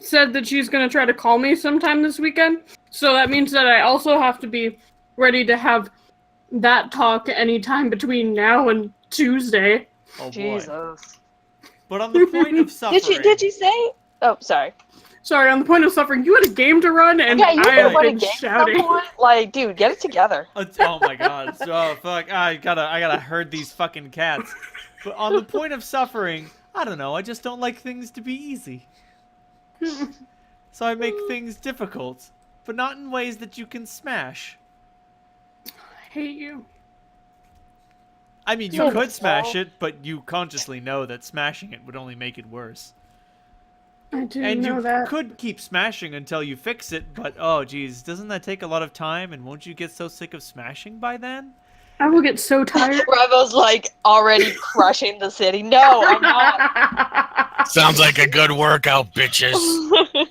said that she's going to try to call me sometime this weekend. So that means that I also have to be ready to have that talk anytime between now and Tuesday. Oh boy. Jesus. But on the point of suffering... Did you say? Oh, sorry. Sorry, on the point of suffering, you had a game to run, and Yeah, you I have run a been game shouting. someone? Like, dude, get it together. Oh my god. So, fuck. I gotta herd these fucking cats. But on the point of suffering, I don't know. I just don't like things to be easy. So I make things difficult, but not in ways that you can smash. I hate you. I mean, you could smash it, but you consciously know that smashing it would only make it worse. I do And know you that. could keep smashing until you fix it, but oh geez, doesn't that take a lot of time? And won't you get so sick of smashing by then? I will get so tired. Revo's like already crushing the city. No, I'm not. Sounds like a good workout, bitches.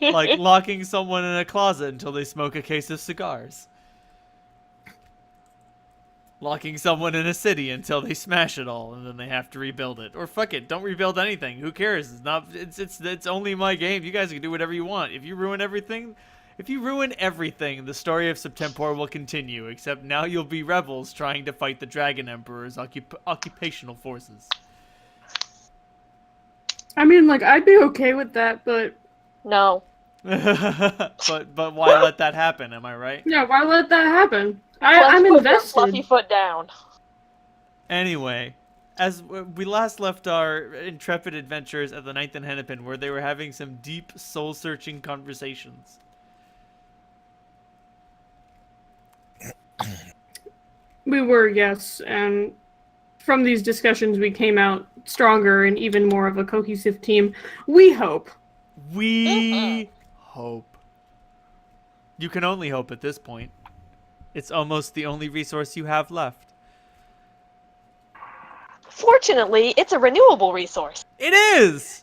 Like locking someone in a closet until they smoke a case of cigars. Locking someone in a city until they smash it all and then they have to rebuild it. Or fuck it, don't rebuild anything. Who cares? It's only my game. You guys can do whatever you want. If you ruin everything, the story of Septemport will continue, except now you'll be rebels trying to fight the Dragon Emperor's occupational forces. I mean, like, I'd be okay with that, but... No. but why let that happen, am I right? Yeah, why let that happen? I'm Put your invested. fluffy foot down. Anyway, as we last left our intrepid adventurers at the Ninth and Hennepin, where they were having some deep, soul-searching conversations. We were, yes, and from these discussions we came out stronger and even more of a cohesive team. We hope. We hope. You can only hope at this point. It's almost the only resource you have left. Fortunately, it's a renewable resource. It is!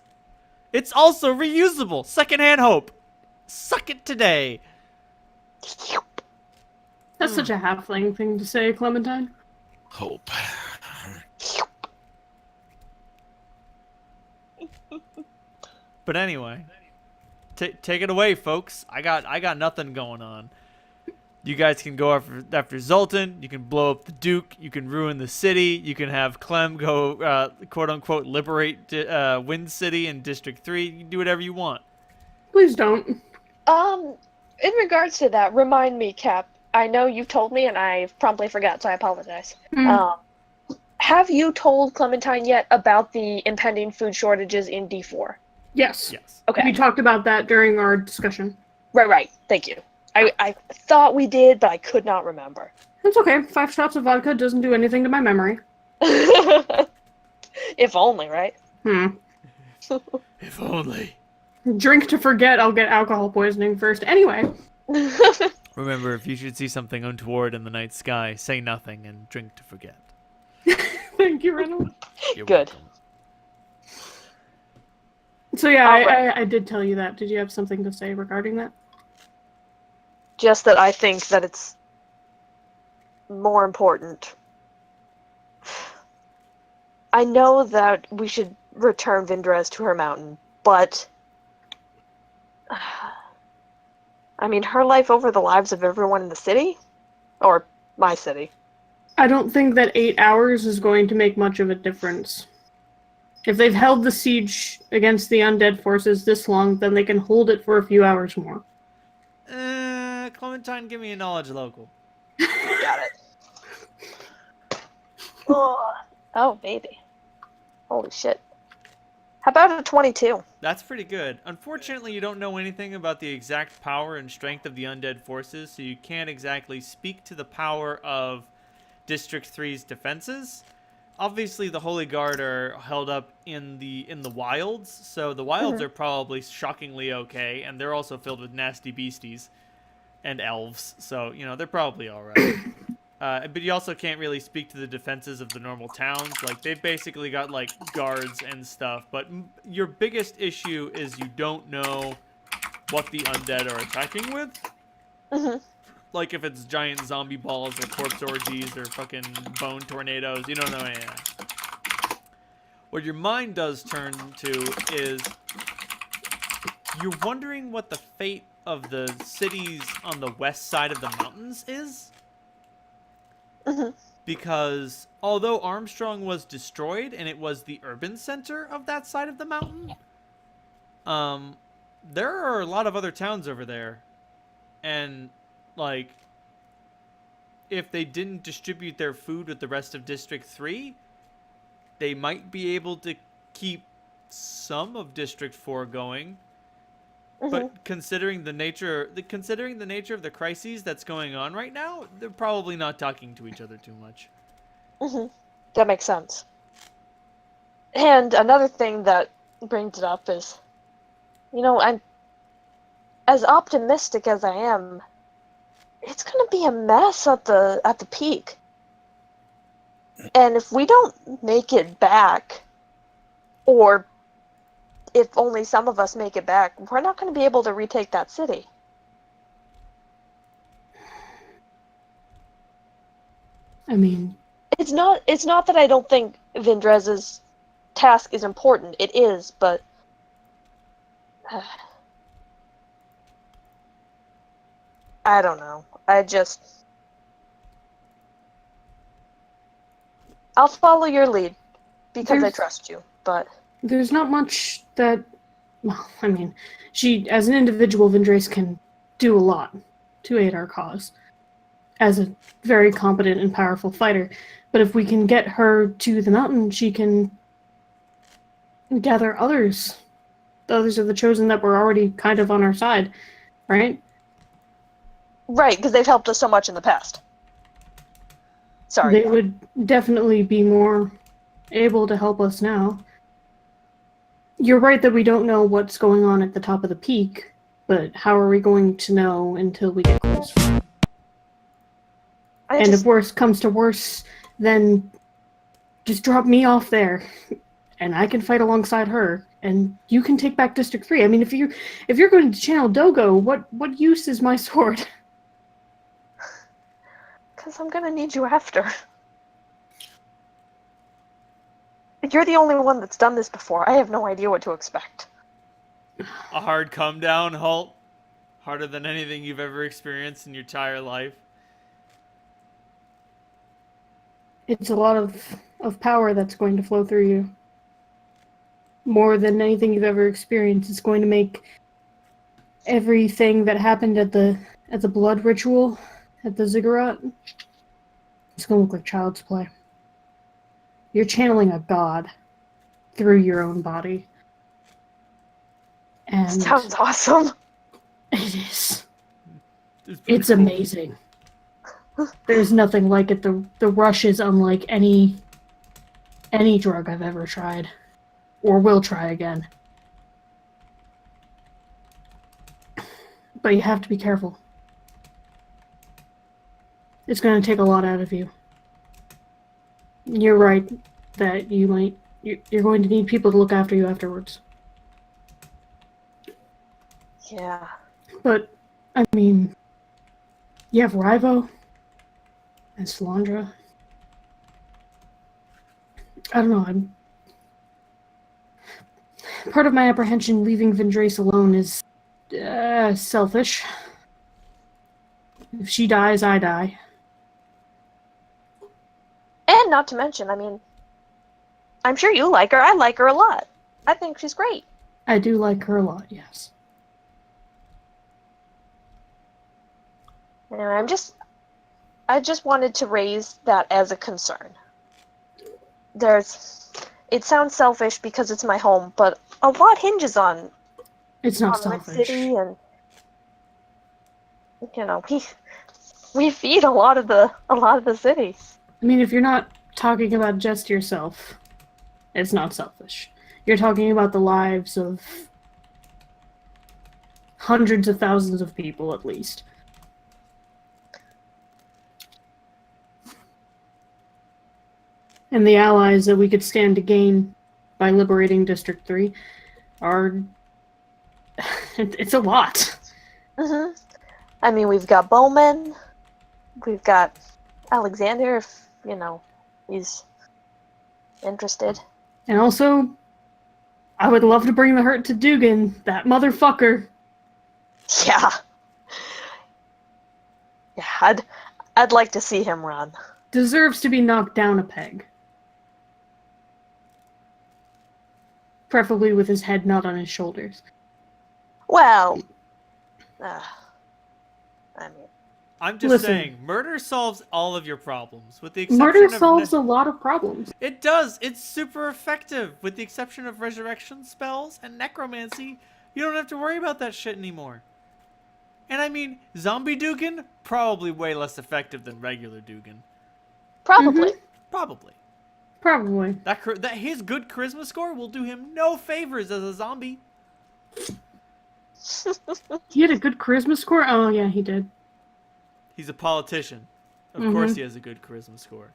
It's also reusable. Secondhand hope. Suck it today. That's such a halfling thing to say, Clementine. Hope. But anyway, take it away, folks. I got nothing going on. You guys can go after Zoltan. You can blow up the Duke. You can ruin the city. You can have Clem go, quote-unquote, liberate Wind City in District 3. You can do whatever you want. Please don't. In regards to that, remind me, Cap. I know you told me and I promptly forgot, so I apologize. Have you told Clementine yet about the impending food shortages in D4? Yes. Yes. Okay. We talked about that during our discussion. Right. Thank you. I thought we did, but I could not remember. It's okay. 5 shots of vodka doesn't do anything to my memory. If only, right? If only. Drink to forget I'll get alcohol poisoning first. Anyway. Remember, if you should see something untoward in the night sky, say nothing and drink to forget. Thank you, Reynolds. You're Good. welcome. So yeah, Alright. I did tell you that. Did you have something to say regarding that? Just that I think that it's more important. I know that we should return Vindrez to her mountain, but I mean, her life over the lives of everyone in the city? Or my city? I don't think that 8 hours is going to make much of a difference. If they've held the siege against the undead forces this long, then they can hold it for a few hours more. Clementine, give me a knowledge local. Got it. Oh, baby. Holy shit. How about a 22? That's pretty good. Unfortunately, you don't know anything about the exact power and strength of the undead forces, so you can't exactly speak to the power of District 3's defenses. Obviously, the Holy Guard are held up in the wilds, so the wilds are probably shockingly okay, and they're also filled with nasty beasties and elves, so, you know, they're probably alright. But you also can't really speak to the defenses of the normal towns. Like, they've basically got, like, guards and stuff. But your biggest issue is you don't know what the undead are attacking with. Like, if it's giant zombie balls or corpse orgies or fucking bone tornadoes. You don't know any of that. What your mind does turn to is you're wondering what the fate of the cities on the west side of the mountains is. Mhm. Because although Armstrong was destroyed and it was the urban center of that side of the mountain, there are a lot of other towns over there. And, like, if they didn't distribute their food with the rest of District 3, they might be able to keep some of District 4 going. But considering the nature of the crises that's going on right now, they're probably not talking to each other too much. That makes sense. And another thing that brings it up is, I'm as optimistic as I am. It's gonna be a mess at the peak, and if we don't make it back, or if only some of us make it back, we're not going to be able to retake that city. I mean, It's not that I don't think Vindrez's task is important. It is, but I don't know. I'll follow your lead because I trust you, but there's not much that, well, I mean, she, as an individual, Vindres can do a lot to aid our cause as a very competent and powerful fighter. But if we can get her to the mountain, she can gather others. The others of the Chosen that were already kind of on our side, right? right, because they've helped us so much in the past. Sorry. They would definitely be more able to help us now. You're right that we don't know what's going on at the top of the peak, but how are we going to know until we get close? If worse comes to worse, then just drop me off there, and I can fight alongside her, and you can take back District 3. I mean, if you're going to channel Dogo, what use is my sword? Because I'm gonna need you after. You're the only one that's done this before. I have no idea what to expect. A hard come down, Halt. Harder than anything you've ever experienced in your entire life. It's a lot of power that's going to flow through you. More than anything you've ever experienced. It's going to make everything that happened at the blood ritual, at the ziggurat, it's going to look like child's play. You're channeling a god through your own body. And sounds awesome. It is. It's amazing. There's nothing like it. The rush is unlike any drug I've ever tried. Or will try again. But you have to be careful. It's going to take a lot out of you. You're right that you're going to need people to look after you afterwards. Yeah. But, I mean, you have Rivo and Solandra. I don't know, part of my apprehension leaving Vindres alone is selfish. If she dies, I die. And not to mention, I mean, I'm sure you like her. I like her a lot. I think she's great. I do like her a lot, yes. And I just wanted to raise that as a concern. It sounds selfish because it's my home, but a lot hinges on it's not on selfish. City, and we feed a lot of the city. I mean, if you're not talking about just yourself, it's not selfish. You're talking about the lives of hundreds of thousands of people, at least. And the allies that we could stand to gain by liberating District 3 are... it's a lot. Mm-hmm. I mean, we've got Bowman, we've got Alexander, if, he's interested. And also, I would love to bring the hurt to Dugan, that motherfucker. Yeah. Yeah, I'd like to see him run. Deserves to be knocked down a peg. Preferably with his head not on his shoulders. Well, I mean, I'm just Listen. saying, murder solves all of your problems, with the exception Murder of solves a lot of problems. It does. It's super effective, with the exception of resurrection spells and necromancy. You don't have to worry about that shit anymore. And I mean, zombie Dugan probably way less effective than regular Dugan. probably. Probably. Probably. That his good charisma score will do him no favors as a zombie. He had a good charisma score? Oh, yeah, he did. He's a politician. Of course he has a good charisma score.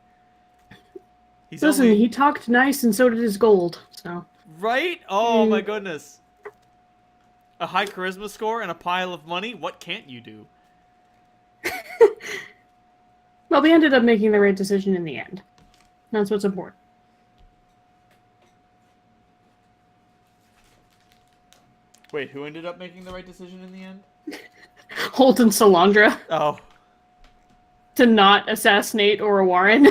He's Listen, only... he talked nice and so did his gold, so. Right? Oh my goodness. A high charisma score and a pile of money? What can't you do? Well, we ended up making the right decision in the end. That's what's important. Wait, who ended up making the right decision in the end? Holt and Salandra Oh. to not assassinate Ora Warren.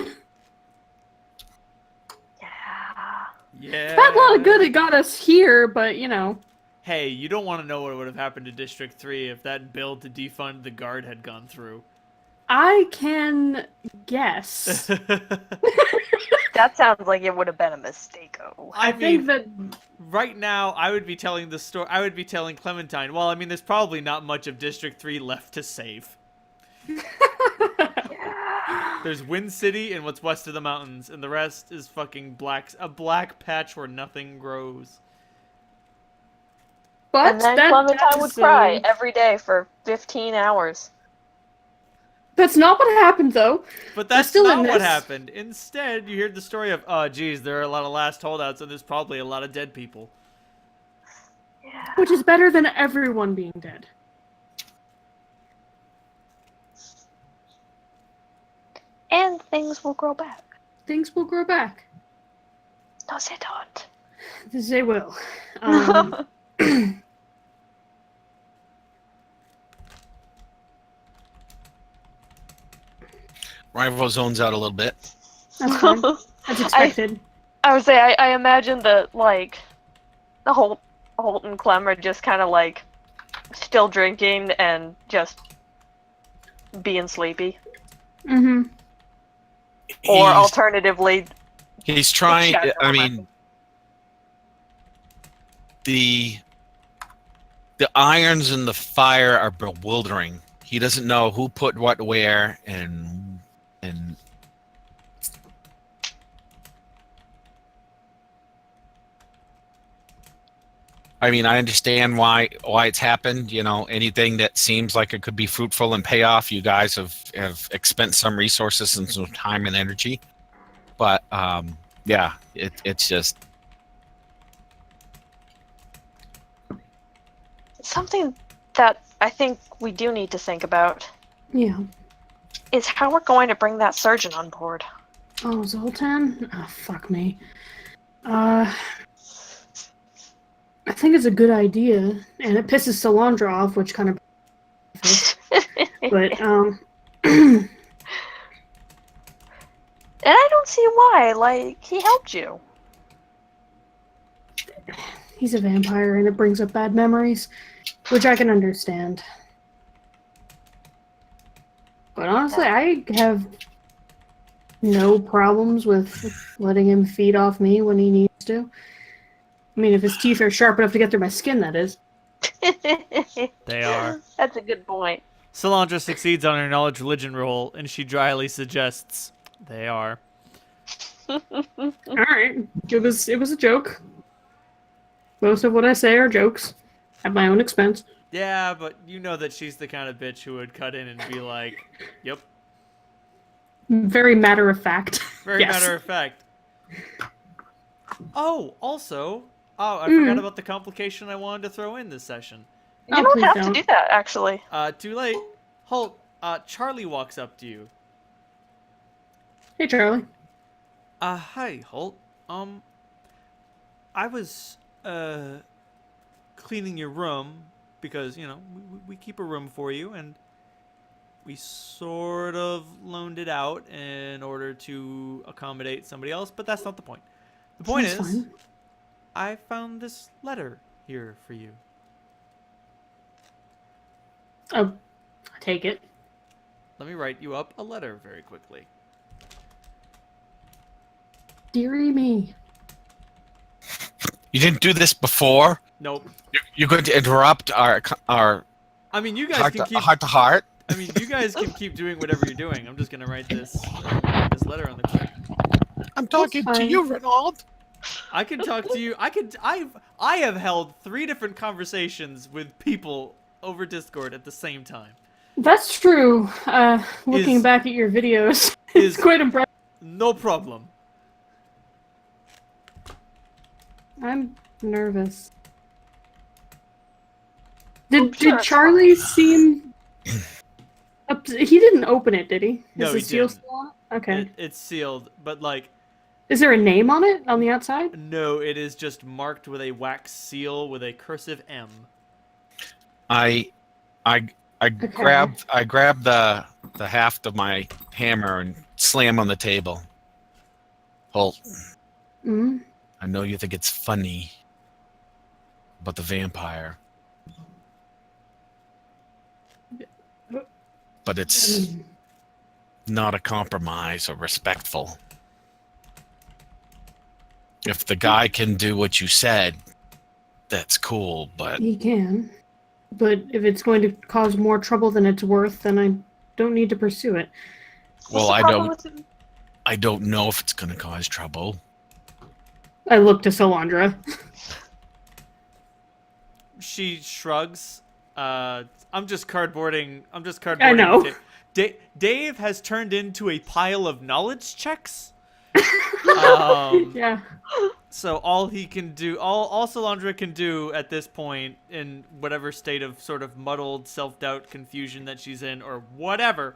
Yeah. Had a lot of good it got us here, but you know. Hey, you don't want to know what would have happened to District 3 if that bill to defund the guard had gone through. I can guess. That sounds like it would have been a mistake. I think that right now I would be telling the story. I would be telling Clementine. Well, I mean, there's probably not much of District 3 left to save. There's Wind City and what's west of the mountains, and the rest is fucking a black patch where nothing grows. but And then that, Clementine would cry every day for 15 hours. That's not what happened, though. But that's still not in what this. happened. Instead, you hear the story of, oh, geez, there are a lot of last holdouts, and there's probably a lot of dead people. Yeah. Which is better than everyone being dead. And things will grow back. Things will grow back. No, they don't. They will. Rival zones out a little bit. That's fine. That's expected. I would say I imagine that like the Holt and Clem are just kind of like still drinking and just being sleepy, Mm-hmm. or He's- alternatively, He's trying. shadow I of mean, the irons in the fire are bewildering. He doesn't know who put what where, and I mean, I understand why it's happened. You know, anything that seems like it could be fruitful and pay off, you guys have expended some resources and some time and energy. But yeah, it's just something that I think we do need to think about Yeah. is how we're going to bring that surgeon on board. Oh, Zoltan? Oh, fuck me. I think it's a good idea, and it pisses Salandra off, which kind of... But, And I don't see why. Like, he helped you. he's a vampire, and it brings up bad memories, which I can understand. But honestly, I have no problems with letting him feed off me when he needs to. I mean, if his teeth are sharp enough to get through my skin, that is. They are. That's a good point. Salandra succeeds on her knowledge religion roll, and she dryly suggests they are. Alright. It was a joke. Most of what I say are jokes. At my own expense. Yeah, but you know that she's the kind of bitch who would cut in and be like, yep. Very matter of fact. Very Yes. matter of fact. Oh, also, I forgot about the complication I wanted to throw in this session. You Oh, don't please have don't. to do that, actually. Too late. Holt, Charlie walks up to you. Hey, Charlie. Hi, Holt. I was cleaning your room because, you know, we keep a room for you, and we sort of loaned it out in order to accommodate somebody else, but that's not the point. The point That's is, fine. I found this letter here for you. Oh, I take it. Let me write you up a letter very quickly. Dearie me. You didn't do this before. Nope. You're going to interrupt our I mean, you guys can keep. heart to heart. I mean, you guys can keep doing whatever you're doing. I'm just gonna write this letter on the quick. I'm talking to fine. you, Renaud. I can talk to you. I have held 3 different conversations with people over Discord at the same time. That's true. Looking Is- back at your videos, is- it's quite impressive. No problem. I'm nervous. I'm Did sure it's Charlie seem? He didn't open it, did he? No, Is he the seal didn't. still on it? Okay. It's sealed, but like, Is there a name on it on the outside? no, it is just marked with a wax seal with a cursive M. I grab the haft of my hammer and slam on the table. Holt, Mm. I know you think it's funny about the vampire, but it's not a compromise or respectful. If the guy can do what you said, that's cool, but He can. But if it's going to cause more trouble than it's worth, then I don't need to pursue it. well, What's the problem with him? I don't know if it's going to cause trouble. I look to Solandra. She shrugs. I'm just cardboarding. I know. Dave has turned into a pile of knowledge checks. Yeah. So all he can do, all Solandra can do at this point, in whatever state of sort of muddled self-doubt, confusion that she's in, or whatever,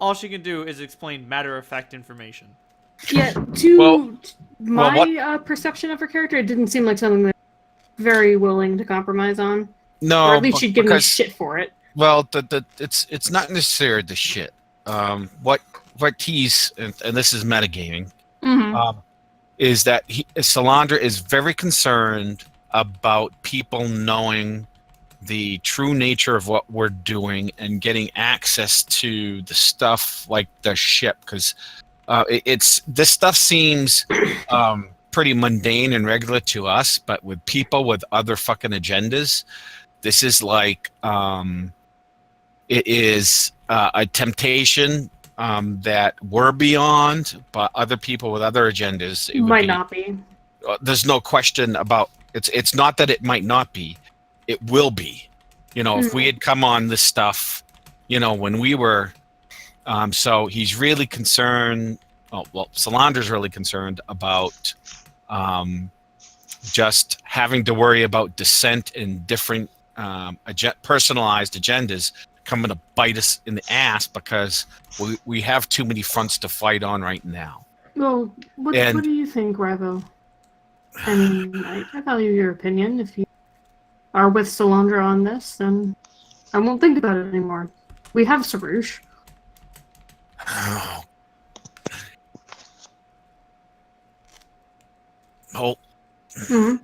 all she can do is explain matter-of-fact information. Yeah, to Well, my perception of her character, it didn't seem like something that very willing to compromise on. No, Or at least she'd give me because shit for it. well, it's not necessarily the shit. What he's and this is metagaming. Mm-hmm. Is that Solandra is very concerned about people knowing the true nature of what we're doing and getting access to the stuff like the ship, because this stuff seems pretty mundane and regular to us, but with people with other fucking agendas, this is like it is a temptation that we're beyond, but other people with other agendas it would Might be, not be. there's no question about it's not that it might not be, it will be. You know, if we had come on this stuff, you know, when we were so he's really concerned, well Solandra's really concerned about just having to worry about dissent in different personalized agendas coming to bite us in the ass because we have too many fronts to fight on right now. Well, what do you think, Ravo? I mean, I value your opinion. If you are with Solandra on this, then I won't think about it anymore. We have Sarouche. Oh, Mm-hmm.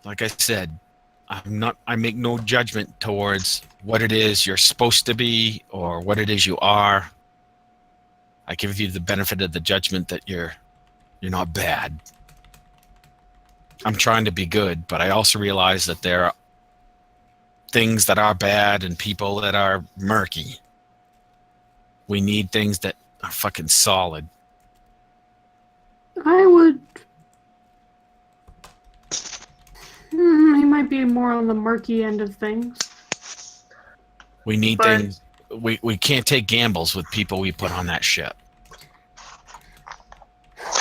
like I said, I make no judgment towards what it is you're supposed to be or what it is you are. I give you the benefit of the judgment that you're not bad. I'm trying to be good, but I also realize that there are things that are bad and people that are murky. We need things that are fucking solid. I would. He might be more on the murky end of things. We need But- things. We can't take gambles with people we put on that ship.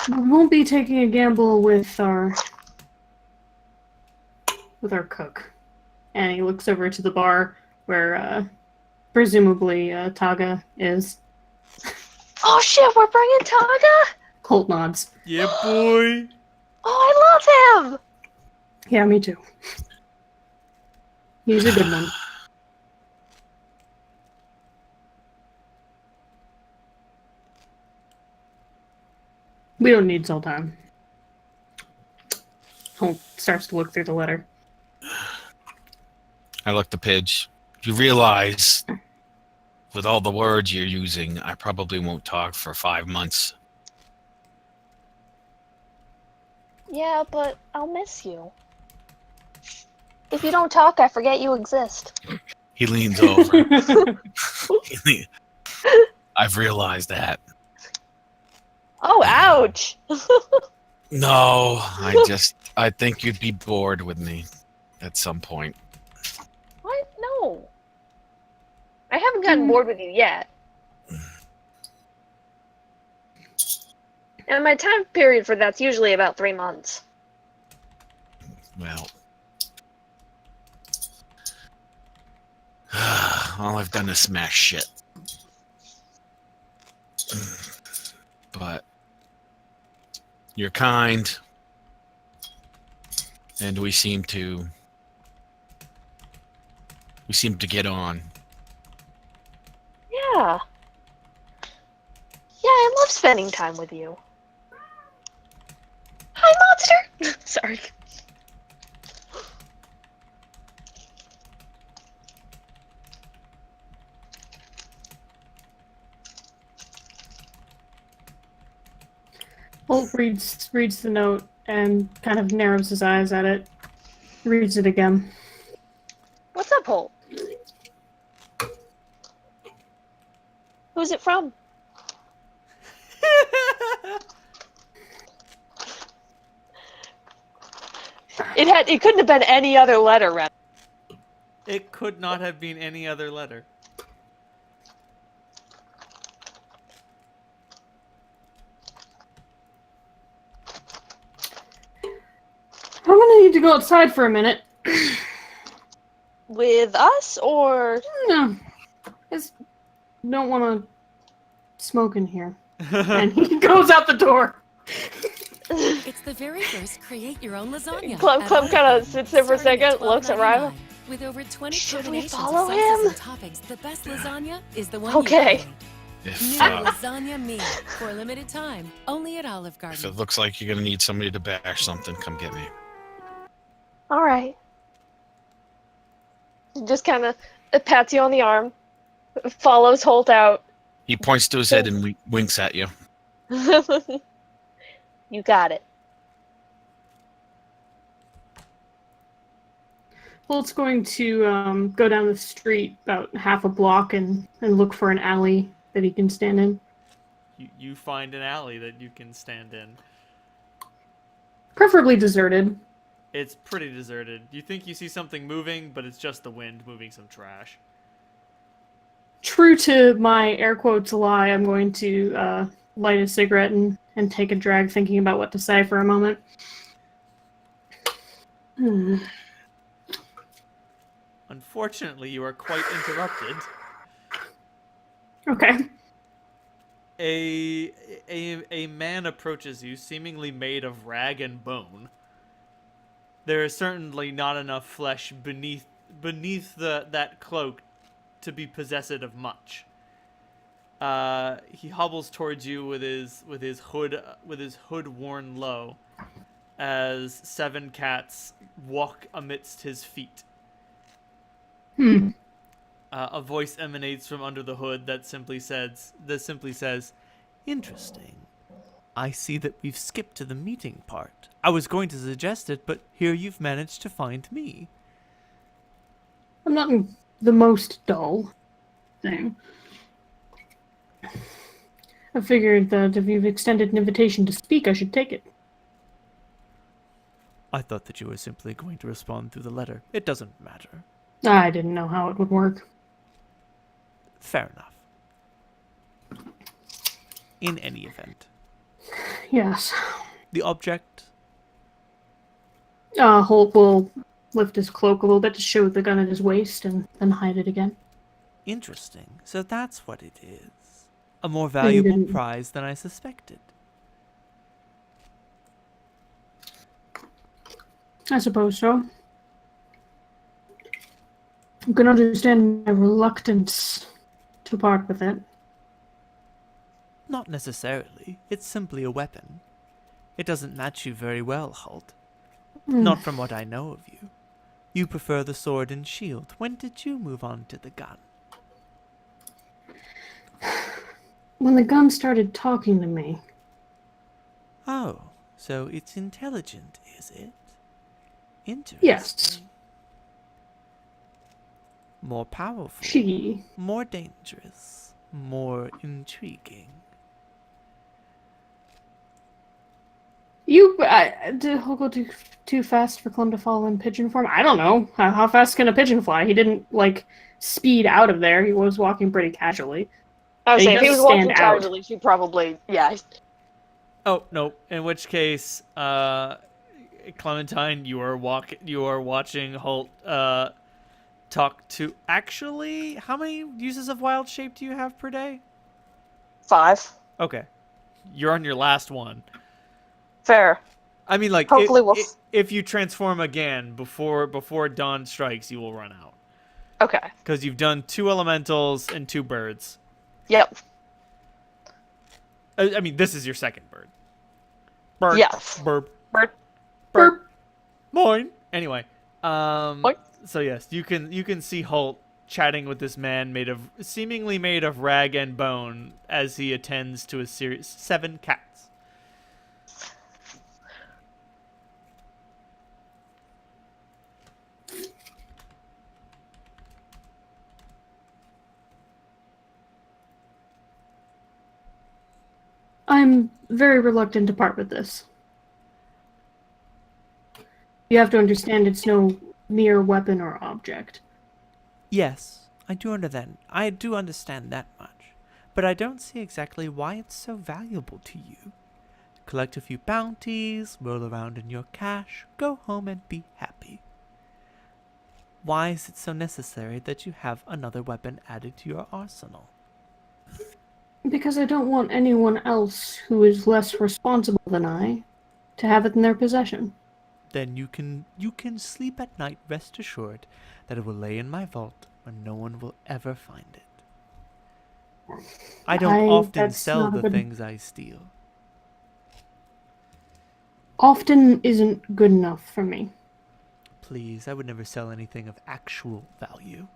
We won't be taking a gamble with our cook. And he looks over to the bar where presumably Taga is. Oh shit, we're bringing Taga? Colt nods. Yeah, boy. Oh, I love him! Yeah, me too. He's a good one. We don't need Sultan. Holt starts to look through the letter. I look the page. You realize, with all the words you're using, I probably won't talk for 5 months. Yeah, but I'll miss you. If you don't talk, I forget you exist. He leans over. I've realized that. Oh, ouch! No, I think you'd be bored with me at some point. What? No. I haven't gotten bored with you yet. And my time period for that's usually about 3 months. Well, all I've done is smash shit. But you're kind, and we seem to get on. Yeah. Yeah, I love spending time with you. Hi, monster! Sorry. Holt reads the note and kind of narrows his eyes at it. Reads it again. What's up, Holt? Who's it from? It couldn't have been any other letter, Ren. It could not have been any other letter. I'm gonna need to go outside for a minute. With us, or... No. Just don't want to smoke in here. And he goes out the door. It's the very first create your own lasagna. Clem at kind of Olive sits there for a Garden, second, starting looks at Ryla. $12.99. With over 20 Should we combinations follow of sauces him? and toppings, the best lasagna is the one Okay. you crave. If, New uh, lasagna meal for a limited time, only at Olive if Garden. it looks like you're gonna need somebody to bash something, come get me. Alright. Just kind of pats you on the arm, follows Holt out. He points to his head and winks at you. You got it. Holt's going to go down the street about half a block and look for an alley that he can stand in. You find an alley that you can stand in. Preferably deserted. It's pretty deserted. You think you see something moving, but it's just the wind moving some trash. True to my air quotes lie, I'm going to light a cigarette and take a drag, thinking about what to say for a moment. Unfortunately, you are quite interrupted. Okay. A man approaches you, seemingly made of rag and bone. There is certainly not enough flesh beneath that cloak to be possessed of much. He hobbles towards you with his hood worn low, as 7 cats walk amidst his feet. A voice emanates from under the hood that simply says, "Interesting. I see that we've skipped to the meeting part. I was going to suggest it, but here you've managed to find me." I'm not the most dull thing. I figured that if you've extended an invitation to speak, I should take it. I thought that you were simply going to respond through the letter. It doesn't matter. I didn't know how it would work. Fair enough. In any event, Yes. the object. Holt will lift his cloak a little bit to show the gun at his waist and then hide it again. Interesting. So that's what it is. A more valuable didn't- prize than I suspected. I suppose so. You can understand my reluctance to part with it. Not necessarily. It's simply a weapon. It doesn't match you very well, Halt. Not from what I know of you. You prefer the sword and shield. When did you move on to the gun? When the gun started talking to me. Oh, so it's intelligent, is it? Interesting. Yes. More powerful. She. More dangerous. More intriguing. Did Hulk go too fast for Clem to fall in pigeon form? I don't know. How fast can a pigeon fly? He didn't, speed out of there. He was walking pretty casually. I was He saying, if he does was walking stand out. casually, he probably, yeah. Oh, no. In which case, Clementine, you are watching Holt talk to... Actually, how many uses of wild shape do you have per day? 5. Okay. You're on your last one. Fair. I mean, Hopefully if you transform again before dawn strikes, you will run out. Okay. Because you've done 2 elementals and 2 birds. Yep. I mean, this is your second bird. Bird. Yes. Burp. Bird. Burp. Moin. Anyway, Moin. so yes, you can see Holt chatting with this man seemingly made of rag and bone as he attends to 7 cats. I'm very reluctant to part with this. You have to understand it's no mere weapon or object. Yes, I do understand that much, but I don't see exactly why it's so valuable to you. Collect a few bounties, roll around in your cash, go home and be happy. Why is it so necessary that you have another weapon added to your arsenal? Because I don't want anyone else who is less responsible than I to have it in their possession. Then you can sleep at night, rest assured that it will lay in my vault where no one will ever find it. I don't often that's sell not a the good- things I steal. Often isn't good enough for me. Please, I would never sell anything of actual value.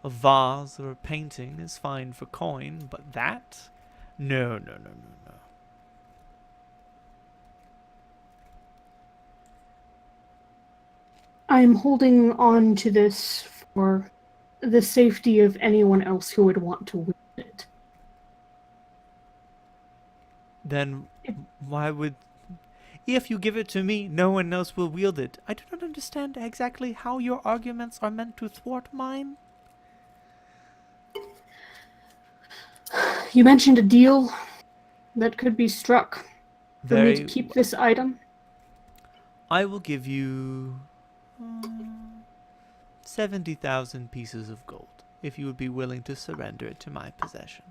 A vase or a painting is fine for coin, but that? No, no, no, no, no. I'm holding on to this for the safety of anyone else who would want to wield it. Then why would... If you give it to me, no one else will wield it. I do not understand exactly how your arguments are meant to thwart mine. You mentioned a deal that could be struck for me to Very keep this item. I will give you 70,000 pieces of gold if you would be willing to surrender it to my possession.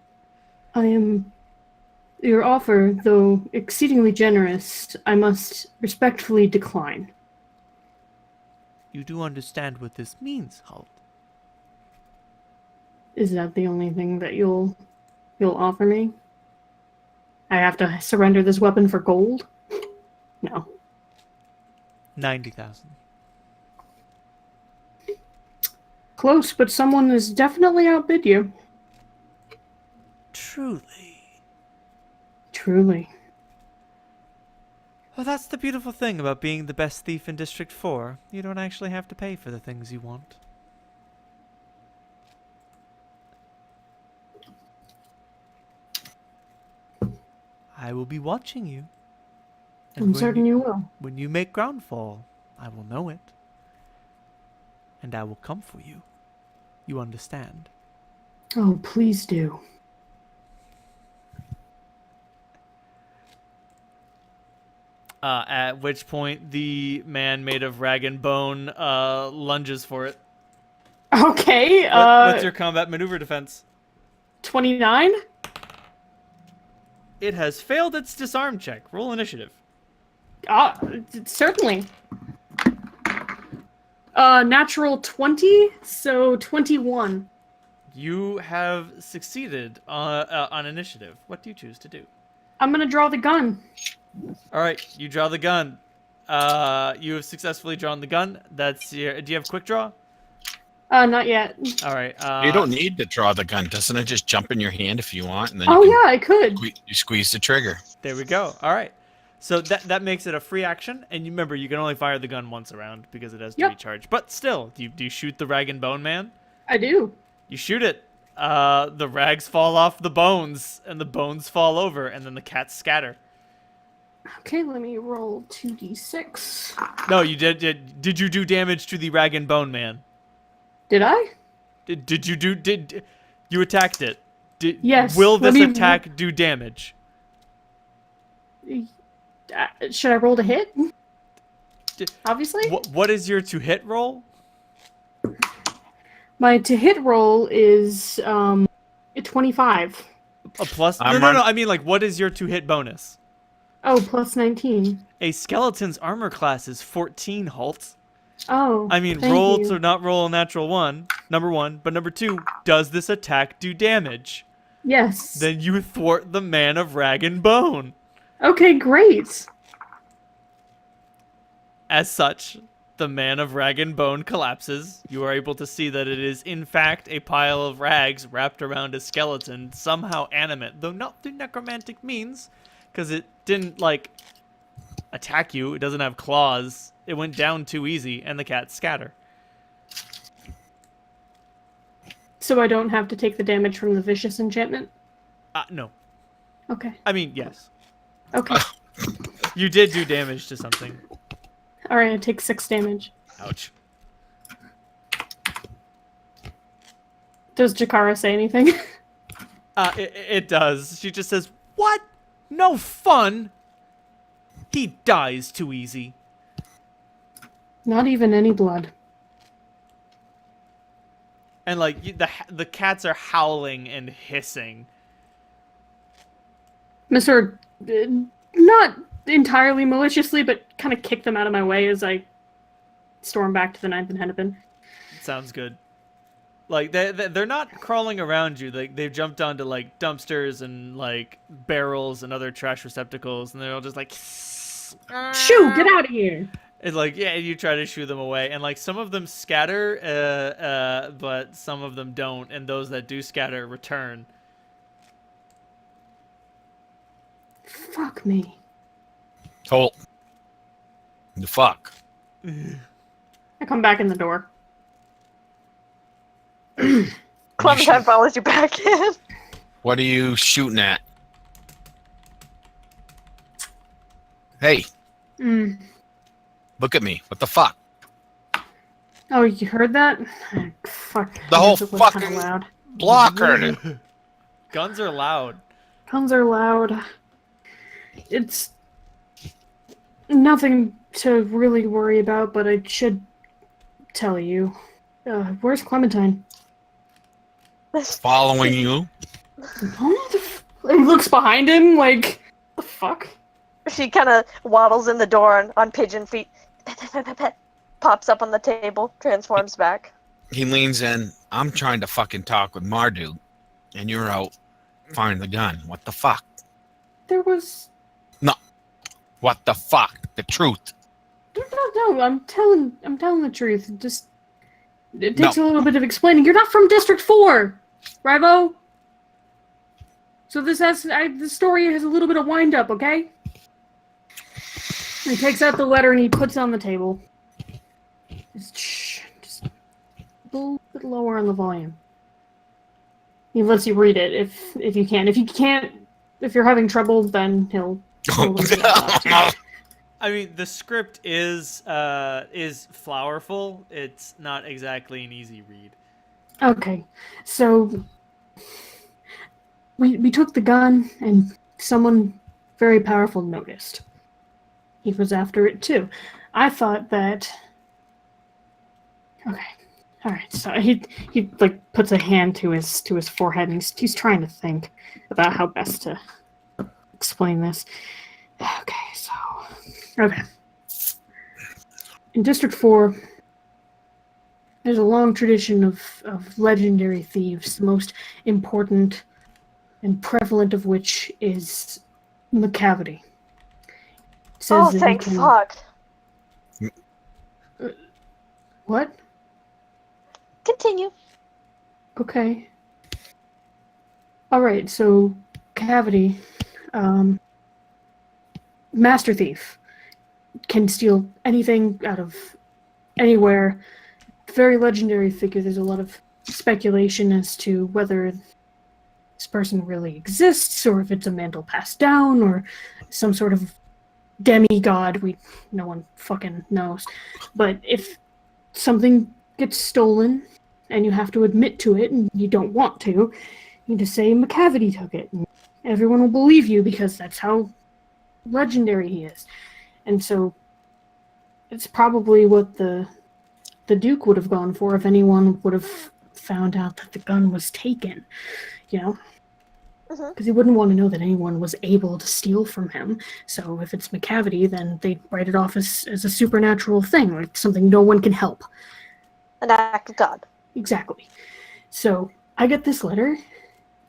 Your offer, though exceedingly generous, I must respectfully decline. You do understand what this means, Halt? Is that the only thing that you'll offer me? I have to surrender this weapon for gold? No. 90,000. Close, but someone has definitely outbid you. Truly. Truly. Well, that's the beautiful thing about being the best thief in District 4. You don't actually have to pay for the things you want. I will be watching you. And I'm when certain you will. When you make groundfall, I will know it. And I will come for you. You understand? Oh, please do. At which point, the man made of rag and bone lunges for it. Okay, What's your combat maneuver defense? 29? It has failed its disarm check. Roll initiative. Certainly. Natural 20, so 21. You have succeeded on initiative. What do you choose to do? I'm gonna draw the gun. All right, you draw the gun. You have successfully drawn the gun. That's your. Do you have quick draw? Not yet. All right. You don't need to draw the gun. Doesn't it just jump in your hand if you want? And then Oh you can yeah, I could. you squeeze the trigger. There we go. All right. So that makes it a free action, and you remember you can only fire the gun once around because it has to Yep. recharge. But still, do you shoot the rag and bone man? I do. You shoot it. The rags fall off the bones, and the bones fall over, and then the cats scatter. Okay, let me roll 2d6. No, you did. Did you do damage to the rag and bone man? Did I? Did you attacked it? Yes, Will let this me- attack do damage? Should I roll to hit? D- Obviously. What is your to hit roll? My to hit roll is 25. A plus? I'm No. run- I mean, like, what is your to hit bonus? Oh, plus 19. A skeleton's armor class is 14, Halt. Oh. I mean, thank roll you. to not roll a natural one, number one. But number two, does this attack do damage? Yes. Then you thwart the man of rag and bone. Okay, great. As such, the man of rag and bone collapses. You are able to see that it is, in fact, a pile of rags wrapped around a skeleton, somehow animate, though not through necromantic means, because it didn't, like, attack you. It doesn't have claws. It went down too easy, and the cats scatter. So I don't have to take the damage from the vicious enchantment? No. Okay. I mean, yes. Okay. You did do damage to something. Alright, I take 6 damage. Ouch. Does Jakara say anything? It does. She just says, "What? No fun? He dies too easy." Not even any blood. And, like, the cats are howling and hissing. Mr. Not entirely maliciously, but kind of kick them out of my way as I storm back to the 9th and Hennepin. Sounds good. Like, they're not crawling around you. Like, they've jumped onto, like, dumpsters and, like, barrels and other trash receptacles, and they're all just like, Shoo! Get out of here! it's like, yeah, you try to shoo them away. And, like, some of them scatter, but some of them don't. And those that do scatter return. Fuck me. Tolt. The fuck. I come back in the door. Clementine follows you back in. What are you shooting at? Hey, Mm. look at me. What the fuck? Oh, you heard that? Fuck. The whole Music was kinda fucking- loud. Block her. Guns are loud. Guns are loud. It's nothing to really worry about, but I should tell you. Where's Clementine? Following you. He looks behind him like, the fuck? She kind of waddles in the door on pigeon feet. Pops up on the table, transforms back. He leans in. I'm trying to fucking talk with Mardu, and you're out finding the gun. What the fuck? There was... What the fuck? The truth. No, I'm telling the truth. It takes a little bit of explaining. You're not from District 4, Rivo. So the story has a little bit of wind up, okay? He takes out the letter and he puts it on the table. Just a little bit lower on the volume. He lets you read it if you can. If you can't, if you're having trouble, then he'll read it out loud. I mean, the script is flowerful. It's not exactly an easy read. Okay, so we took the gun, and someone very powerful noticed. He was after it too. I thought that. Okay, all right. So he like puts a hand to his forehead, and he's trying to think about how best to explain this. Okay, so Okay. In District 4, there's a long tradition of legendary thieves, the most important and prevalent of which is McCavity. Oh, Says that you thank can... fuck. What? Continue. Okay. Alright, so Cavity, Master Thief, can steal anything out of anywhere. Very legendary figure. There's a lot of speculation as to whether this person really exists, or if it's a mantle passed down, or some sort of demigod. No one fucking knows. But if something gets stolen and you have to admit to it and you don't want to, you need to say McCavity took it, and everyone will believe you because that's how legendary he is. And so it's probably what the Duke would have gone for if anyone would have found out that the gun was taken, you know? Because he wouldn't want to know that anyone was able to steal from him. So if it's McCavity, then they'd write it off as a supernatural thing, like something no one can help. An act of God. Exactly. So I get this letter.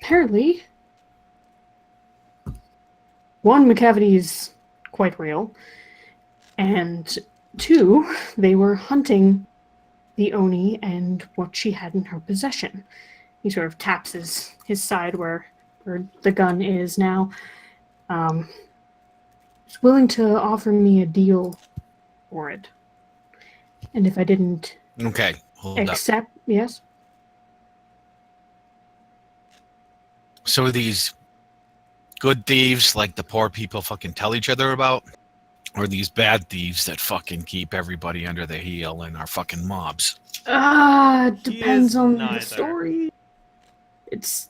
Apparently, one, McCavity is quite real, and two, they were hunting the Oni and what she had in her possession. He sort of taps his side where the gun is now. He's willing to offer me a deal for it. And if I didn't Okay, hold accept, up. yes? So are these good thieves like the poor people fucking tell each other about? Or these bad thieves that fucking keep everybody under their heel and are fucking mobs? Depends on the neither. story. It's...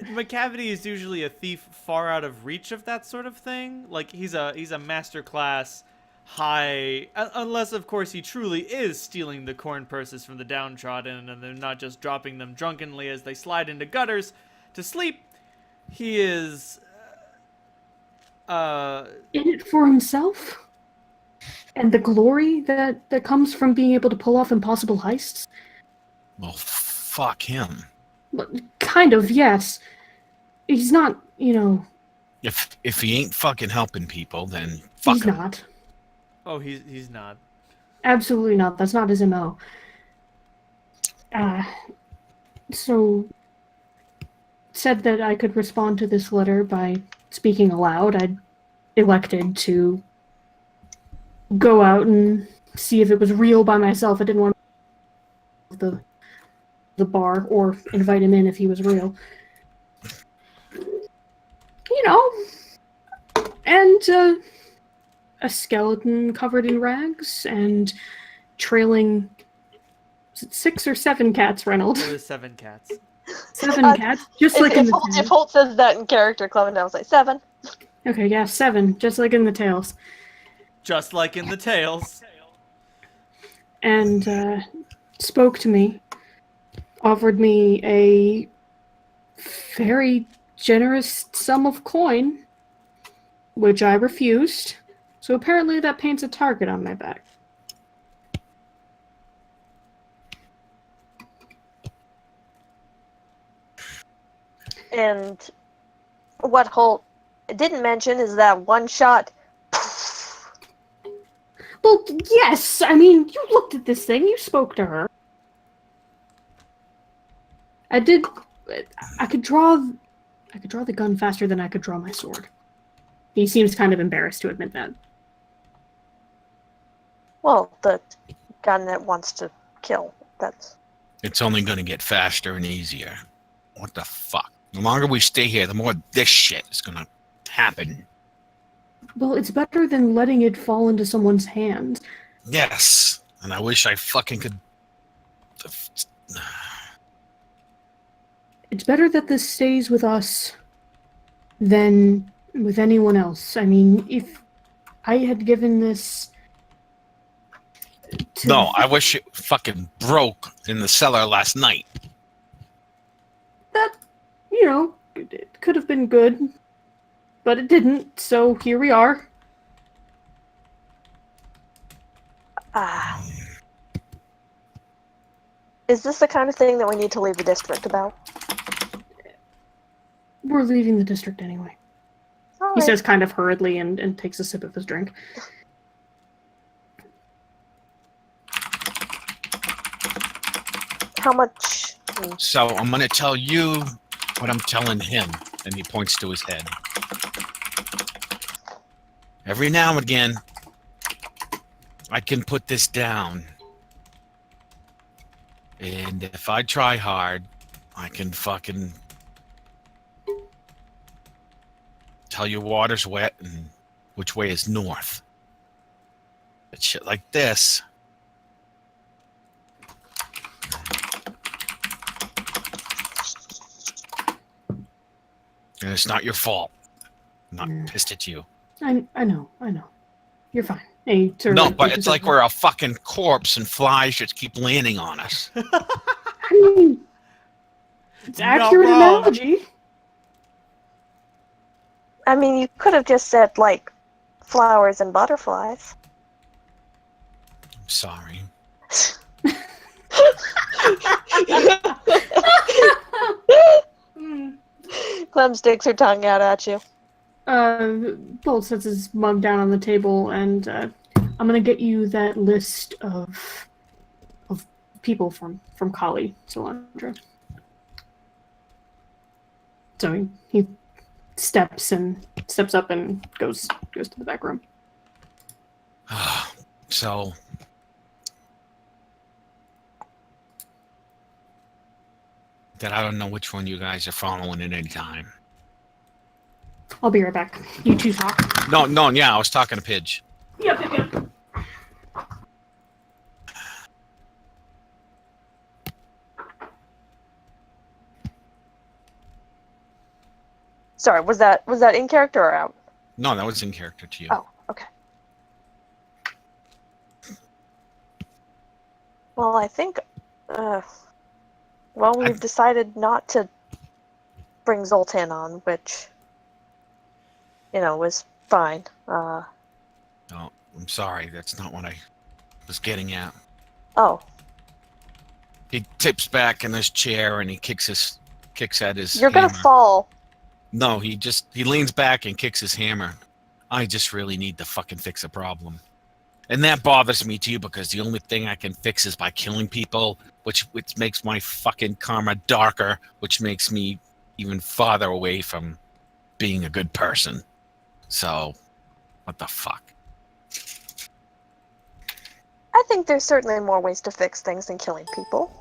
McCavity is usually a thief far out of reach of that sort of thing. Like, he's a master class high, unless of course he truly is stealing the corn purses from the downtrodden and they're not just dropping them drunkenly as they slide into gutters to sleep. He is in it for himself, and the glory that comes from being able to pull off impossible heists. Well, fuck him. Kind of, yes. He's not, If he ain't fucking helping people, then fuck he's him. not. Oh, he's not. Absolutely not. That's not his MO. So said that I could respond to this letter by speaking aloud. I elected to go out and see if it was real by myself. I didn't want to the bar or invite him in if he was real. And a skeleton covered in rags and trailing 6 or 7 cats, Reynolds. There was 7 cats. 7 cats, just like in the If tales. Holt says that in character, Clementine will say 7. Okay, yeah, 7, just like in the tales. Just like in the tales. And spoke to me, offered me a very generous sum of coin, which I refused. So apparently that paints a target on my back. And what Holt didn't mention is that one shot. Well, yes, I mean, you looked at this thing, you spoke to her. I could draw the gun faster than I could draw my sword. He seems kind of embarrassed to admit that. Well, the gun that wants to kill. That's. It's only going to get faster and easier. What the fuck? The longer we stay here, the more this shit is going to happen. Well, it's better than letting it fall into someone's hands. Yes. And I wish I fucking could... It's better that this stays with us than with anyone else. I mean, if I had given this to... No, I wish it fucking broke in the cellar last night. That, it could have been good, but it didn't, so here we are. Ah. Is this the kind of thing that we need to leave the district about? We're leaving the district anyway. All He right. says kind of hurriedly and takes a sip of his drink. How much? So I'm going to tell you what I'm telling him. And he points to his head. Every now and again, I can put this down. And if I try hard, I can fucking tell you water's wet and which way is north. But shit like this. And it's not your fault. I'm not pissed at you. I know. You're fine. And he sort of, No, like, but takes it's a like sip. we're a fucking corpse and flies just keep landing on us. I mean, it's Not accurate wrong. analogy. I mean, you could have just said, like, flowers and butterflies. I'm sorry. Clem sticks her tongue out at you. Bolt sets his mug down on the table, and I'm gonna get you that list of people from Kali, Solandra. So he steps up and goes to the back room. So that I don't know which one you guys are following at any time. I'll be right back. You two talk. No, yeah, I was talking to Pidge. Yep. Sorry, was that in character or out? No, that was in character to you. Oh, okay. Well, I think, we've decided not to bring Zoltan on, which, was fine. No, I'm sorry. That's not what I was getting at. Oh, He tips back in his chair and he kicks at his you're gonna hammer. fall. No, he leans back and kicks his hammer. I just really need to fucking fix a problem. And that bothers me too because the only thing I can fix is by killing people, which makes my fucking karma darker, which makes me even farther away from being a good person. So, what the fuck? I think there's certainly more ways to fix things than killing people.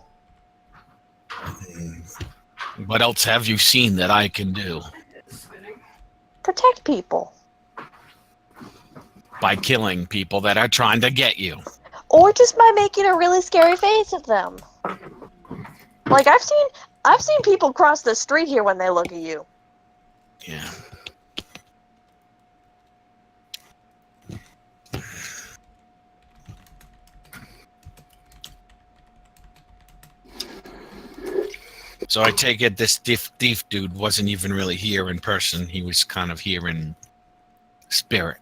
What else have you seen that I can do? Protect people. By killing people that are trying to get you. Or just by making a really scary face at them. Like, I've seen people cross the street here when they look at you. Yeah. So I take it this thief dude wasn't even really here in person. He was kind of here in spirit.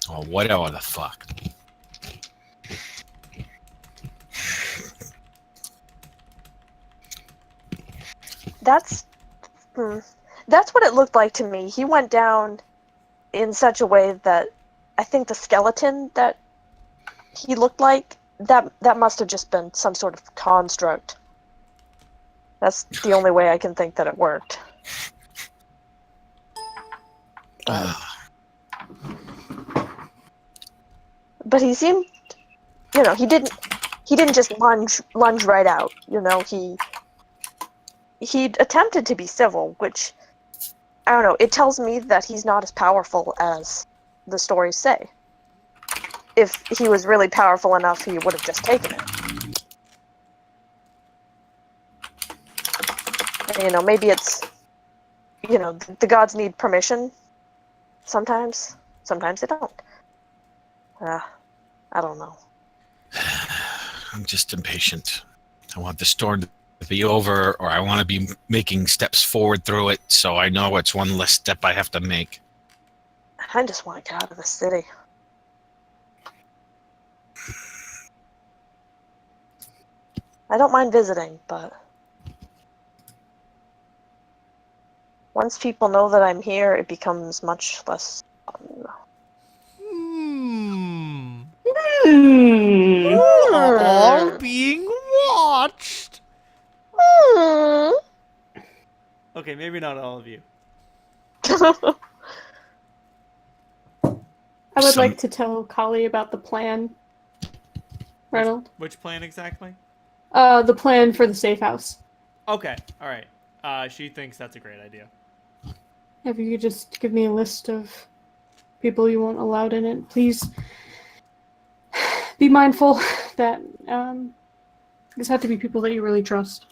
Or whatever the fuck. That's what it looked like to me. He went down in such a way that I think the skeleton that he looked like, that must have just been some sort of construct. That's the only way I can think that it worked. But he seemed, he didn't just lunge right out. He attempted to be civil, which, I don't know, it tells me that he's not as powerful as the stories say. If he was really powerful enough, he would have just taken it. And, maybe it's, the gods need permission sometimes. Sometimes they don't. I don't know. I'm just impatient. I want the storm to be over, or I want to be making steps forward through it, so I know it's one less step I have to make. I just want to get out of the city. I don't mind visiting, but once people know that I'm here, it becomes much less fun. Hmm. Hmm. You are being watched. Hmm. Okay, maybe not all of you. I would Some- like to tell Kali about the plan, Reynolds. Which plan exactly? The plan for the safe house. Okay, all right. She thinks that's a great idea. If you could just give me a list of people you want allowed in it, please be mindful that these have to be people that you really trust.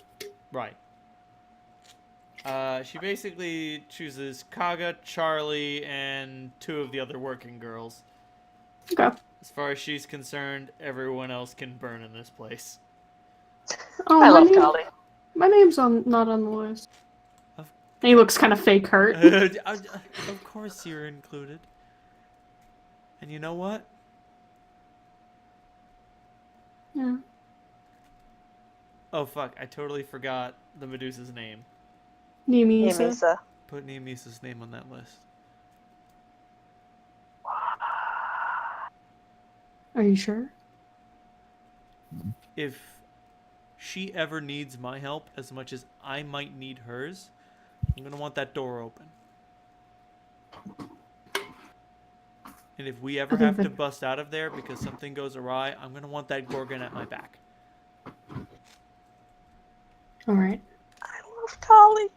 Right. She basically chooses Kaga, Charlie, and 2 of the other working girls. Okay. As far as she's concerned, everyone else can burn in this place. Oh, I love Kali. my name's not on the list. Of- And he looks kind of fake hurt. Of course you're included. And you know what? Yeah. Oh fuck, I totally forgot the Medusa's name. Nimisa. Misa. Put Nemesis' name on that list. Are you sure? If she ever needs my help as much as I might need hers, I'm gonna want that door open. And if we ever I think have to that- bust out of there because something goes awry, I'm gonna want that Gorgon at my back. All right. I love Kali.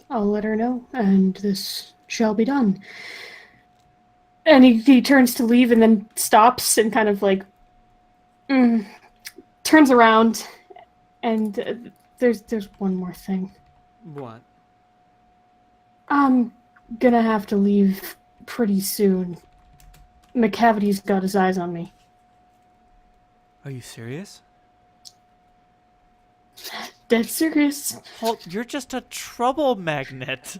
I'll let her know, and this shall be done. And he turns to leave and then stops and kind of like turns around, and there's one more thing. What? I'm gonna have to leave pretty soon. McCavity's got his eyes on me. Are you serious? Dead serious. Well, you're just a trouble magnet.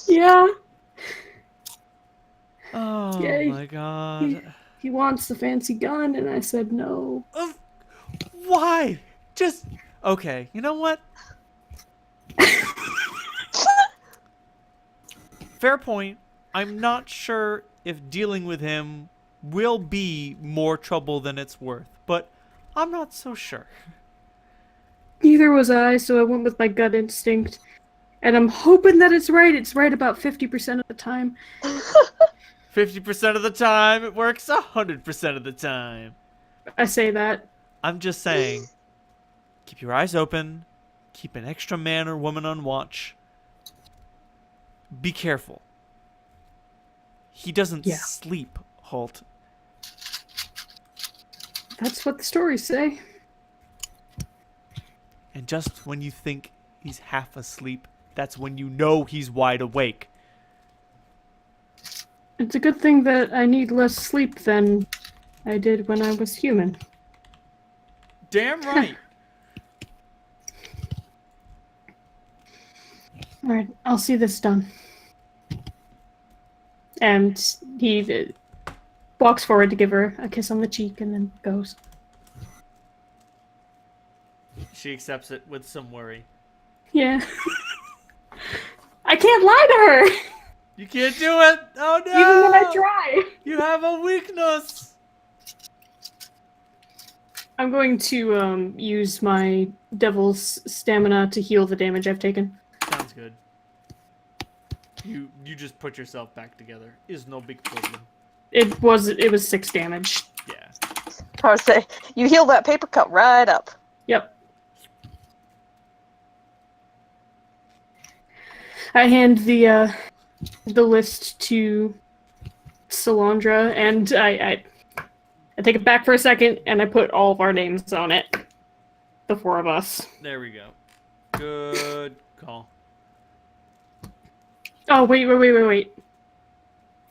Yeah. Oh Yeah, my god. He wants the fancy gun, and I said no. Why? Just okay. You know what? Fair point. I'm not sure if dealing with him will be more trouble than it's worth, but I'm not so sure. Neither was I, so I went with my gut instinct. And I'm hoping that it's right. It's right about 50% of the time. 50% of the time, it works 100% of the time. I say that. I'm just saying, keep your eyes open, keep an extra man or woman on watch. Be careful. He doesn't Yeah. sleep, Holt. That's what the stories say. And just when you think he's half asleep, that's when you know he's wide awake. It's a good thing that I need less sleep than I did when I was human. Damn right. Alright, I'll see this done. And he walks forward to give her a kiss on the cheek and then goes. She accepts it with some worry. Yeah. I can't lie to her! You can't do it! Oh no! Even when I try! You have a weakness! I'm going to use my devil's stamina to heal the damage I've taken. Sounds good. You just put yourself back together. Is no big problem. It was 6 damage. Yeah. I would say, you heal that paper cut right up. Yep. I hand the list to Salandra, and I take it back for a second, and I put all of our names on it. The 4 of us. There we go. Good call. Oh, wait.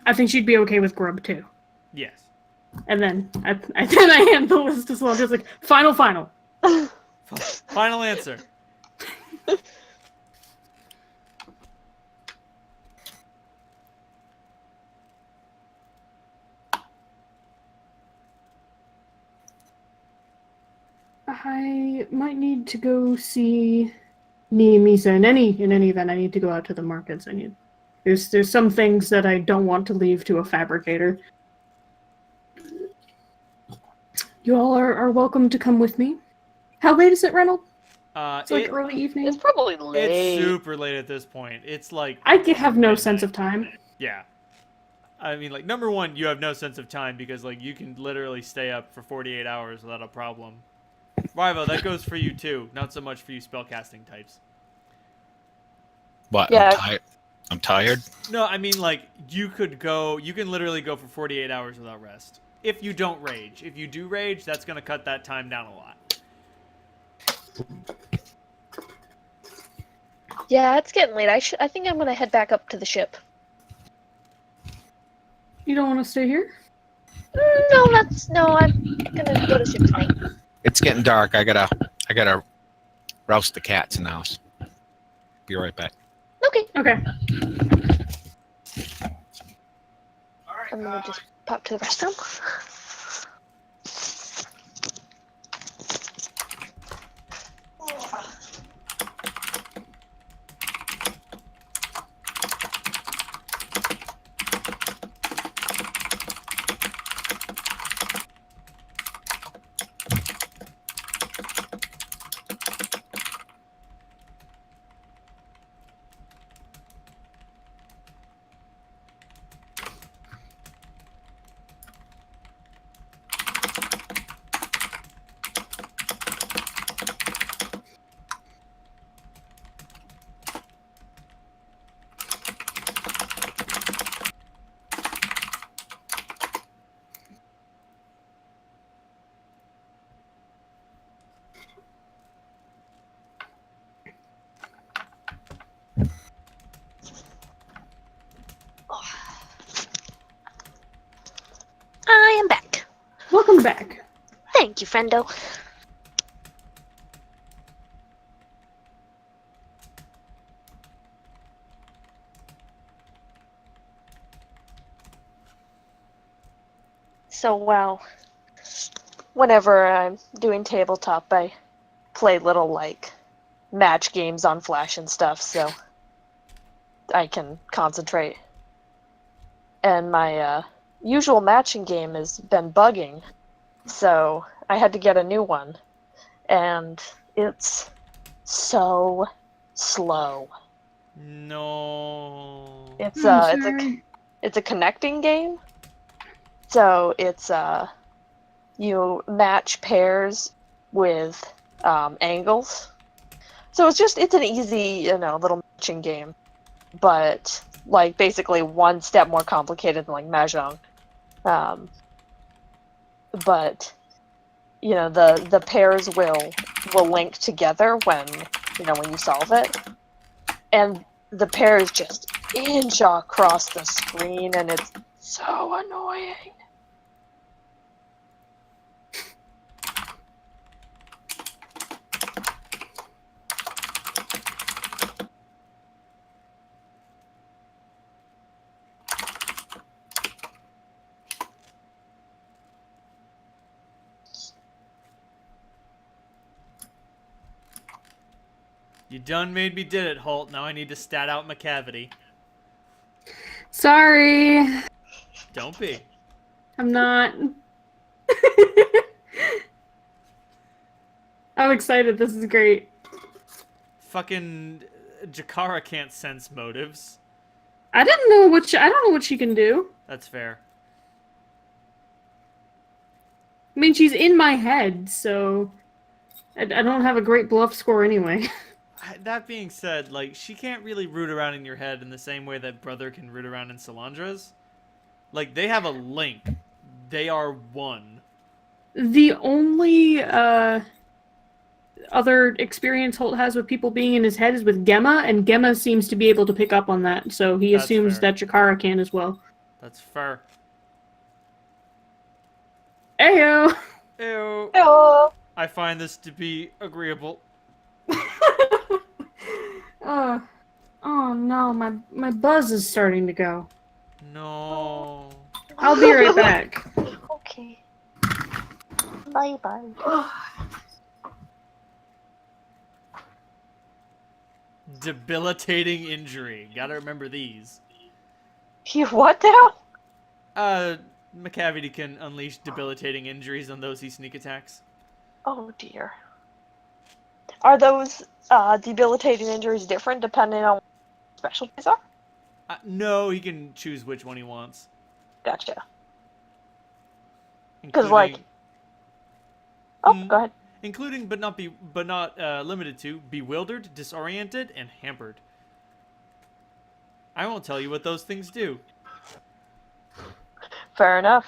I think she'd be okay with Grub, too. Yes. And then I hand the list to Salandra. It's like, final. Final answer. I might need to go see Misa. In any event, I need to go out to the markets. There's some things that I don't want to leave to a fabricator. You all are welcome to come with me. How late is it, Reynold? It's like early evening. It's probably late. It's super late at this point. It's like I have no midnight. sense of time. Yeah. I mean, like, number one, you have no sense of time because, like, you can literally stay up for 48 hours without a problem. Rivo, that goes for you, too. Not so much for you spellcasting types. What? Yeah. I'm tired. No, I mean, like, you can literally go for 48 hours without rest. If you don't rage. If you do rage, that's going to cut that time down a lot. Yeah, it's getting late. I think I'm gonna head back up to the ship. You don't want to stay here? No, I'm gonna go to ship tonight. It's getting dark. I gotta roust the cats in the house. Be right back. Okay. Okay. I'm gonna just pop to the restroom. I am back. Welcome back. Thank you, friendo. So, well, whenever I'm doing tabletop, I play little, like, match games on Flash and stuff, so I can concentrate. And my usual matching game has been bugging, so I had to get a new one. And it's so slow. No. It's a connecting game. So it's you match pairs with angles. So it's an easy, little matching game, but like basically one step more complicated than like mahjong. But the pairs will link together when you solve it, and the pairs just inch across the screen, and it's so annoying. You done made me did it, Holt. Now I need to stat out my cavity. Sorry. Don't be. I'm not. I'm excited. This is great. Fucking Jakara can't sense motives. I don't know what she can do. That's fair. I mean, she's in my head, so I don't have a great bluff score anyway. That being said, like, she can't really root around in your head in the same way that Brother can root around in Solandra's. Like, they have a link. They are one. The only other experience Holt has with people being in his head is with Gemma, and Gemma seems to be able to pick up on that, so he That's assumes fair. that Jakara can as well. That's fair. Ayo! Ew. Hello. I find this to be agreeable. Oh no, my buzz is starting to go. No. I'll be right back. Okay. Bye bye. debilitating injury. Gotta remember these. You what now? McCavity can unleash debilitating injuries on those he sneak attacks. Oh dear. Are those debilitating injuries different depending on what specialties are? No, he can choose which one he wants. Gotcha. Including, like- Oh, go ahead. Including, but not limited to, bewildered, disoriented, and hampered. I won't tell you what those things do. Fair enough.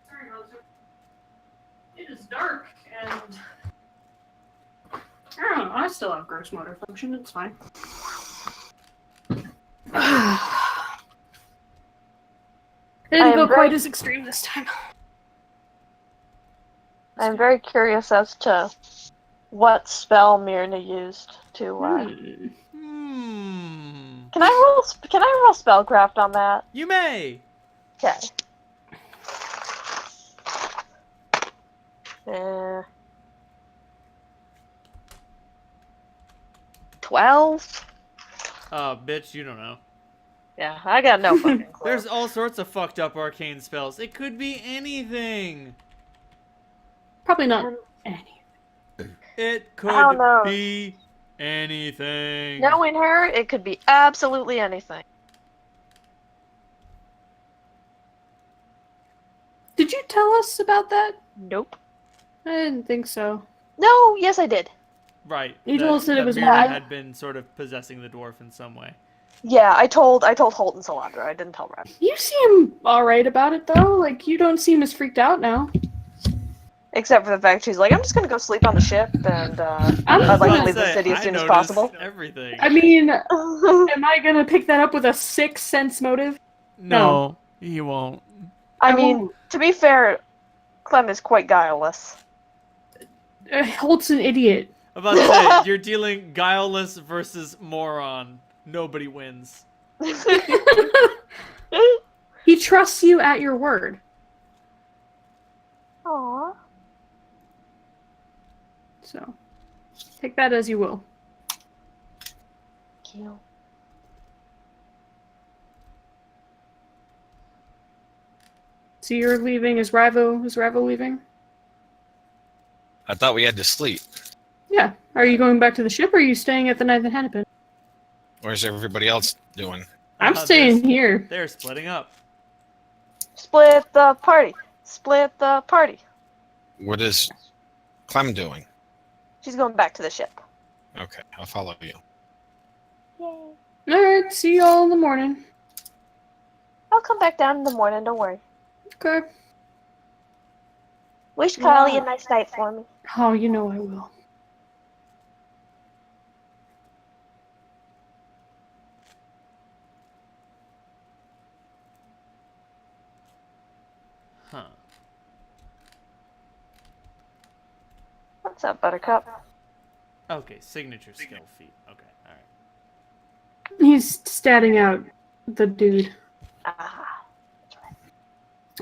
Sorry, Moser. It is dark, and I don't know. I still have gross motor function. It's fine. It didn't go quite as extreme this time. I'm very curious as to what spell Myrna used to. Can I roll spellcraft on that? You may. Okay. 12? Bitch, you don't know. Yeah, I got no fucking clue. There's all sorts of fucked up arcane spells. It could be anything. Probably not any. It don't know. could be anything. Knowing her, it could be absolutely anything. Did you tell us about that? Nope. I didn't think so. No, yes I did. Right. You told us that it was Mira bad. had been sort of possessing the dwarf in some way. Yeah, I told Holt and Salandra. I didn't tell Red. You seem alright about it, though. Like, you don't seem as freaked out now. Except for the fact she's like, I'm just gonna go sleep on the ship, and I'm I'd like to gonna leave the Say, city as I soon as noticed possible. Everything. I mean, am I gonna pick that up with a sixth sense motive? No, he won't. I mean, won't. to be fair, Clem is quite guileless. Holt's an idiot. I'm about to say, you're dealing guileless versus moron. Nobody wins. He trusts you at your word. Aww. So, take that as you will. Cute. So you're leaving. Is Ravo leaving? I thought we had to sleep. Yeah. Are you going back to the ship, or are you staying at the Ninth and Hennepin? Where's everybody else doing? I'm staying here. They're splitting up. Split the party. Split the party. What is Clem doing? She's going back to the ship. Okay, I'll follow you. Yay. Alright, see y'all in the morning. I'll come back down in the morning, don't worry. Okay. Wish Kylie a nice night for me. Oh, you know I will. Huh. What's up, Buttercup? Okay, signature skill feat. Okay, alright. He's statting out the dude. Ah.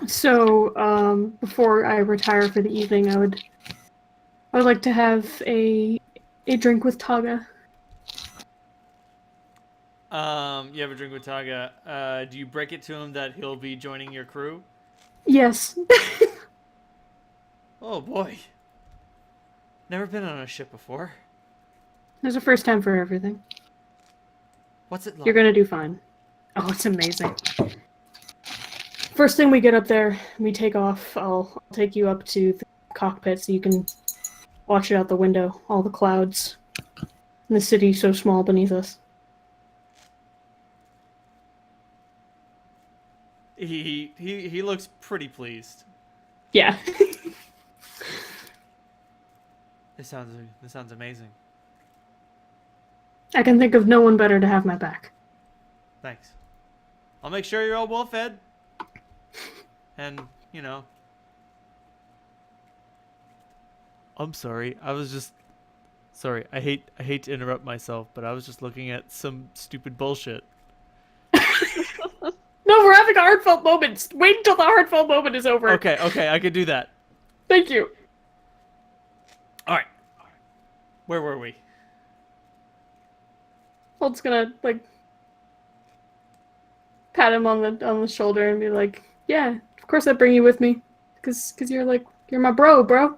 So, before I retire for the evening, I would like to have a drink with Taga. You have a drink with Taga. Do you break it to him that he'll be joining your crew? Yes. Oh boy. Never been on a ship before. There's a first time for everything. What's it like? You're gonna do fine. Oh, it's amazing. First thing we get up there, we take off. I'll take you up to the cockpit so you can watch it out the window. All the clouds. And the city so small beneath us. He looks pretty pleased. Yeah. This sounds amazing. I can think of no one better to have my back. Thanks. I'll make sure you're all well fed. And, you know. I'm sorry. I was just... Sorry, I hate to interrupt myself, but I was just looking at some stupid bullshit. No, we're having a heartfelt moment. Wait until the heartfelt moment is over. Okay, I could do that. Thank you. All right. Where were we? Holt's gonna like pat him on the shoulder and be like, "Yeah, of course I bring you with me, cause you're my bro."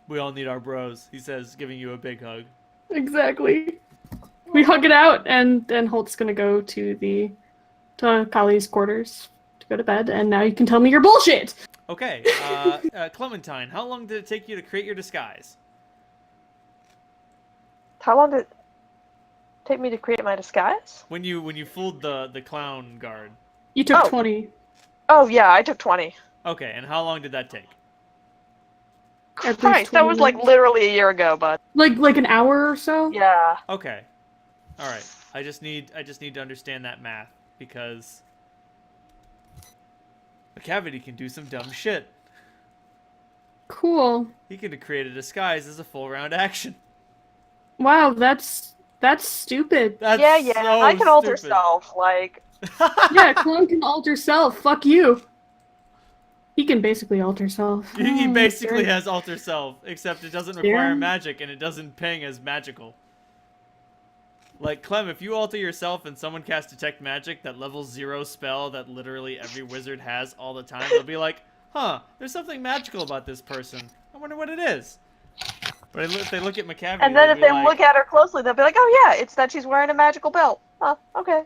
We all need our bros, he says, giving you a big hug. Exactly. We hug it out, and Holt's gonna go to Kali's quarters to go to bed. And now you can tell me your bullshit. Okay, Clementine, how long did it take you to create your disguise? How long did it take me to create my disguise? When you fooled the clown guard. You took Oh. 20. Oh yeah, I took 20. Okay, and how long did that take? At least Christ, that 20 was like minutes. literally a year ago, bud. Like an hour or so. Yeah. Okay. All right. I just need to understand that math because McCavity can do some dumb shit. Cool. He can create a disguise as a full round action. Wow, that's stupid. That's yeah, so I can alter stupid. self, like... Yeah, clone can alter self. Fuck you. He can basically alter self. He Oh, basically sure. has alter self, except it doesn't require Yeah. magic and it doesn't ping as magical. Like, Clem, if you alter yourself and someone casts Detect Magic, that level 0 spell that literally every wizard has all the time, they'll be like, huh, there's something magical about this person. I wonder what it is. But if they look at McCavity, And then they'll if be they like, look at her closely, they'll be like, oh yeah, it's that she's wearing a magical belt. Huh, okay.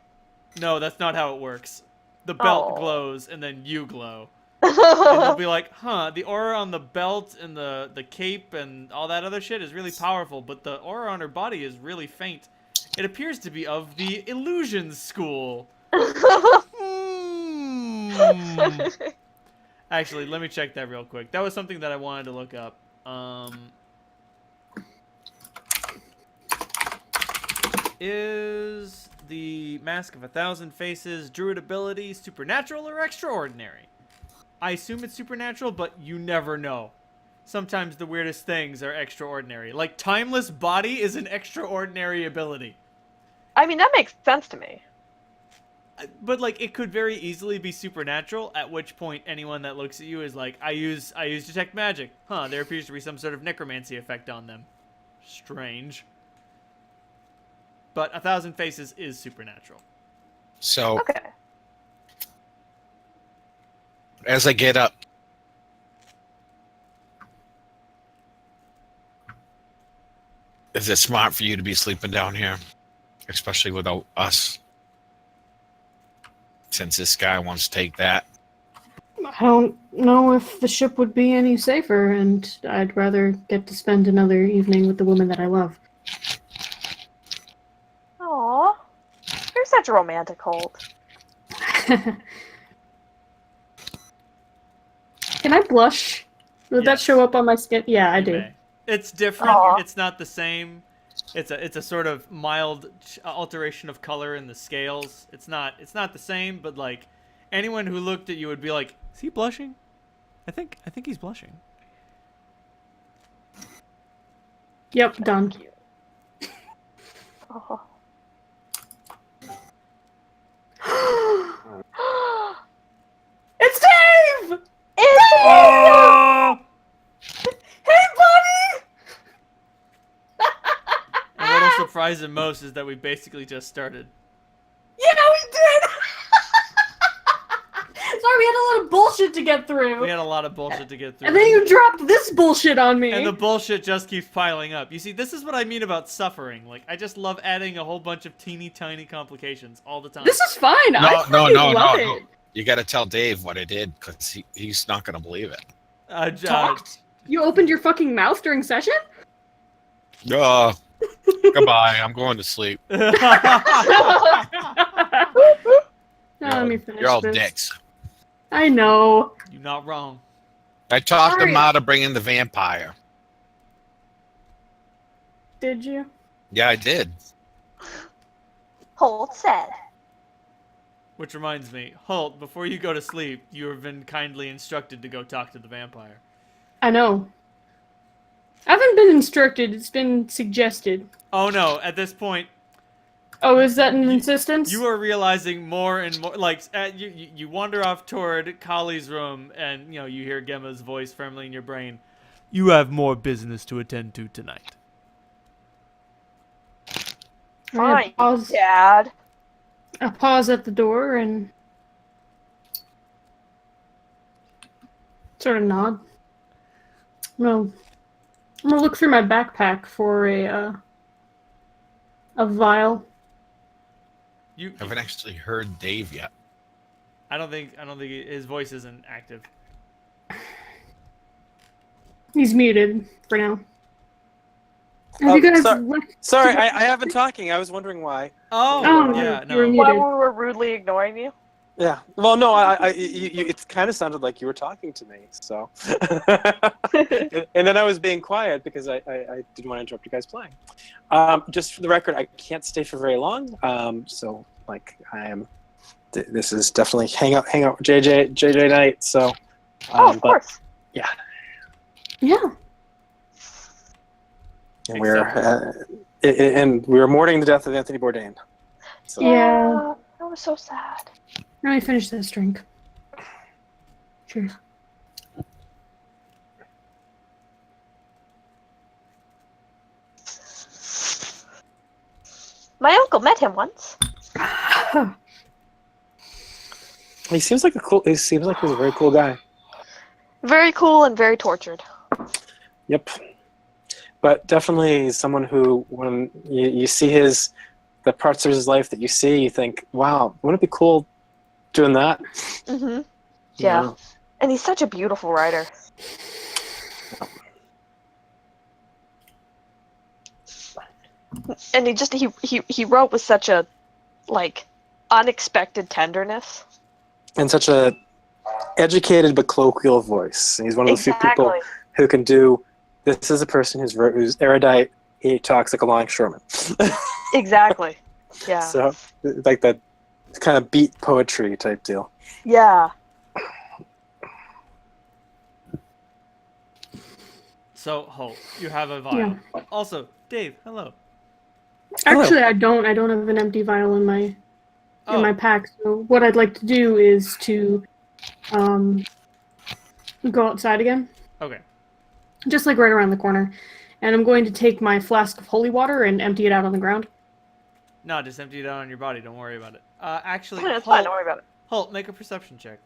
no, that's not how it works. The belt Oh. glows and then you glow. And they'll be like, huh, the aura on the belt and the cape and all that other shit is really powerful, but the aura on her body is really faint. It appears to be of the illusion school. Hmm. Actually, let me check that real quick. That was something that I wanted to look up. Is the Mask of 1,000 Faces druid ability supernatural or extraordinary? I assume it's supernatural, but you never know. Sometimes the weirdest things are extraordinary. Like, Timeless Body is an extraordinary ability. I mean, that makes sense to me. But, like, it could very easily be supernatural, at which point anyone that looks at you is like, I use Detect Magic. Huh, there appears to be some sort of necromancy effect on them. Strange. But 1,000 Faces is supernatural. So Okay. as I get up, is it smart for you to be sleeping down here, especially without us? Since this guy wants to take that. I don't know if the ship would be any safer, and I'd rather get to spend another evening with the woman that I love. Aw. You're such a romantic Holt. Can I blush? Would that Yes. show up on my skin? Yeah, I You do. may. It's different. Aw. It's not the same. It's a sort of mild alteration of color in the scales. It's not the same, but like anyone who looked at you would be like, "Is he blushing? I think he's blushing." Yep, done. Oh. It's Dave! Oh! Hey, buddy! And what'll surprise him most is that we basically just started. Yeah, we did! Sorry, we had a lot of bullshit to get through. We had a lot of bullshit to get through. And then you dropped this bullshit on me. And the bullshit just keeps piling up. You see, this is what I mean about suffering. Like, I just love adding a whole bunch of teeny tiny complications all the time. This is fine. I No, fucking love no. it. You got to tell Dave what I did, because he's not going to believe it. Talked? You opened your fucking mouth during session? Goodbye. I'm going to sleep. Let me finish You're all this. dicks. I know. You're not wrong. I talked him Sorry. out of bringing the vampire. Did you? Yeah, I did. Holt said. Which reminds me, Holt, before you go to sleep, you have been kindly instructed to go talk to the vampire. I know. I haven't been instructed, it's been suggested. Oh no, at this point, Oh, is that an insistence? you are realizing more and more, like, you wander off toward Kali's room, and, you hear Gemma's voice firmly in your brain. You have more business to attend to tonight. Fine, pause. Dad. I pause at the door and sort of nod. I'm gonna look through my backpack for a vial. You I haven't actually heard Dave yet. I don't think his voice isn't active. He's muted for now. Oh, Have you guys sorry. looked Sorry, together? I have been talking. I was wondering why. Oh, Oh, yeah, you were no. muted. While we were rudely ignoring you. Yeah. Well, no, it kind of sounded like you were talking to me. So, and then I was being quiet because I didn't want to interrupt you guys playing. Just for the record, I can't stay for very long. So like I am. This is definitely hang out with JJ night. So. Oh, of course. Yeah. Yeah. And we're mourning the death of Anthony Bourdain. So. Yeah. That was so sad. Let me finish this drink. Cheers. My uncle met him once. He seems like he's a very cool guy. Very cool and very tortured. Yep. But definitely someone who, when you see the parts of his life that you see, you think, wow, wouldn't it be cool doing that? Mm-hmm. Yeah. And he's such a beautiful writer. And he wrote with such a, like, unexpected tenderness. And such a educated but colloquial voice. And he's one of the few people who can do, this is a person who's erudite, he talks like a longshoreman. Exactly. Yeah. So, like that kind of beat poetry type deal. Yeah. So, Holt, you have a vial. Yeah. Also, Dave, hello. Actually, I don't have an empty vial in my pack. So what I'd like to do is to go outside again, Okay. just like right around the corner, and I'm going to take my flask of holy water and empty it out on the ground. No, just empty it out on your body. Don't worry about it. Actually, It's fine, don't worry about it. Holt, make a perception check.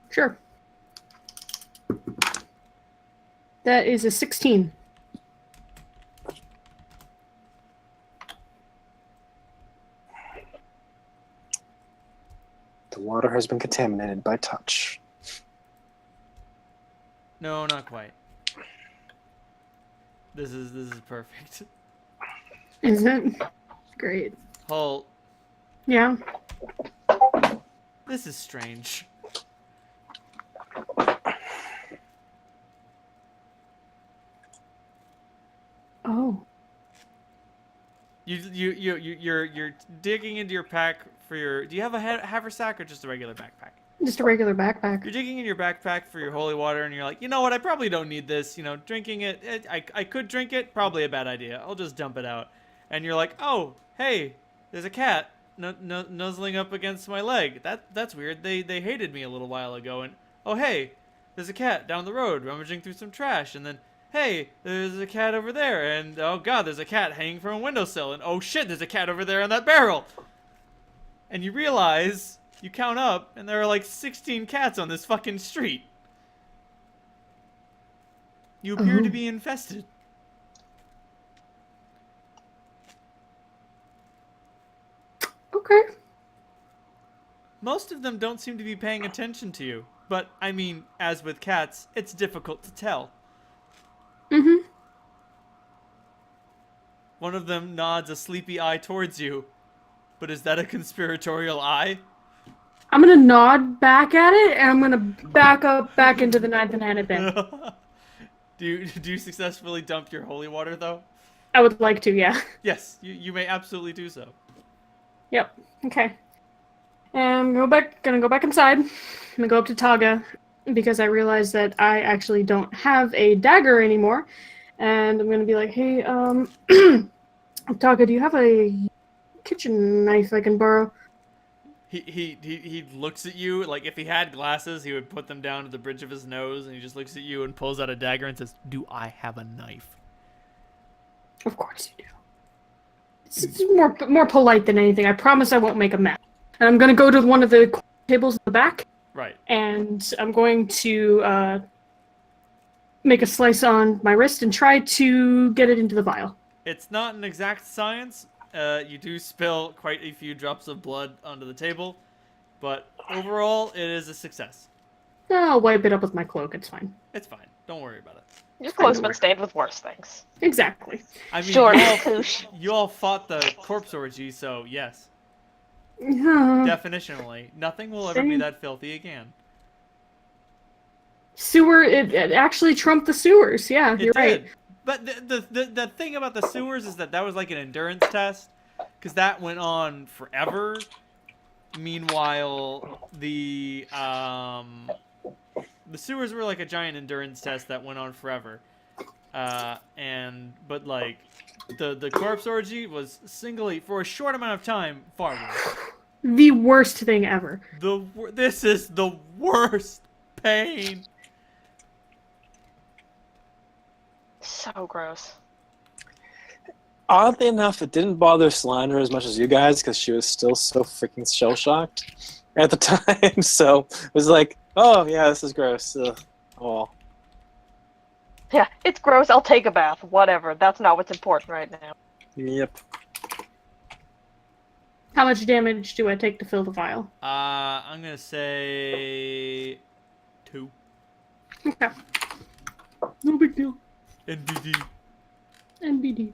Sure. That is a 16. The water has been contaminated by touch. No, not quite. This is perfect. Is it? Great. Holt, Yeah. this is strange. Oh. You're digging into your pack for your. Do you have a haversack or just a regular backpack? Just a regular backpack. You're digging in your backpack for your holy water, and you're like, you know what? I probably don't need this. Drinking it. I could drink it. Probably a bad idea. I'll just dump it out. And you're like, oh, hey, there's a cat nuzzling up against my leg. That's weird. They hated me a little while ago. And oh, hey, there's a cat down the road rummaging through some trash. And then, hey, there's a cat over there. And oh god, there's a cat hanging from a windowsill. And oh shit, there's a cat over there on that barrel. And you realize, you count up, and there are like 16 cats on this fucking street. You appear to be infested. Okay. Most of them don't seem to be paying attention to you. But, I mean, as with cats, it's difficult to tell. Mm-hmm. One of them nods a sleepy eye towards you. But is that a conspiratorial eye? I'm gonna nod back at it, and I'm gonna back up back into the ninth and Hannah bin. Do you successfully dump your holy water, though? I would like to, yeah. Yes, you may absolutely do so. Yep. Okay. I'm gonna go back inside. I'm gonna go up to Taga because I realized that I actually don't have a dagger anymore. And I'm gonna be like, hey, Taga, do you have a kitchen knife I can borrow? He looks at you like if he had glasses, he would put them down to the bridge of his nose, and he just looks at you and pulls out a dagger and says, "Do I have a knife?" Of course you do. It's more polite than anything. I promise I won't make a mess. And I'm gonna go to one of the tables in the back, Right. and I'm going to make a slice on my wrist and try to get it into the vial. It's not an exact science. You do spill quite a few drops of blood onto the table, but overall, it is a success. I'll wipe it up with my cloak. It's fine. It's fine. Don't worry about it. Your cloak's been stained with worse things. Exactly. I mean, Sure, Koosh. you all fought the corpse orgy, so yes. Yeah. Definitionally, nothing will ever be Same. that filthy again. Sewer. It actually trumped the sewers. Yeah, It you're right. did. But the thing about the sewers is that was like an endurance test, because that went on forever. Meanwhile, the sewers were like a giant endurance test that went on forever. But like the corpse orgy was singly for a short amount of time far worse. The worst thing ever. This is the worst pain. So gross. Oddly enough, it didn't bother Slender as much as you guys because she was still so freaking shell shocked at the time. So it was like, oh yeah, this is gross. Oh, Yeah, it's gross. I'll take a bath. Whatever. That's not what's important right now. yep. How much damage do I take to fill the vial? I'm gonna say 2. Okay. No big deal. NBD. NBD.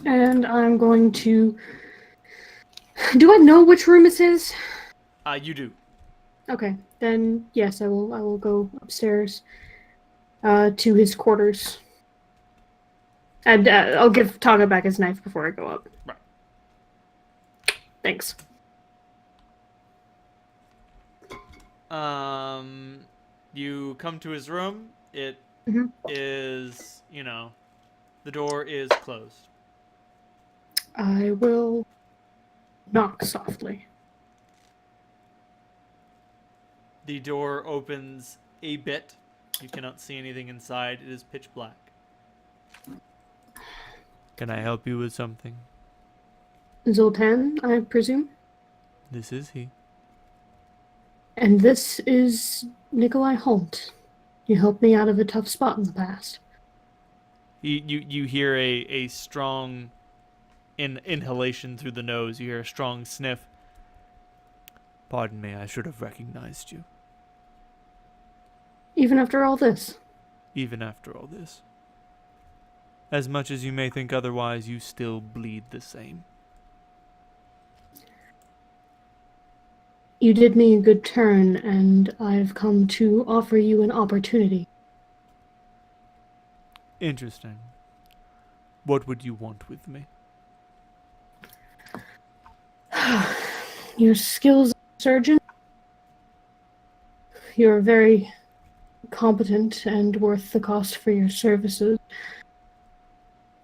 And I'm going to... Do I know which room this is? You do. Okay, then yes, I will go upstairs to his quarters. And I'll give Taga back his knife before I go up. Right. Thanks. You come to his room. It Mhm. is, the door is closed. I will knock softly. The door opens a bit. You cannot see anything inside. It is pitch black. Can I help you with something? Zoltan, I presume? This is he. And this is Nikolai Holt. You helped me out of a tough spot in the past. You hear a strong inhalation through the nose. You hear a strong sniff. Pardon me, I should have recognized you. Even after all this. Even after all this. As much as you may think otherwise, you still bleed the same. You did me a good turn, and I've come to offer you an opportunity. Interesting. What would you want with me? Your skills as a surgeon? You're very competent and worth the cost for your services.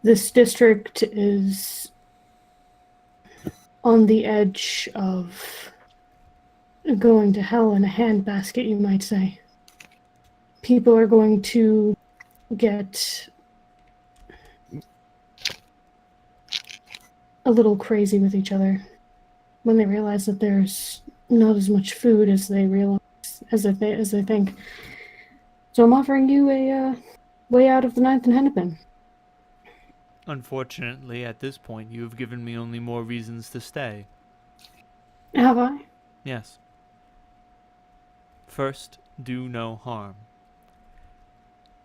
This district is on the edge of going to hell in a handbasket, you might say. People are going to get a little crazy with each other when they realize that there's not as much food as they realize, as they think. So I'm offering you a way out of the ninth and Hennepin. Unfortunately, at this point, you have given me only more reasons to stay. Have I? Yes. First, do no harm.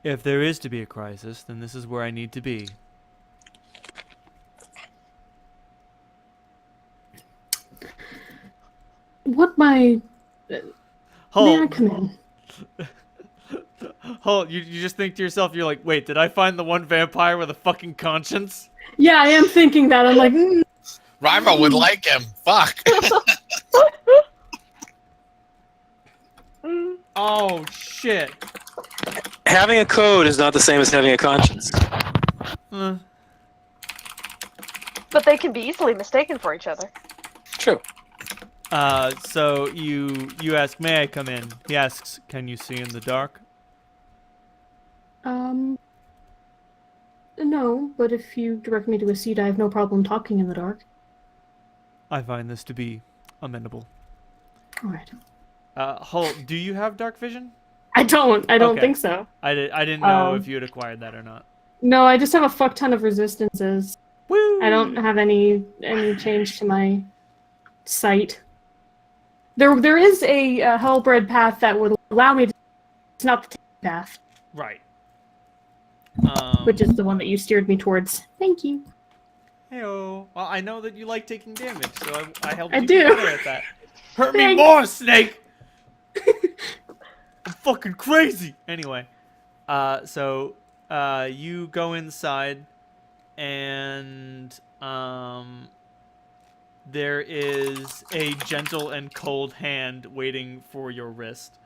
If there is to be a crisis, then this is where I need to be. What my... May I Halt! come in? Hold, you just think to yourself, you're like, wait, did I find the one vampire with a fucking conscience? Yeah, I am thinking that. I'm like, Rima would like him. Fuck. Oh, shit. Having a code is not the same as having a conscience. Uh, But they can be easily mistaken for each other. True. so you ask, may I come in? He asks, can you see in the dark? no, but if you direct me to a seat, I have no problem talking in the dark. I find this to be amenable. All right. Holt, do you have dark vision? I don't Okay. think so. I didn't know Um, if you had acquired that or not. No, I just have a fuck ton of resistances. Woo! I don't have any change to my sight. There is a hellbred path that would allow me to. It's not the path, Right. which is the one that you steered me towards. Thank you. Heyo. Well, I know that you like taking damage, so I helped I you do. get better at that. Hurt me Thanks. more, Snake! I'm fucking crazy! Anyway, so you go inside, and there is a gentle and cold hand waiting for your wrist.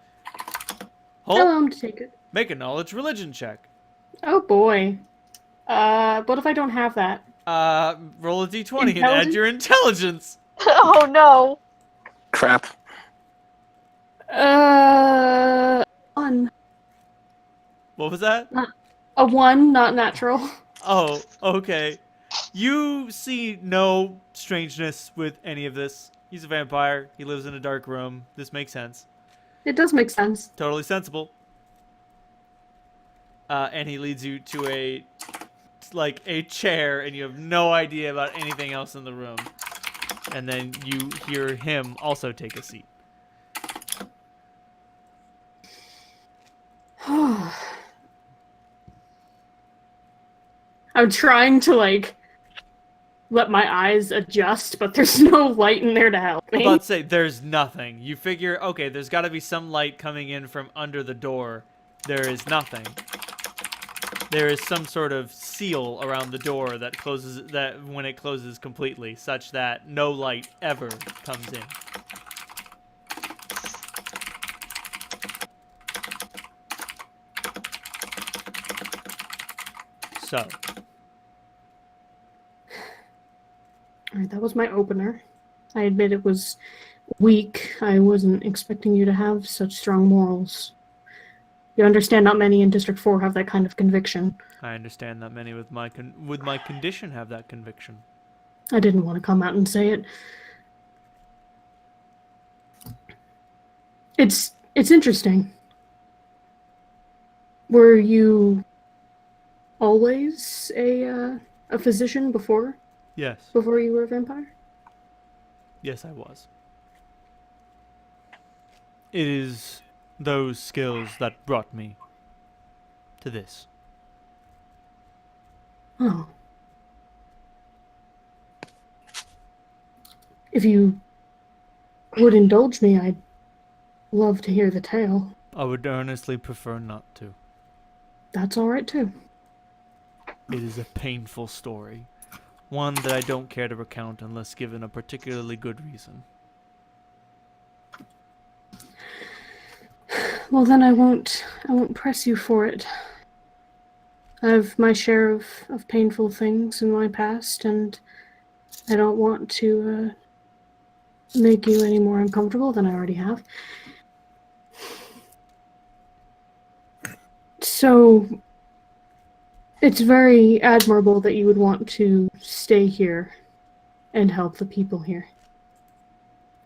Allow him to take it. Make a knowledge religion check. Oh boy. What if I don't have that? Roll a d20 and add Intelligence? your intelligence. Oh no! Crap. 1. What was that? A 1, not natural. Oh, okay. You see no strangeness with any of this. He's a vampire. He lives in a dark room. This makes sense. It does make sense. Totally sensible. And he leads you to a chair, and you have no idea about anything else in the room. And then you hear him also take a seat. I'm trying to let my eyes adjust, but there's no light in there to help I'm me. about to say, there's nothing. You figure, okay, there's got to be some light coming in from under the door. There is nothing. There is some sort of seal around the door that closes when it closes completely, such that no light ever comes in. So, Alright, that was my opener. I admit it was weak. I wasn't expecting you to have such strong morals. You understand not many in District 4 have that kind of conviction. I understand that many with my condition have that conviction. I didn't want to come out and say it. It's interesting. Were you always a physician before Yes. you were a vampire? Yes, I was. It is those skills that brought me to this. Oh. If you would indulge me, I'd love to hear the tale. I would earnestly prefer not to. That's all right too. It is a painful story. One that I don't care to recount unless given a particularly good reason. Well, then I won't press you for it. I have my share of painful things in my past, and I don't want to make you any more uncomfortable than I already have. So, it's very admirable that you would want to stay here and help the people here.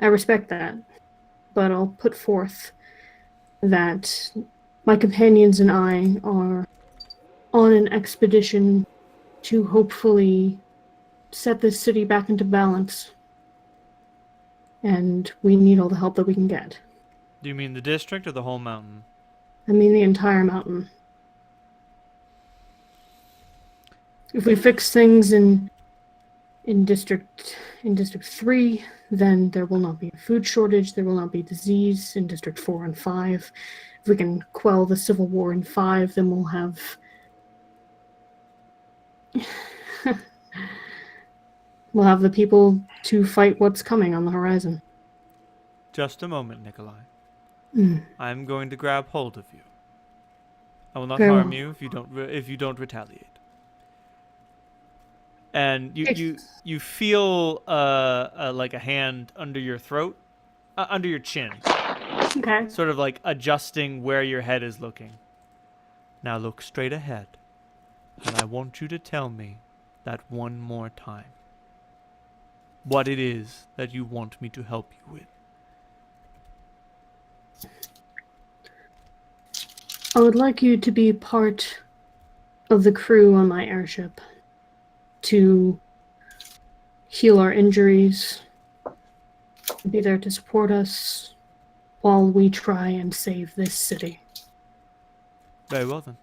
I respect that, but I'll put forth that my companions and I are on an expedition to hopefully set this city back into balance. And we need all the help that we can get. Do you mean the district or the whole mountain? I mean the entire mountain. If we fix things in in District 3, then there will not be a food shortage, there will not be disease in District 4 and 5. If we can quell the civil war in 5, then we'll have we'll have the people to fight what's coming on the horizon. Just a moment, Nikolai. Mm. I'm going to grab hold of you. I will not Very harm well. you if you don't retaliate. And you feel like a hand under your throat, under your chin, Okay. sort of like adjusting where your head is looking. Now look straight ahead, and I want you to tell me that one more time. What it is that you want me to help you with. I would like you to be part of the crew on my airship to heal our injuries, be there to support us while we try and save this city. Very well then.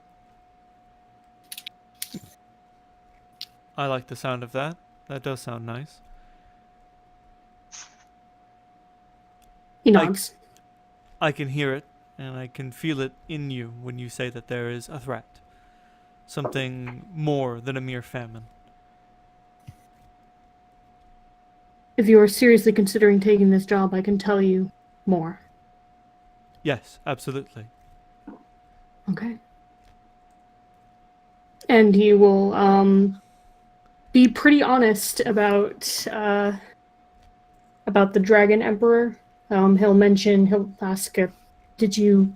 I like the sound of that. That does sound nice. He nods. I can hear it, and I can feel it in you when you say that there is a threat. Something more than a mere famine. If you are seriously considering taking this job, I can tell you more. Yes, absolutely. Okay. And he will be pretty honest about the Dragon Emperor. He'll ask, did you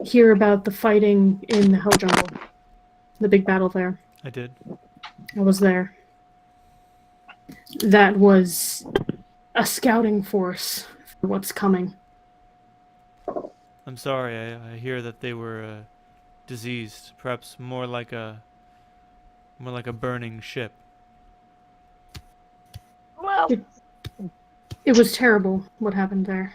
hear about the fighting in the Hell Jungle? The big battle there? I did. I was there. That was a scouting force for what's coming. I'm sorry, I hear that they were diseased. Perhaps more like a burning ship. Well, It was terrible what happened there.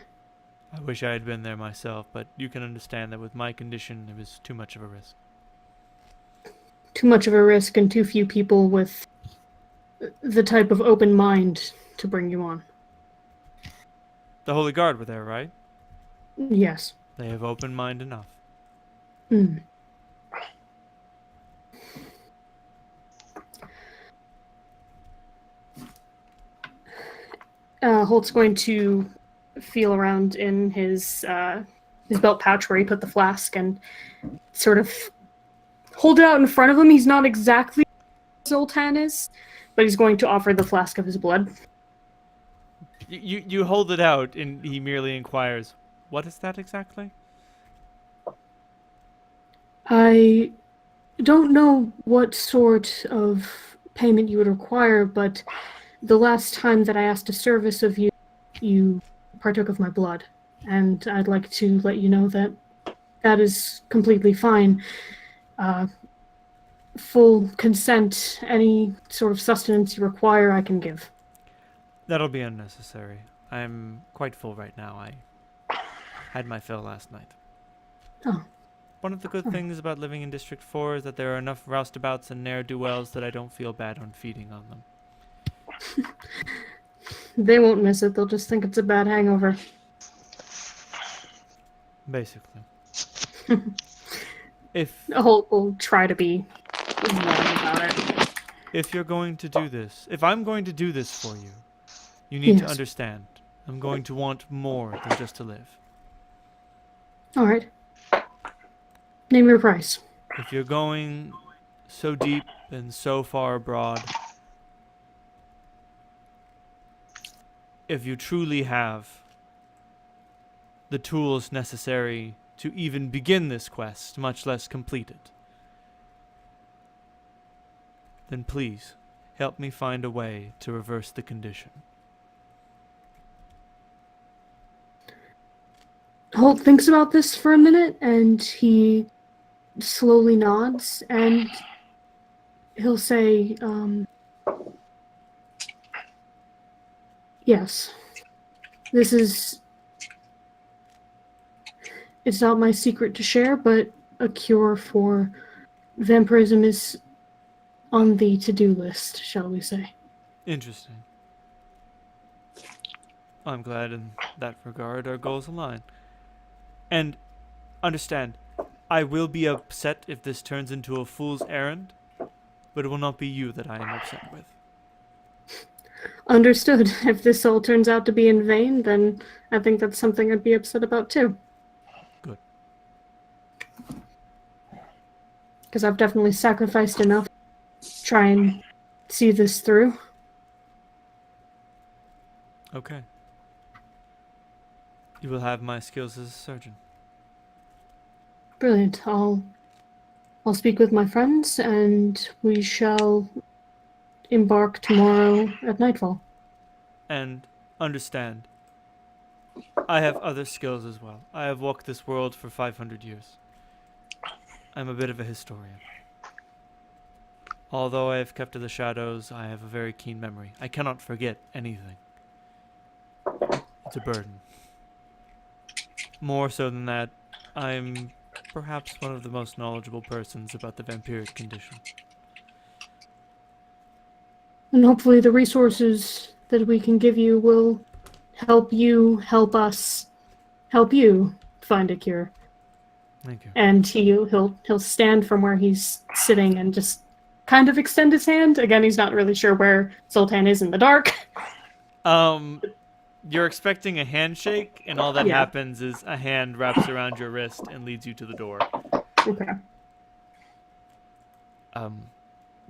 I wish I had been there myself, but you can understand that with my condition, it was too much of a risk. Too much of a risk and too few people with the type of open mind to bring you on. The Holy Guard were there, right? Yes. They have open mind enough. Mm. Holt's going to feel around in his belt pouch where he put the flask and sort of hold it out in front of him. He's not exactly Zoltan is, but he's going to offer the flask of his blood. You hold it out, and he merely inquires, "What is that exactly?" I don't know what sort of payment you would require, but the last time that I asked a service of you, you partook of my blood, and I'd like to let you know that that is completely fine. Full consent, any sort of sustenance you require, I can give. That'll be unnecessary. I'm quite full right now. I had my fill last night. Oh. One of the good things about living in District 4 is that there are enough roustabouts and ne'er-do-wells that I don't feel bad on feeding on them. They won't miss it. They'll just think it's a bad hangover. Basically. If Holt will try to be warm about it. if you're going to do this, if I'm going to do this for you, you need to Yes. understand. I'm going to want more than just to live. All right. Name your price. If you're going so deep and so far abroad, if you truly have the tools necessary to even begin this quest, much less complete it, then please help me find a way to reverse the condition. Holt thinks about this for a minute, and he slowly nods, and he'll say, yes. It's not my secret to share, but a cure for vampirism is on the to-do list, shall we say. Interesting. I'm glad in that regard our goals align. And understand, I will be upset if this turns into a fool's errand, but it will not be you that I am upset with. Understood. If this all turns out to be in vain, then I think that's something I'd be upset about too. Good. Because I've definitely sacrificed enough to try and see this through. Okay. You will have my skills as a surgeon. Brilliant. I'll speak with my friends, and we shall embark tomorrow at nightfall. And understand, I have other skills as well. I have walked this world for 500 years. I'm a bit of a historian. Although I have kept to the shadows, I have a very keen memory. I cannot forget anything. It's a burden. More so than that, I'm perhaps one of the most knowledgeable persons about the vampiric condition. And hopefully the resources that we can give you will help you, help us, help you find a cure. Thank you. And he'll stand from where he's sitting and just kind of extend his hand. Again, he's not really sure where Zoltan is in the dark. You're expecting a handshake, and all that Yeah. happens is a hand wraps around your wrist and leads you to the door. Okay.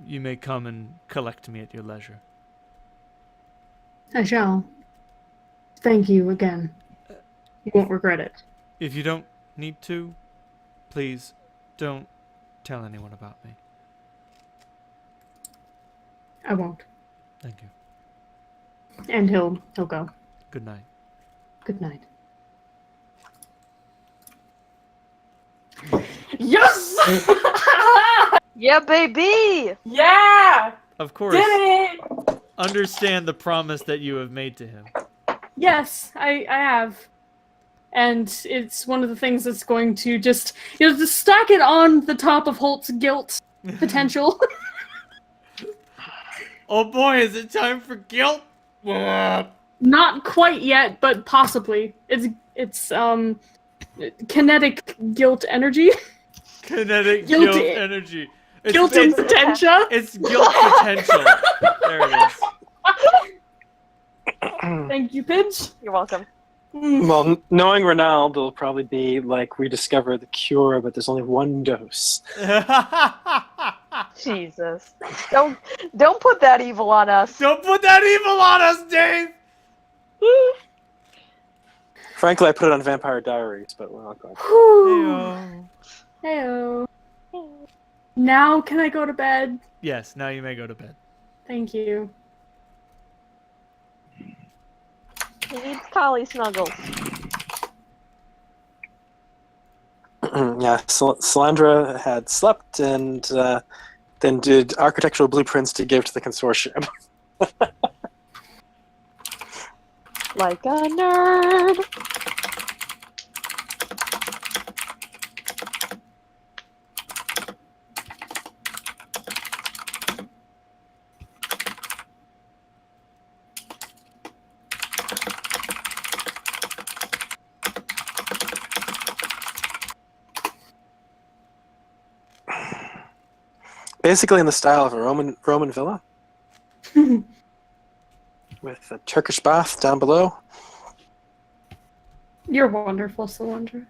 You may come and collect me at your leisure. I shall. Thank you again. You won't regret it. If you don't need to, please don't tell anyone about me. I won't. Thank you. And he'll go. Good night. Good night. Yes! Yeah, baby! Yeah! Of course, Did it! understand the promise that you have made to him. Yes, I have. And it's one of the things that's going to just, to stack it on the top of Holt's guilt potential. Oh boy, is it time for guilt? Not quite yet, but possibly. It's kinetic guilt energy. Kinetic Guilty. guilt energy. It's, Guilt it's, potential. it's guilt potential. There it is. Thank you, Pidge. You're welcome. Well, knowing Ronald, it'll probably be like we discover the cure, but there's only one dose. Jesus. Don't put that evil on us. Don't put that evil on us, Dave! Frankly, I put it on Vampire Diaries, but we're not going. Whew. Heyo. Heyo. Now can I go to bed? Yes, now you may go to bed. Thank you. He needs collie snuggles. Yeah, Salandra had slept and then did architectural blueprints to give to the consortium. Like a nerd. Basically in the style of a Roman villa. With a Turkish bath down below. You're wonderful, Solandra.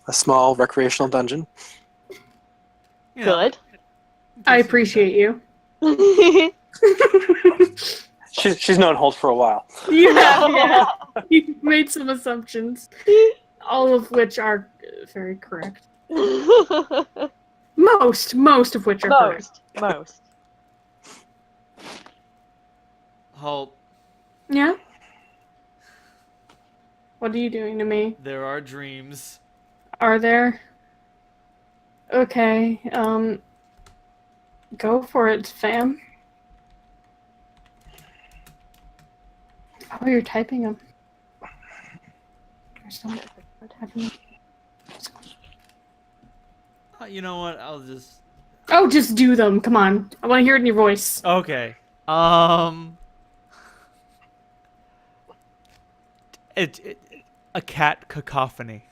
A small recreational dungeon. Yeah, Good. I appreciate you. She's known Holt for a while. Yeah. You've made some assumptions, all of which are very correct. Most of which are correct. Most. Halt. Yeah? What are you doing to me? There are dreams. Are there? Okay, go for it, fam. Oh, you're typing them. Or something. What happened? You know what? I'll just. Oh, just do them. Come on. I want to hear it in your voice. Okay. A cat cacophony.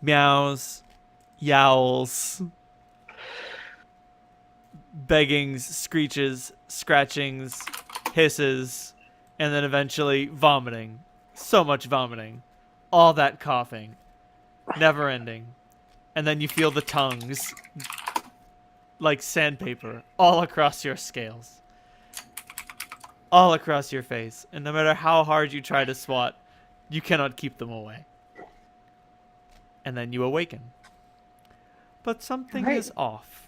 Meows, yowls, beggings, screeches, scratchings, hisses, and then eventually vomiting. So much vomiting. All that coughing. Never ending. And then you feel the tongues like sandpaper all across your scales. All across your face. And no matter how hard you try to swat, you cannot keep them away. And then you awaken. But something Right. is off.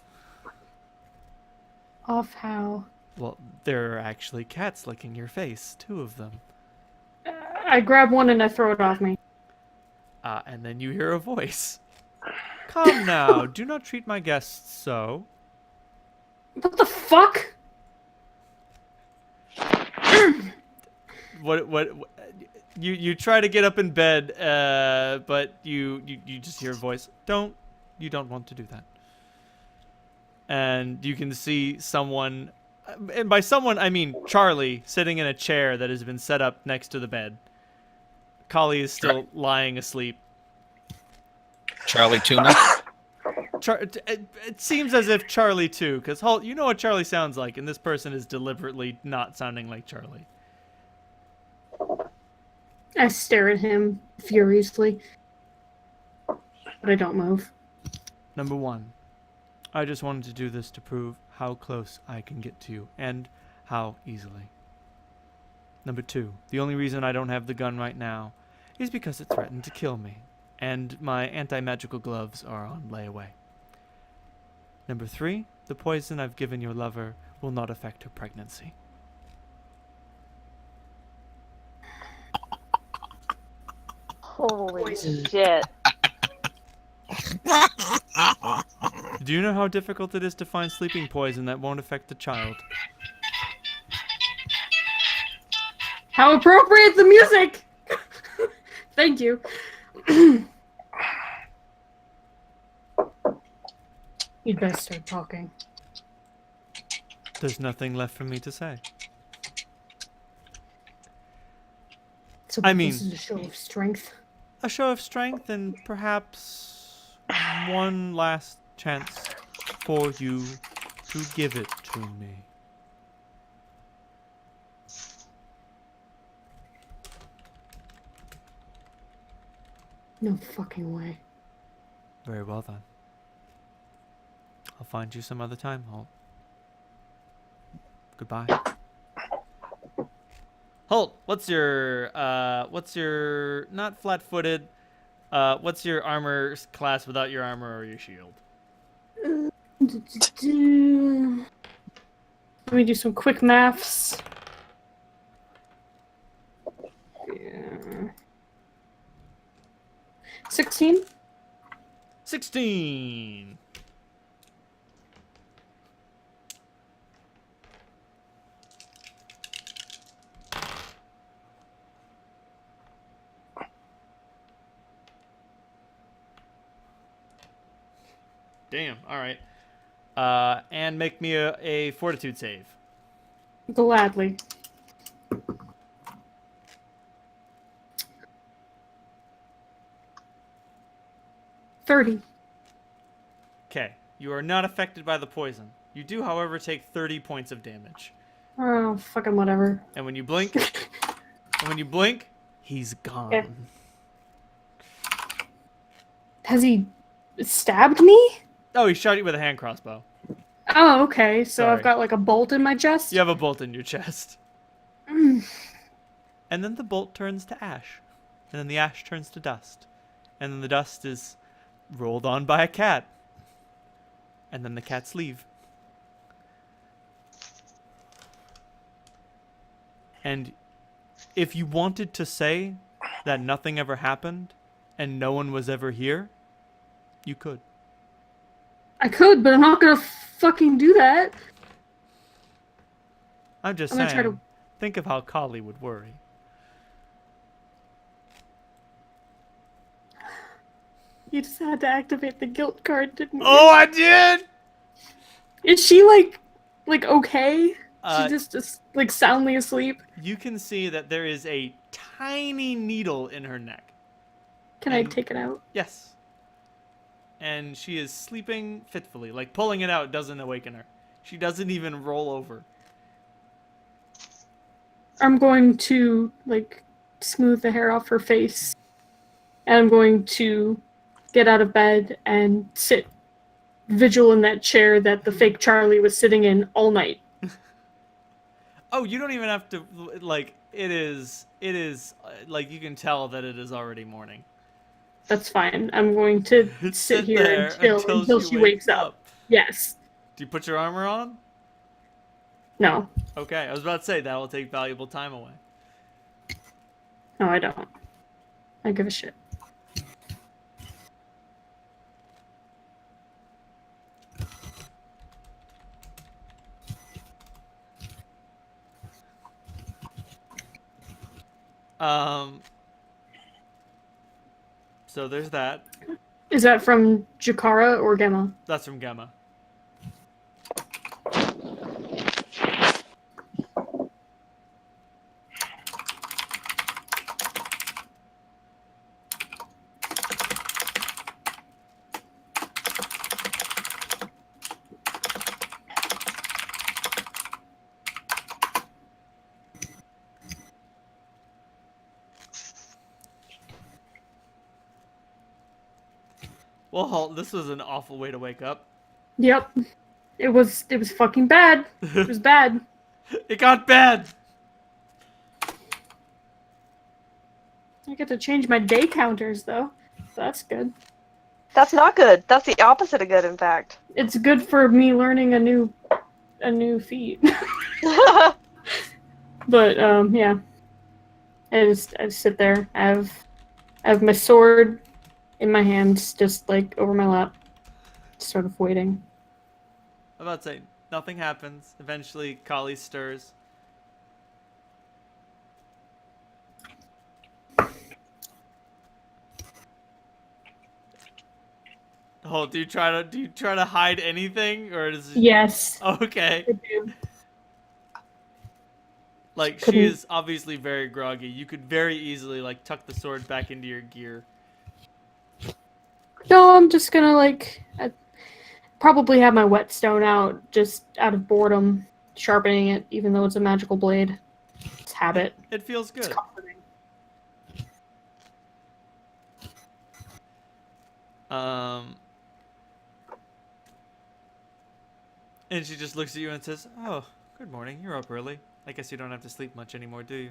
Off how? Well, there are actually cats licking your face. 2 of them. I grab one and I throw it off me. And then you hear a voice. Come now, do not treat my guests so. What the fuck? What you try to get up in bed, but you just hear a voice. You don't want to do that. And you can see someone, and by someone I mean Charlie, sitting in a chair that has been set up next to the bed. Kali is still lying asleep. Charlie Tuna. It seems as if Charlie too, because you know what Charlie sounds like, and this person is deliberately not sounding like Charlie. I stare at him furiously. But I don't move. Number 1, I just wanted to do this to prove how close I can get to you, and how easily. Number 2, the only reason I don't have the gun right now is because it threatened to kill me, and my anti-magical gloves are on layaway. Number 3, the poison I've given your lover will not affect her pregnancy. Holy shit. Do you know how difficult it is to find sleeping poison that won't affect the child? How appropriate the music! Thank you. You'd best start talking. There's nothing left for me to say. So I mean- this is a show of strength. A show of strength and perhaps one last chance for you to give it to me. No fucking way. Very well then. I'll find you some other time, Holt. Goodbye. Holt, what's your not flat-footed, what's your armor class without your armor or your shield? Let me do some quick maths. Yeah. 16? 16. Damn, alright. And make me a fortitude save. Gladly. $30. Okay, you are not affected by the poison. You do, however, take 30 points of damage. Oh, fucking whatever. And when you blink, he's gone. Yeah. Has he stabbed me? Oh, he shot you with a hand crossbow. Oh, okay. So Sorry. I've got like a bolt in my chest? You have a bolt in your chest. Mm. And then the bolt turns to ash. And then the ash turns to dust. And then the dust is rolled on by a cat. And then the cats leave. And if you wanted to say that nothing ever happened and no one was ever here, you could. I could, but I'm not gonna fucking do that. I'm just I'm gonna saying, try to- think of how Kali would worry. You just had to activate the guilt card, didn't you? Oh, I did. Is she like okay? Uh, She's just like soundly asleep. You can see that there is a tiny needle in her neck. Can I And- take it out? Yes. And she is sleeping fitfully. Like, pulling it out doesn't awaken her. She doesn't even roll over. I'm going to like smooth the hair off her face, and I'm going to get out of bed and sit vigil in that chair that the fake Charlie was sitting in all night. Oh, you don't even have to, like, it is, like, you can tell that it is already morning. That's fine. I'm going to sit here there and chill until she wakes up. Yes. Do you put your armor on? No. Okay, I was about to say that will take valuable time away. No, I don't. I give a shit. So there's that. Is that from Jakara or Gemma? That's from Gemma. Well, this was an awful way to wake up. Yep. It was fucking bad. It was bad. It got bad. I get to change my day counters though. So that's good. That's not good. That's the opposite of good, in fact. It's good for me learning a new feat. But yeah. I sit there. I have my sword in my hands, just like over my lap, sort of waiting. I'm about to say, nothing happens. Eventually, Kali stirs. Oh, do you try to hide anything, or is it... Yes. Okay. I do. Like, she Couldn't- is obviously very groggy. You could very easily, like, tuck the sword back into your gear. No, I'm just gonna I probably have my whetstone out, just out of boredom, sharpening it, even though it's a magical blade. It's habit. It feels It's good. comforting. And she just looks at you and says, "Oh, good morning. You're up early. I guess you don't have to sleep much anymore, do you?"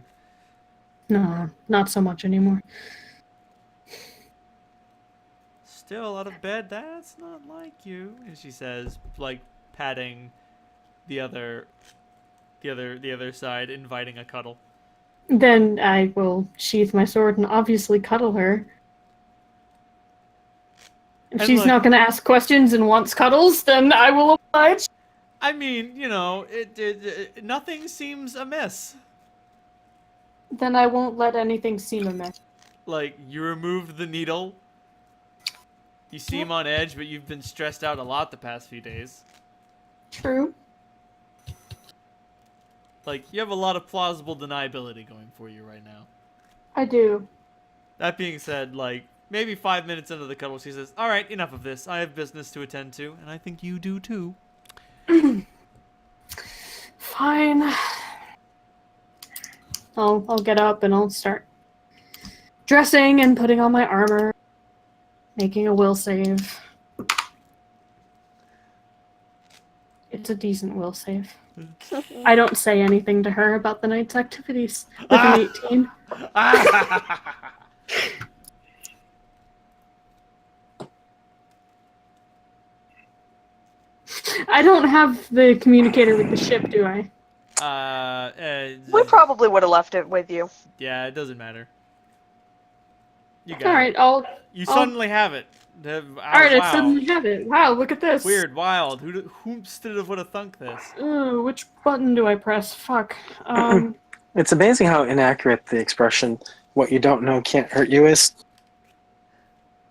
No, not so much anymore. Still out of bed? That's not like you. And she says, like, patting the other side, inviting a cuddle. Then I will sheath my sword and obviously cuddle her. If And she's look- not gonna ask questions and wants cuddles, then I will oblige. I mean, you know, nothing seems amiss. Then I won't let anything seem amiss. Like, you removed the needle. You seem on edge, but you've been stressed out a lot the past few days. True. Like, you have a lot of plausible deniability going for you right now. I do. That being said, like, maybe 5 minutes into the cuddle, she says, "All right, enough of this. I have business to attend to, and I think you do too." Fine. I'll get up and I'll start dressing and putting on my armor, making a will save. It's a decent will save. I don't say anything to her about the night's activities with an 18. I don't have the communicator with the ship, do I? We probably would have left it with you. Yeah, it doesn't matter. You got All right, I'll. You I'll- suddenly have it. All right, wow. I suddenly have it. Wow, look at this. Weird, wild. Who would have thunk this? Ooh, which button do I press? Fuck. It's amazing how inaccurate the expression "what you don't know can't hurt you" is.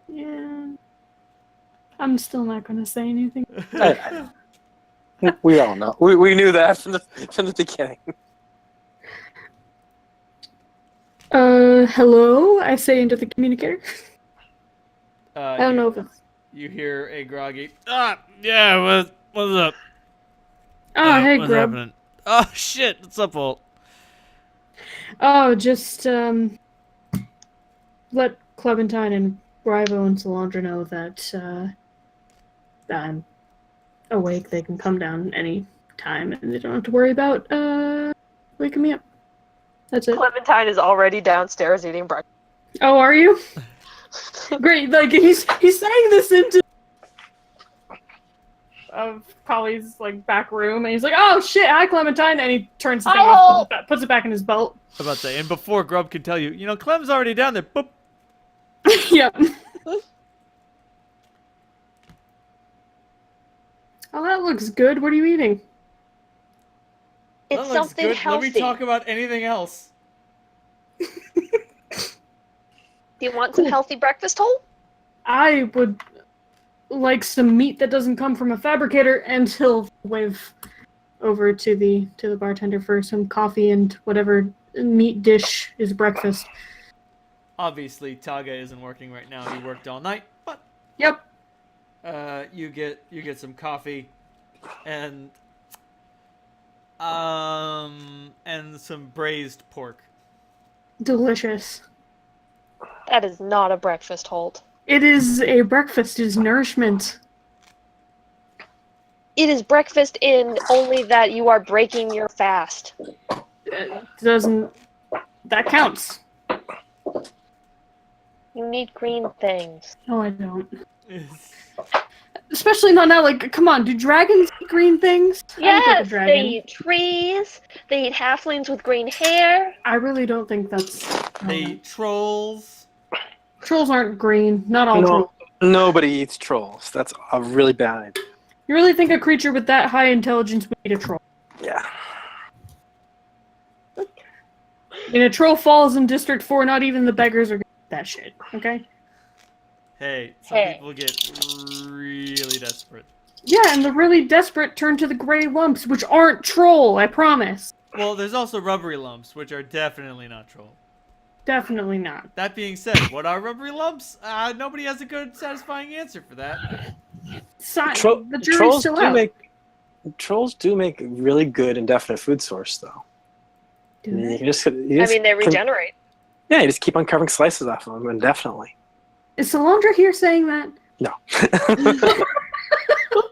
Yeah. I'm still not going to say anything. I know. We all know. We knew that from the beginning. Hello? I say into the communicator. I don't know if it's... You hear a groggy. Yeah. What's up? Oh, hey, What's Grub. happening? Oh shit! What's up, Walt? Oh, just, let Clementine and Brivo and Solandra know that, I'm awake. They can come down any time, and they don't have to worry about, waking me up. That's it. Clementine is already downstairs eating breakfast. Oh, are you? Great, like, he's saying this into of Polly's, like, back room, and he's like, oh, shit, hi, Clementine, and he turns the thing off, puts it back in his belt. I'm about to say, and before Grub can tell you, Clem's already down there. Boop. Yep. Oh, that looks good. What are you eating? It's That looks something good. healthy. Let me talk about anything else. Do you want some healthy breakfast, Hole? I would like some meat that doesn't come from a fabricator, and he'll wave over to the bartender for some coffee and whatever meat dish is breakfast. Obviously, Taga isn't working right now. He worked all night, but Yep. you get some coffee, and some braised pork. Delicious. That is not a breakfast, Holt. It is a breakfast. It is nourishment. It is breakfast in only that you are breaking your fast. Doesn't... That counts. You need green things. No, I don't. Especially not now. Like, come on, do dragons eat green things? I look like a Yes, dragon. they eat trees. They eat halflings with green hair. I really don't think that's... They eat trolls. Trolls aren't green. Not all trolls. Nobody eats trolls. That's a really bad idea. You really think a creature with that high intelligence would eat a troll? Yeah. When a troll falls in District 4, not even the beggars are gonna eat that shit, okay? Hey, some people get really desperate. Yeah, and the really desperate turn to the gray lumps, which aren't troll, I promise. Well, there's also rubbery lumps, which are definitely not troll. Definitely not. That being said, what are rubbery lumps? Nobody has a good, satisfying answer for that. The jury's still out. Trolls do make a really good indefinite food source, though. Do You they? just They regenerate. Yeah, you just keep uncovering slices off of them indefinitely. Is Solandra here saying that? No.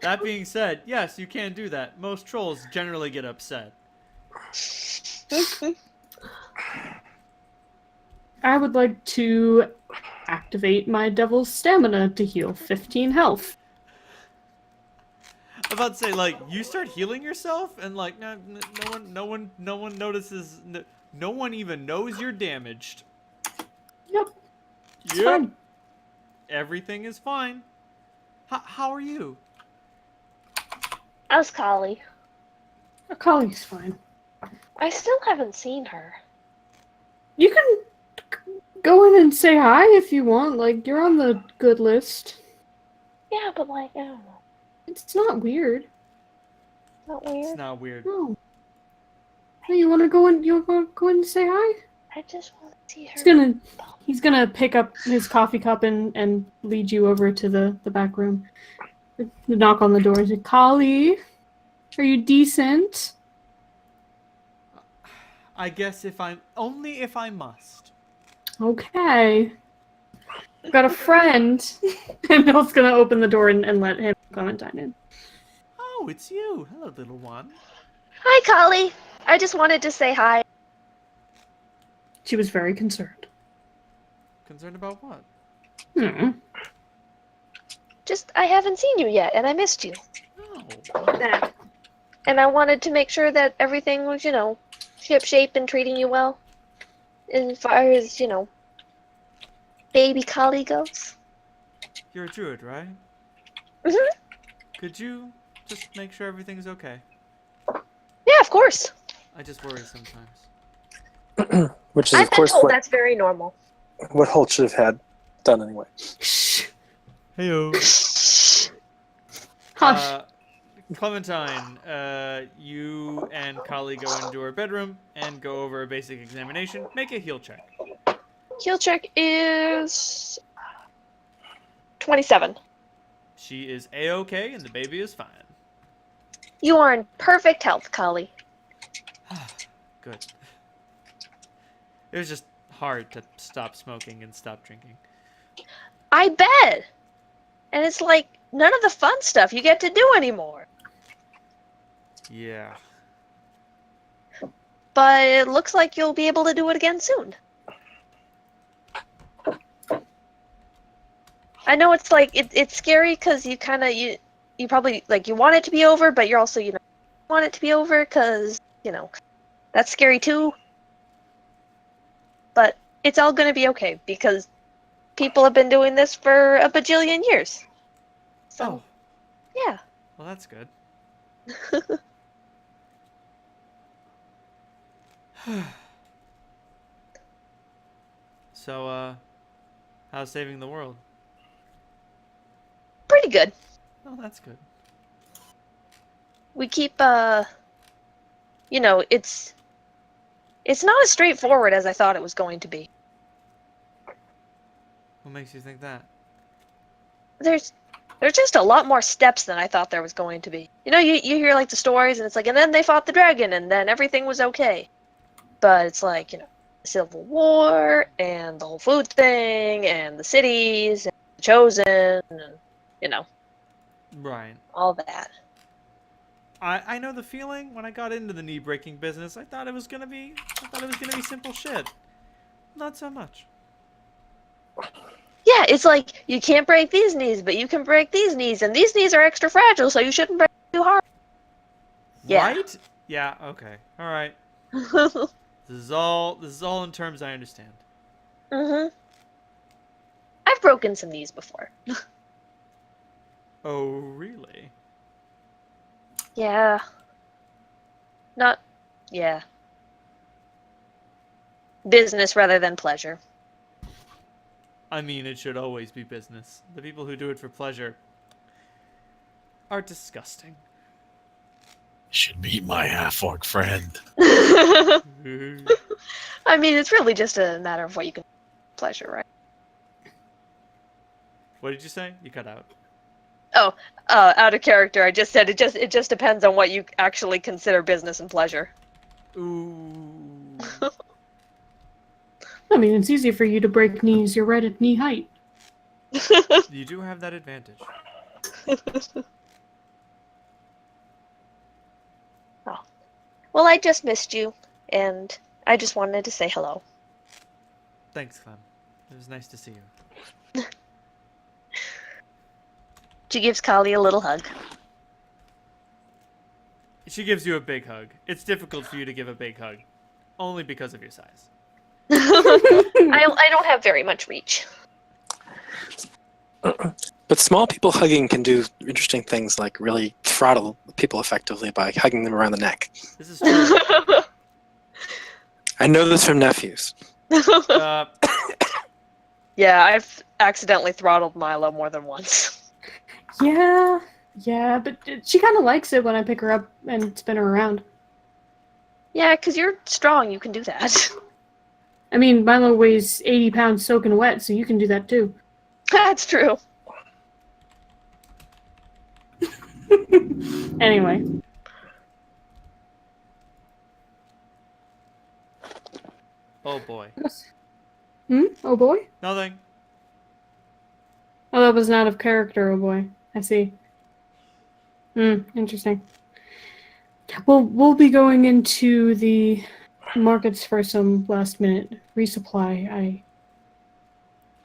That being said, yes, you can do that. Most trolls generally get upset. I would like to activate my devil's stamina to heal 15 health. I'm about to say, like, you start healing yourself, and like, no one notices. No one even knows you're damaged. Yep. It's Yep. fine. Everything is fine. How are you? How's Collie? Akali's fine. I still haven't seen her. You can go in and say hi if you want. Like, you're on the good list. Yeah, but like, I don't know. It's not weird. Not It's weird. not weird. No. Hey, you wanna go in? You wanna go in and say hi? I just want to see her. He's gonna pick up his coffee cup and lead you over to the back room. The knock on the door. He's like, Kali, are you decent? I guess if I must. Okay. I've got a friend. And Bill's gonna open the door and let him Clementine in. Oh, it's you. Hello, little one. Hi, Collie. I just wanted to say hi. She was very concerned. Concerned about what? Just, I haven't seen you yet, and I missed you. Oh. And I wanted to make sure that everything was, ship-shape and treating you well. As far as, baby Collie goes. You're a druid, right? Mhm. Could you just make sure everything's okay? Yeah, of course. I just worry sometimes. Which is, I've of been course, told that's very normal. what Holt should have had done anyway. Shh. Heyo. Hush. Clementine, you and Kali go into her bedroom and go over a basic examination. Make a heal check. Heal check is 27. She is A-okay and the baby is fine. You are in perfect health, Kali. Good. It was just hard to stop smoking and stop drinking. I bet. And it's like none of the fun stuff you get to do anymore. Yeah. But it looks like you'll be able to do it again soon. I know it's like it's scary because you kind of you probably like you want it to be over, but you're also want it to be over because that's scary too. But it's all gonna be okay because people have been doing this for a bajillion years. So yeah. Well, that's good. So, how's saving the world? Pretty good. Oh, that's good. We keep it's not as straightforward as I thought it was going to be. What makes you think that? There's just a lot more steps than I thought there was going to be. You hear like the stories and it's like, and then they fought the dragon and then everything was okay. But it's like, the Civil War and the whole food thing and the cities and the Chosen and Right. all that. I know the feeling. When I got into the knee breaking business, I thought it was gonna be simple shit. Not so much. Yeah, it's like you can't break these knees, but you can break these knees, and these knees are extra fragile, so you shouldn't break too hard. Yeah. Right? Yeah, okay. All right. This is all in terms I understand. Mhm. I've broken some knees before. Oh, really? Yeah. Yeah. Business rather than pleasure. I mean, it should always be business. The people who do it for pleasure are disgusting. Should meet my half-orc friend. I mean, it's really just a matter of what you can pleasure, right? What did you say? You cut out. Oh, out of character. I just said it just depends on what you actually consider business and pleasure. Ooh. I mean, it's easy for you to break knees. You're right at knee height. You do have that advantage. Oh. Well, I just missed you, and I just wanted to say hello. Thanks, Clem. It was nice to see you. She gives Kali a little hug. She gives you a big hug. It's difficult for you to give a big hug, only because of your size. I don't have very much reach. But small people hugging can do interesting things like really throttle people effectively by hugging them around the neck. This is true. I know this from nephews. Yeah, I've accidentally throttled Milo more than once. Yeah, but she kind of likes it when I pick her up and spin her around. Yeah, because you're strong, you can do that. I mean, Milo weighs 80 pounds soaking wet, so you can do that too. That's true. Anyway. Oh boy. Oh boy? Nothing. Oh, that was not of character, oh boy. I see. Interesting. Well, we'll be going into the markets for some last-minute resupply.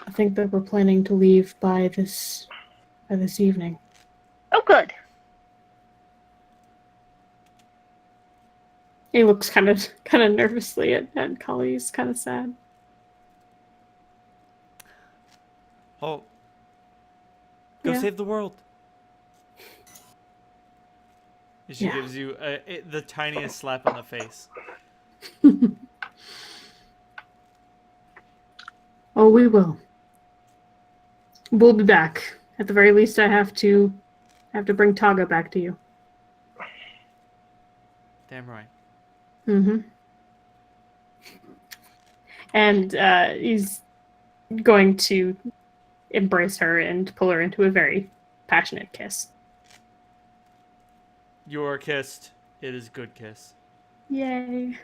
I think that we're planning to leave by this evening. Oh, good. He looks kind of nervously at Kali. He's kind of sad. Oh. Go Yeah. save the world. She Yeah. gives you the tiniest slap on the face. Oh, we will. We'll be back. At the very least, I have to I have to bring Taga back to you. Damn right. Mm-hmm. And he's going to embrace her and pull her into a very passionate kiss. You are kissed. It is good kiss. Yay.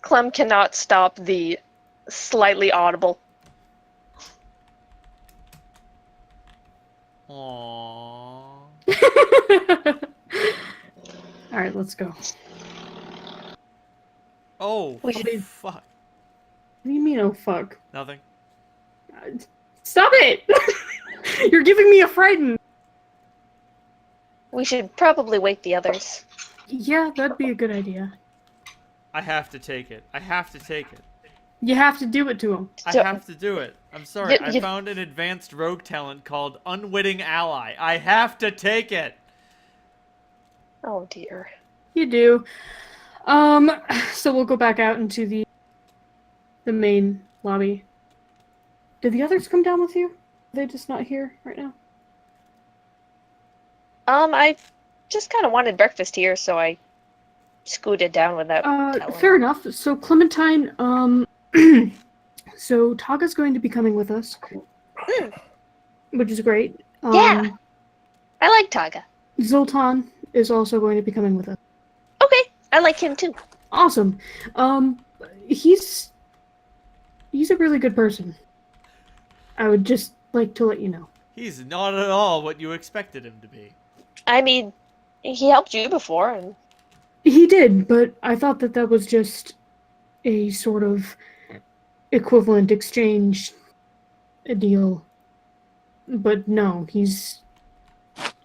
Clem cannot stop the slightly audible. Aww. Alright, let's go. Oh, We should- fuck. What do you mean, oh fuck? Nothing. Stop it! You're giving me a frighten! We should probably wake the others. Yeah, that'd be a good idea. I have to take it. I have to take it. You have to do it to him. I So- have to do it. I'm sorry. I You- found an advanced rogue talent called Unwitting Ally. I have to take it. Oh dear. You do. So we'll go back out into the main lobby. Did the others come down with you? Are they just not here right now? I just kind of wanted breakfast here, so I scooted down without telling. Fair enough. So Clementine, so Taga's going to be coming with us, which is great. Yeah. I like Taga. Zoltan is also going to be coming with us. Okay, I like him too. Awesome. He's a really good person. I would just like to let you know. He's not at all what you expected him to be. I mean, he helped you before, and He did, but I thought that was just a sort of equivalent exchange deal. But no, he's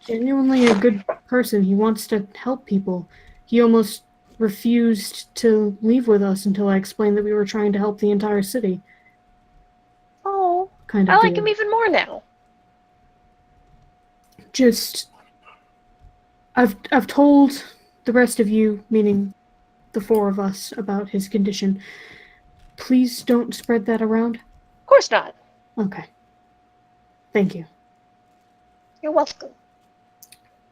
genuinely a good person. He wants to help people. He almost refused to leave with us until I explained that we were trying to help the entire city. oh, Kind of I like deal. him even more now. Just I've told the rest of you, meaning the four of us, about his condition. Please don't spread that around. Of course not. Okay. Thank you. You're welcome.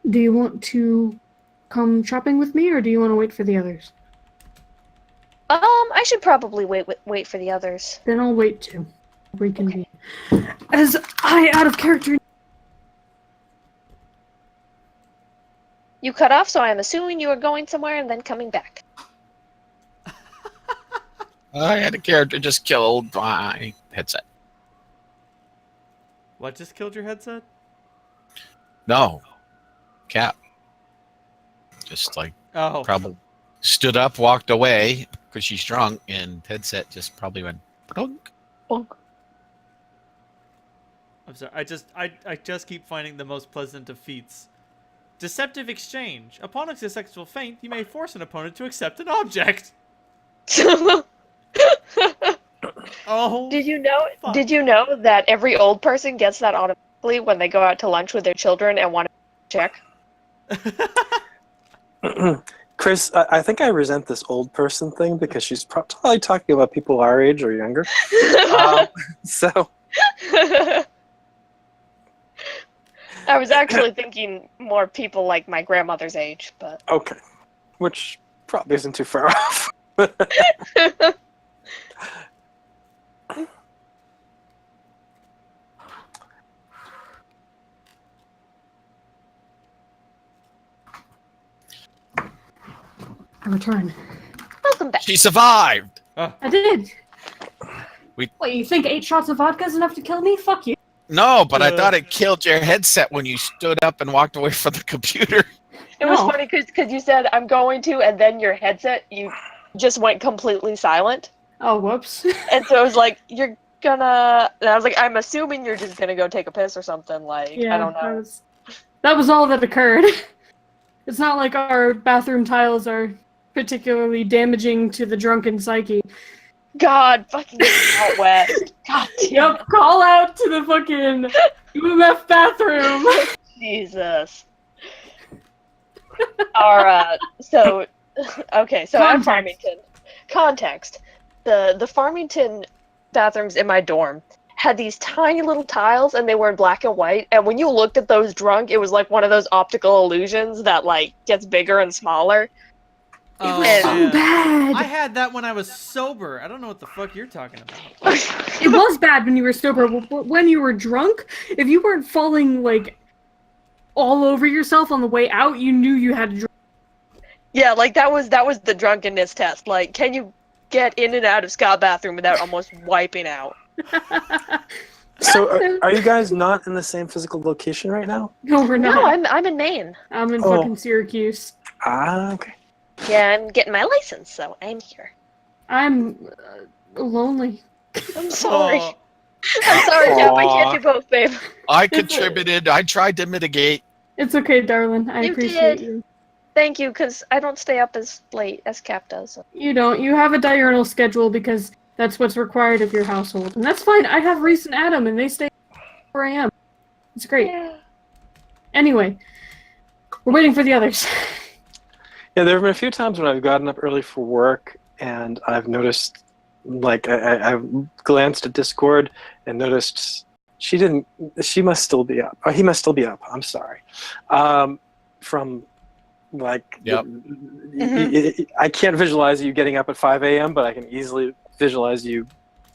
Do you want to come shopping with me, or do you want to wait for the others? I should probably wait for the others. Then I'll wait too. Reconvene. As I, out of character... You cut off, so I'm assuming you were going somewhere and then coming back. I had a character just killed my headset. What just killed your headset? No. Cap. Just like Oh. probably stood up, walked away because she's drunk, and headset just probably went plunk. Bonk. I'm sorry. I just keep finding the most pleasant of feats. Deceptive exchange. Upon a successful feint, you may force an opponent to accept an object. Oh. Did you know? Fuck. Did you know that every old person gets that automatically when they go out to lunch with their children and want to check? Chris, I think I resent this old person thing because she's probably talking about people our age or younger. So I was actually thinking more people like my grandmother's age, but okay, which probably isn't too far off. I return. welcome back. She survived. I did! We- Wait, you think 8 shots of vodka is enough to kill me? Fuck you. No, but I thought it killed your headset when you stood up and walked away from the computer. It was No. funny because you said I'm going to, and then your headset you just went completely silent, Oh, whoops. and so it was like you're gonna. And I was like, I'm assuming you're just gonna go take a piss or something. Like Yeah, I don't know. that was all that occurred. It's not like our bathroom tiles are particularly damaging to the drunken psyche. God, fucking out west. God damn. Yep, call out to the fucking UMF bathroom. Jesus. So okay, so I'm Context. Farmington. Context. The Farmington bathrooms in my dorm had these tiny little tiles, and they were in black and white. And when you looked at those drunk, it was like one of those optical illusions that like gets bigger and smaller. It was Oh, so man. bad. I had that when I was sober. I don't know what the fuck you're talking about. It was bad when you were sober. When you were drunk, if you weren't falling like all over yourself on the way out, you knew you had to drink. Yeah, like that was the drunkenness test. Like, can you get in and out of Scott bathroom without almost wiping out? So, are you guys not in the same physical location right now? No, we're No, not. I'm in Maine. I'm in Oh. fucking Syracuse. Ah, okay. Yeah, I'm getting my license, so I'm here. I'm lonely. I'm sorry. Oh, I'm sorry, Cap. I can't Aw. do both, babe. I contributed. I tried to mitigate. It's okay, darling. I You appreciate did. you. Thank you, because I don't stay up as late as Cap does. You don't. You have a diurnal schedule because that's what's required of your household, and that's fine. I have Reese and Adam, and they stay 4 a.m. It's great. Yeah. Anyway, we're waiting for the others. Yeah, there have been a few times when I've gotten up early for work, and I've noticed, like, I've glanced at Discord and noticed she must still be up. Or he must still be up. I'm sorry. From, like, Yep. I can't visualize you getting up at 5 a.m., but I can easily visualize you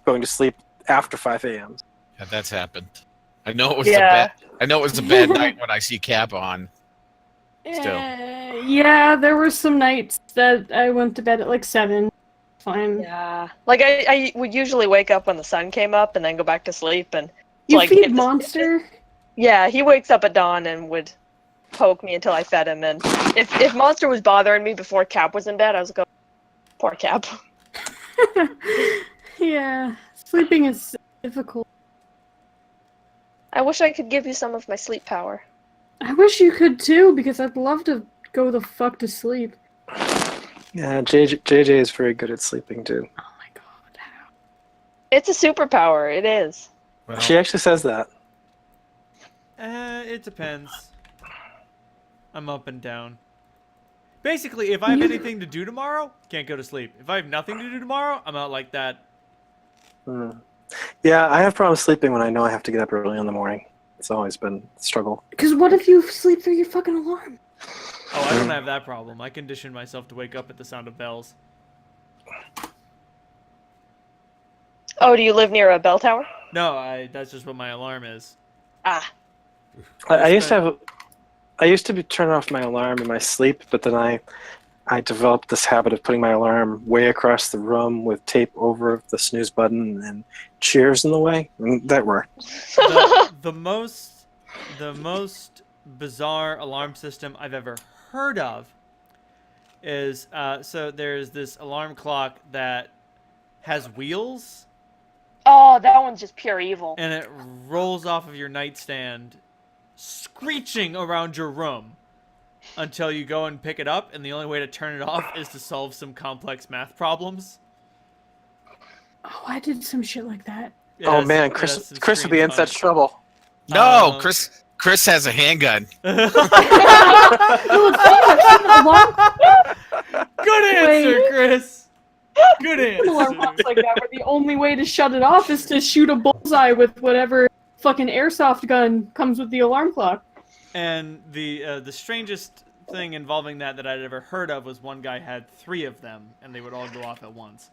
going to sleep after 5 a.m. Yeah, that's happened. I know it was Yeah. a bad night when I see Cap on. Still. Yeah, there were some nights that I went to bed at like 7. Fine. Yeah. Like, I would usually wake up when the sun came up and then go back to sleep. And You like, feed if Monster? yeah, he wakes up at dawn and would poke me until I fed him. And if Monster was bothering me before Cap was in bed, I was going, poor Cap. Yeah, sleeping is difficult. I wish I could give you some of my sleep power. I wish you could too, because I'd love to go the fuck to sleep. Yeah, JJ is very good at sleeping too. Oh my god, how? It's a superpower. It is. Well, She actually says that. it depends. I'm up and down. Basically, if I have anything to do tomorrow, can't go to sleep. If I have nothing to do tomorrow, I'm out like that. Hmm. Yeah, I have problems sleeping when I know I have to get up early in the morning. It's always been a struggle. Because what if you sleep through your fucking alarm? Oh, I don't have that problem. I condition myself to wake up at the sound of bells. Oh, do you live near a bell tower? No, that's just what my alarm is. Ah. I used to be turning off my alarm in my sleep, but then I developed this habit of putting my alarm way across the room with tape over the snooze button and chairs in the way. And that worked. The most bizarre alarm system I've ever heard of is so there's this alarm clock that has wheels Oh, that one's just pure evil. and it rolls off of your nightstand screeching around your room until you go and pick it up, and the only way to turn it off is to solve some complex math problems. Oh, I did some shit like that. It Oh has- man, it Chris has some would be in screen such trouble. no, Chris has a handgun. fun. No, it's funny, I've seen the alarm Good answer, Wait. Chris. Good alarm answer. clocks like that, where the only way to shut it off is to shoot a bullseye with whatever fucking airsoft gun comes with the alarm clock. And the strangest thing involving that I'd ever heard of was one guy had 3 of them, and they would all go off at once.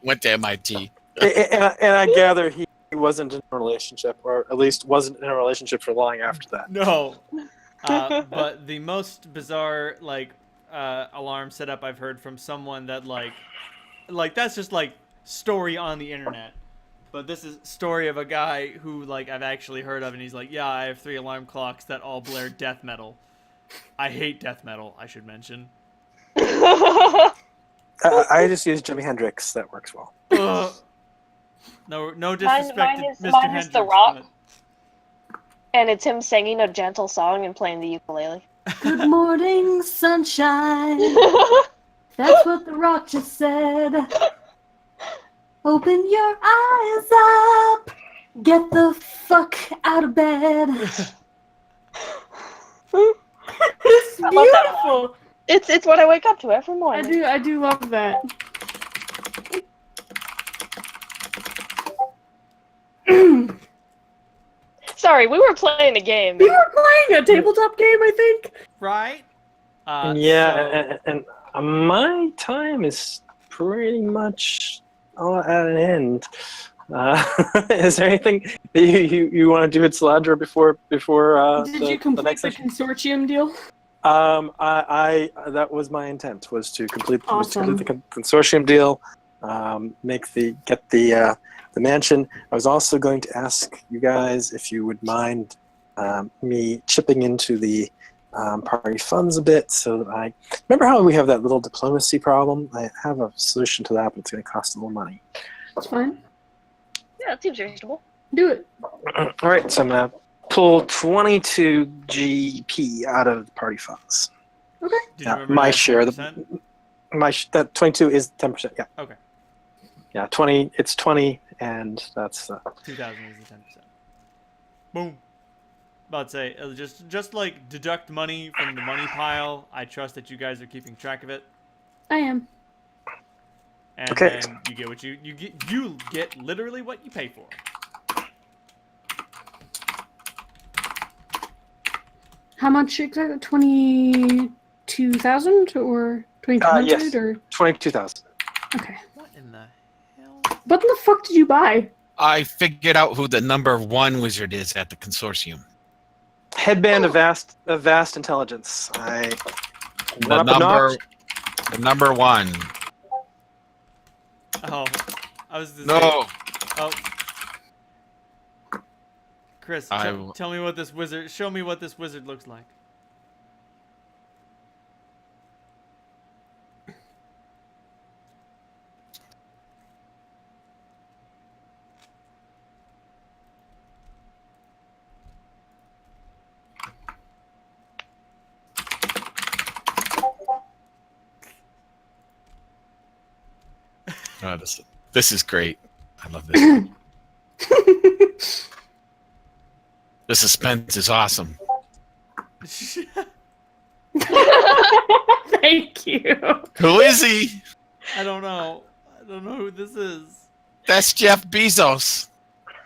Went to MIT. And I gather he wasn't in a relationship, or at least wasn't in a relationship for long after that. No. But the most bizarre alarm setup I've heard from someone that like that's just like story on the internet. But this is story of a guy who I've actually heard of, and he's like, yeah, I have 3 alarm clocks that all blare death metal. I hate death metal, I should mention. I just use Jimi Hendrix. That works well. Ugh. No disrespect to Mr. mine Hendrix. is The Rock. but- And it's him singing a gentle song and playing the ukulele. Good morning, sunshine. That's what The Rock just said. Open your eyes up. Get the fuck out of bed. It's I love that beautiful. It's what I wake up to every morning. I do love that. Sorry, we were playing a game. We were playing a tabletop game, I think. Right? Yeah, and my time is pretty much all at an end. Is there anything that you want to do at Saladra before Did the you complete next the session? consortium deal? I that was my intent, was to complete Awesome. the consortium deal, get the mansion. I was also going to ask you guys if you would mind me chipping into the party funds a bit. So that I remember how we have that little diplomacy problem. I have a solution to that, but it's going to cost a little money. It's fine. Yeah, it seems reasonable. Do it. All right, so I'm gonna pull 22 GP out of the party funds. Okay. Did you remember My to add share, 10%? that 22 is 10%. Yeah. Okay. Yeah, 20. It's 20, and that's 2,000 is the 10%. Boom. About to say, just like deduct money from the money pile. I trust that you guys are keeping track of it. I am. And Okay. then you get what you get literally what you pay for. How much exactly? 22,000 or 2,200 yes. or 22,000. okay. What in the hell? What in the fuck did you buy? I figured out who the number 1 wizard is at the consortium. Headband of vast intelligence. I The went up a notch. number 1. Oh, I was just No. Oh, Chris, tell me what this wizard. Show me what this wizard looks like. Oh, this is great. I love this. The suspense is awesome. Thank you. Who is he? I don't know. I don't know who this is. That's Jeff Bezos,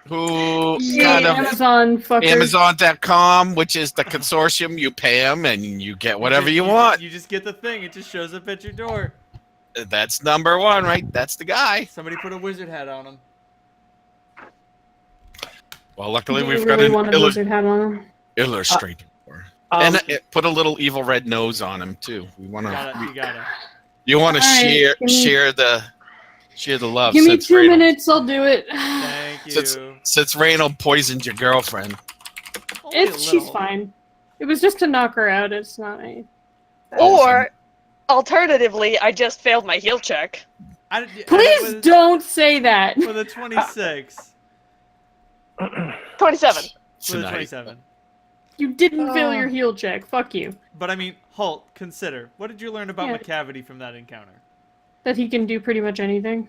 who kind of Amazon fucker. Amazon.com, which is the consortium. You pay him and you get whatever you want. You just get the thing. It just shows up at your door. That's number 1, right? That's the guy. Somebody put a wizard hat on him. Well, luckily You we've really got want a wizard hat on him. illustrator. And put a little evil red nose on him too. We want You to. gotta. You want to All right, share the love. Give me since 2 Reynold- minutes, I'll do it. Thank you. Since Reynold poisoned your girlfriend. Only a She's little. fine. It was just to knock her out. It's not a... Or, alternatively, I just failed my heal check. Please don't say that. For the 26. 27. For the Tonight. 27. You didn't fail your heal check. Fuck you. But I mean, Holt, consider. What did you learn about Yeah. McCavity from that encounter? That he can do pretty much anything.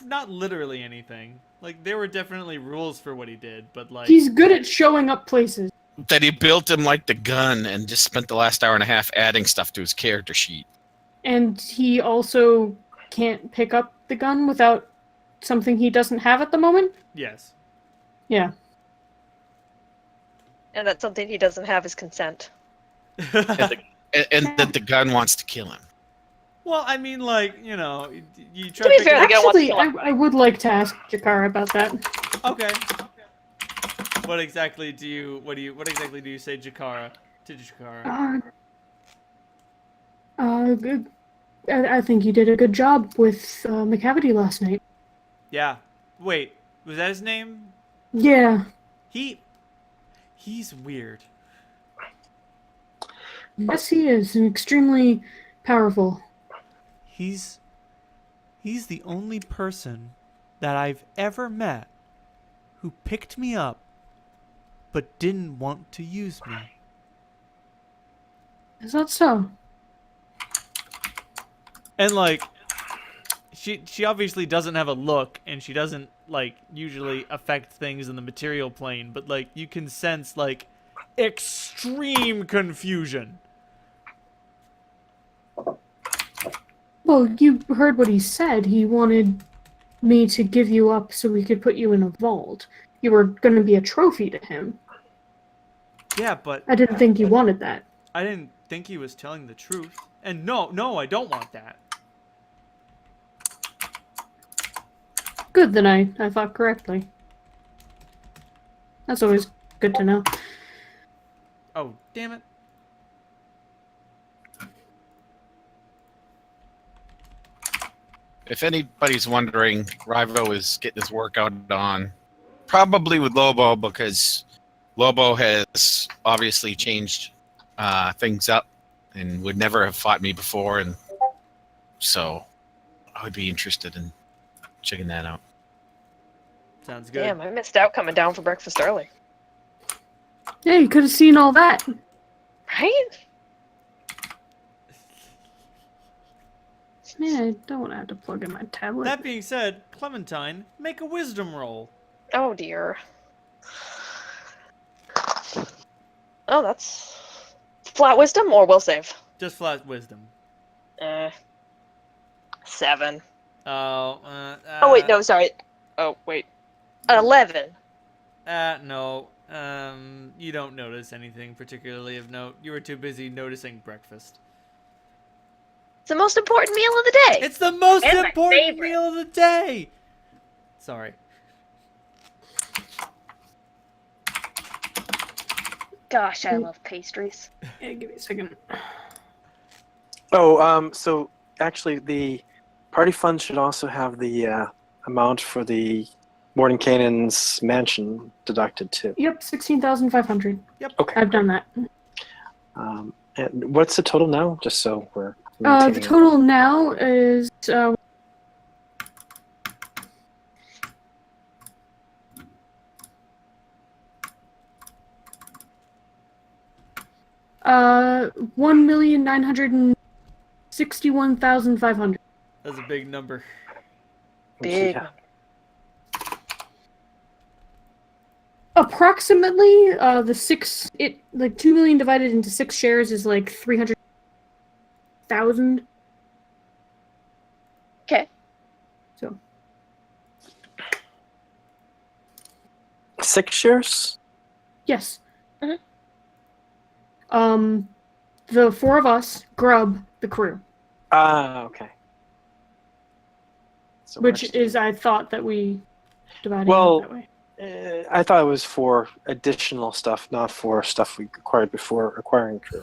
Not literally anything. Like, there were definitely rules for what he did, but like... He's good at showing up places. That he built him like the gun and just spent the last hour and a half adding stuff to his character sheet. And he also can't pick up the gun without something he doesn't have at the moment. Yes. Yeah. And that's something he doesn't have is consent. And that the gun wants to kill him. Well, I mean, like, you know, you try To be to fair, pick the gun wants to Actually, kill him. I would like to ask Jakar about that. Okay. What exactly do you say, Jakara? To Jakara? Good. I think you did a good job with McCavity last night. Yeah. Wait, was that his name? Yeah. He's weird. Yes, he is, and extremely powerful. He's the only person that I've ever met who picked me up but didn't want to use me. Is that so? And like she obviously doesn't have a look, and she doesn't like usually affect things in the material plane, but like you can sense like extreme confusion. Well, you heard what he said. He wanted me to give you up so we could put you in a vault. You were going to be a trophy to him. Yeah, but I didn't think you wanted that. I didn't think he was telling the truth. And no, I don't want that. Good, then I thought correctly. That's always good to know. Oh, damn it. If anybody's wondering, Rivo is getting his workout on, probably with Lobo, because Lobo has obviously changed things up and would never have fought me before, and so I would be interested in checking that out. Sounds good. Damn, I missed out coming down for breakfast early. Yeah, you could have seen all that. Right? Yeah, I don't want to have to plug in my tablet. That being said, Clementine, make a wisdom roll. Oh dear. Oh, that's flat wisdom or will save? Just flat wisdom. 7. Oh, Oh wait, no, sorry. Oh wait, 11. No. You don't notice anything particularly of note. You were too busy noticing breakfast. It's the most important meal of the day. It's the most And my important favorite. meal of the day! Sorry. Gosh, I love pastries. Yeah, give me a second. Oh, so actually, the party fund should also have the amount for the Mordenkainen's mansion deducted too. Yep, 16,500. Okay. I've done that. And what's the total now? Just so we're. The maintaining- total now is $1,961,500. That's a big number. Big. Yeah. Approximately, like 2 million divided into 6 shares is like 300,000. Okay. So 6 shares? yes. Mhm. The 4 of us, Grub, the crew, Ah, okay. So which we're- is I thought that we divided Well, it that way. I thought it was for additional stuff, not for stuff we acquired before acquiring crew.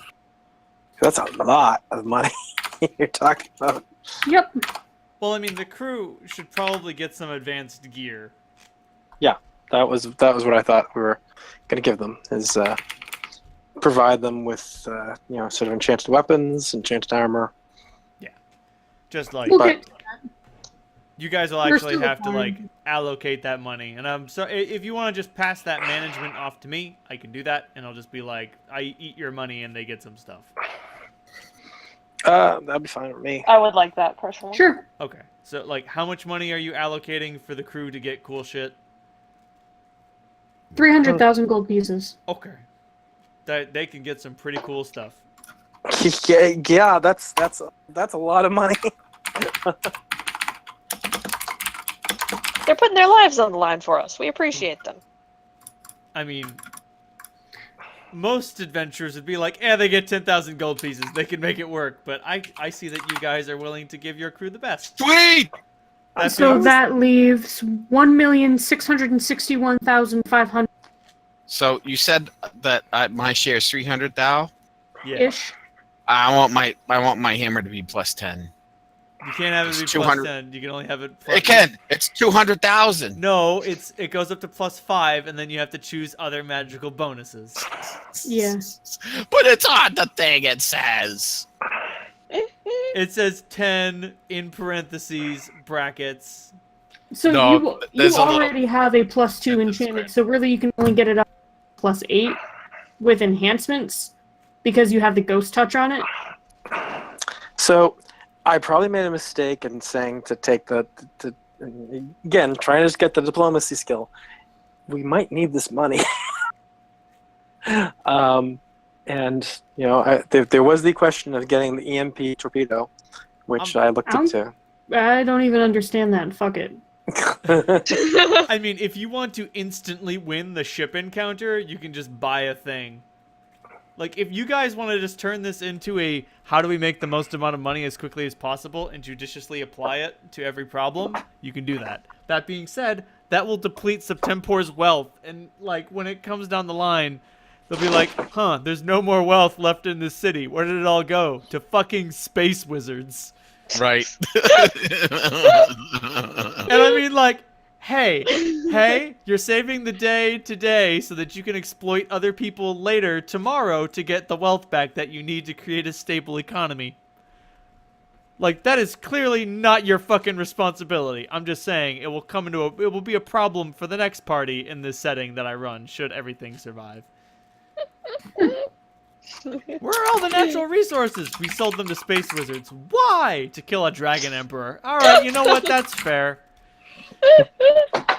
That's a lot of money you're talking about. Yep. Well, I mean, the crew should probably get some advanced gear. That was what I thought we were going to give them, is provide them with sort of enchanted weapons, enchanted armor. Just like, We'll but- get you guys will We're actually still have to, like, acquiring. allocate that money. And so if you want to just pass that management off to me, I can do that. And I'll just be like, I eat your money and they get some stuff. That'd be fine with me. I would like that personally. Sure. Okay. So, like, how much money are you allocating for the crew to get cool shit? 300,000 gold pieces. Okay. That they can get some pretty cool stuff. Yeah, that's a lot of money. They're putting their lives on the line for us. We appreciate them. I mean, most adventurers would be like, they get 10,000 gold pieces. They can make it work. But I see that you guys are willing to give your crew the best. Sweet! That's So what- that leaves 1,661,500 So you said that my share is 300 thou. yeah. ish. I want my hammer to be plus 10. You can't have it It's be 200. plus 10. You can only have it plus... It can. It's 200,000. No, it goes up to plus 5, and then you have to choose other magical bonuses. Yeah. But it's on the thing. It says. It says 10 in parentheses, brackets. So No, you there's a little- already have a +2 enchanted, so really you can only get it up to +8 with enhancements because you have the ghost touch on it. So I probably made a mistake in saying to take again, trying to just get the diplomacy skill. We might need this money. And there was the question of getting the EMP torpedo, which I looked into. I don't even understand that. Fuck it. I mean, if you want to instantly win the ship encounter, you can just buy a thing. Like, if you guys want to just turn this into a how do we make the most amount of money as quickly as possible and judiciously apply it to every problem, you can do that. That being said, that will deplete Septemport's wealth. And, like, when it comes down the line, they'll be like, huh, there's no more wealth left in this city. Where did it all go? To fucking space wizards. Right. And I mean, like, hey, you're saving the day today so that you can exploit other people later tomorrow to get the wealth back that you need to create a stable economy. Like, that is clearly not your fucking responsibility. I'm just saying it will it will be a problem for the next party in this setting that I run should everything survive. Where are all the natural resources? We sold them to space wizards. Why? To kill a dragon emperor. Alright, you know what? That's fair.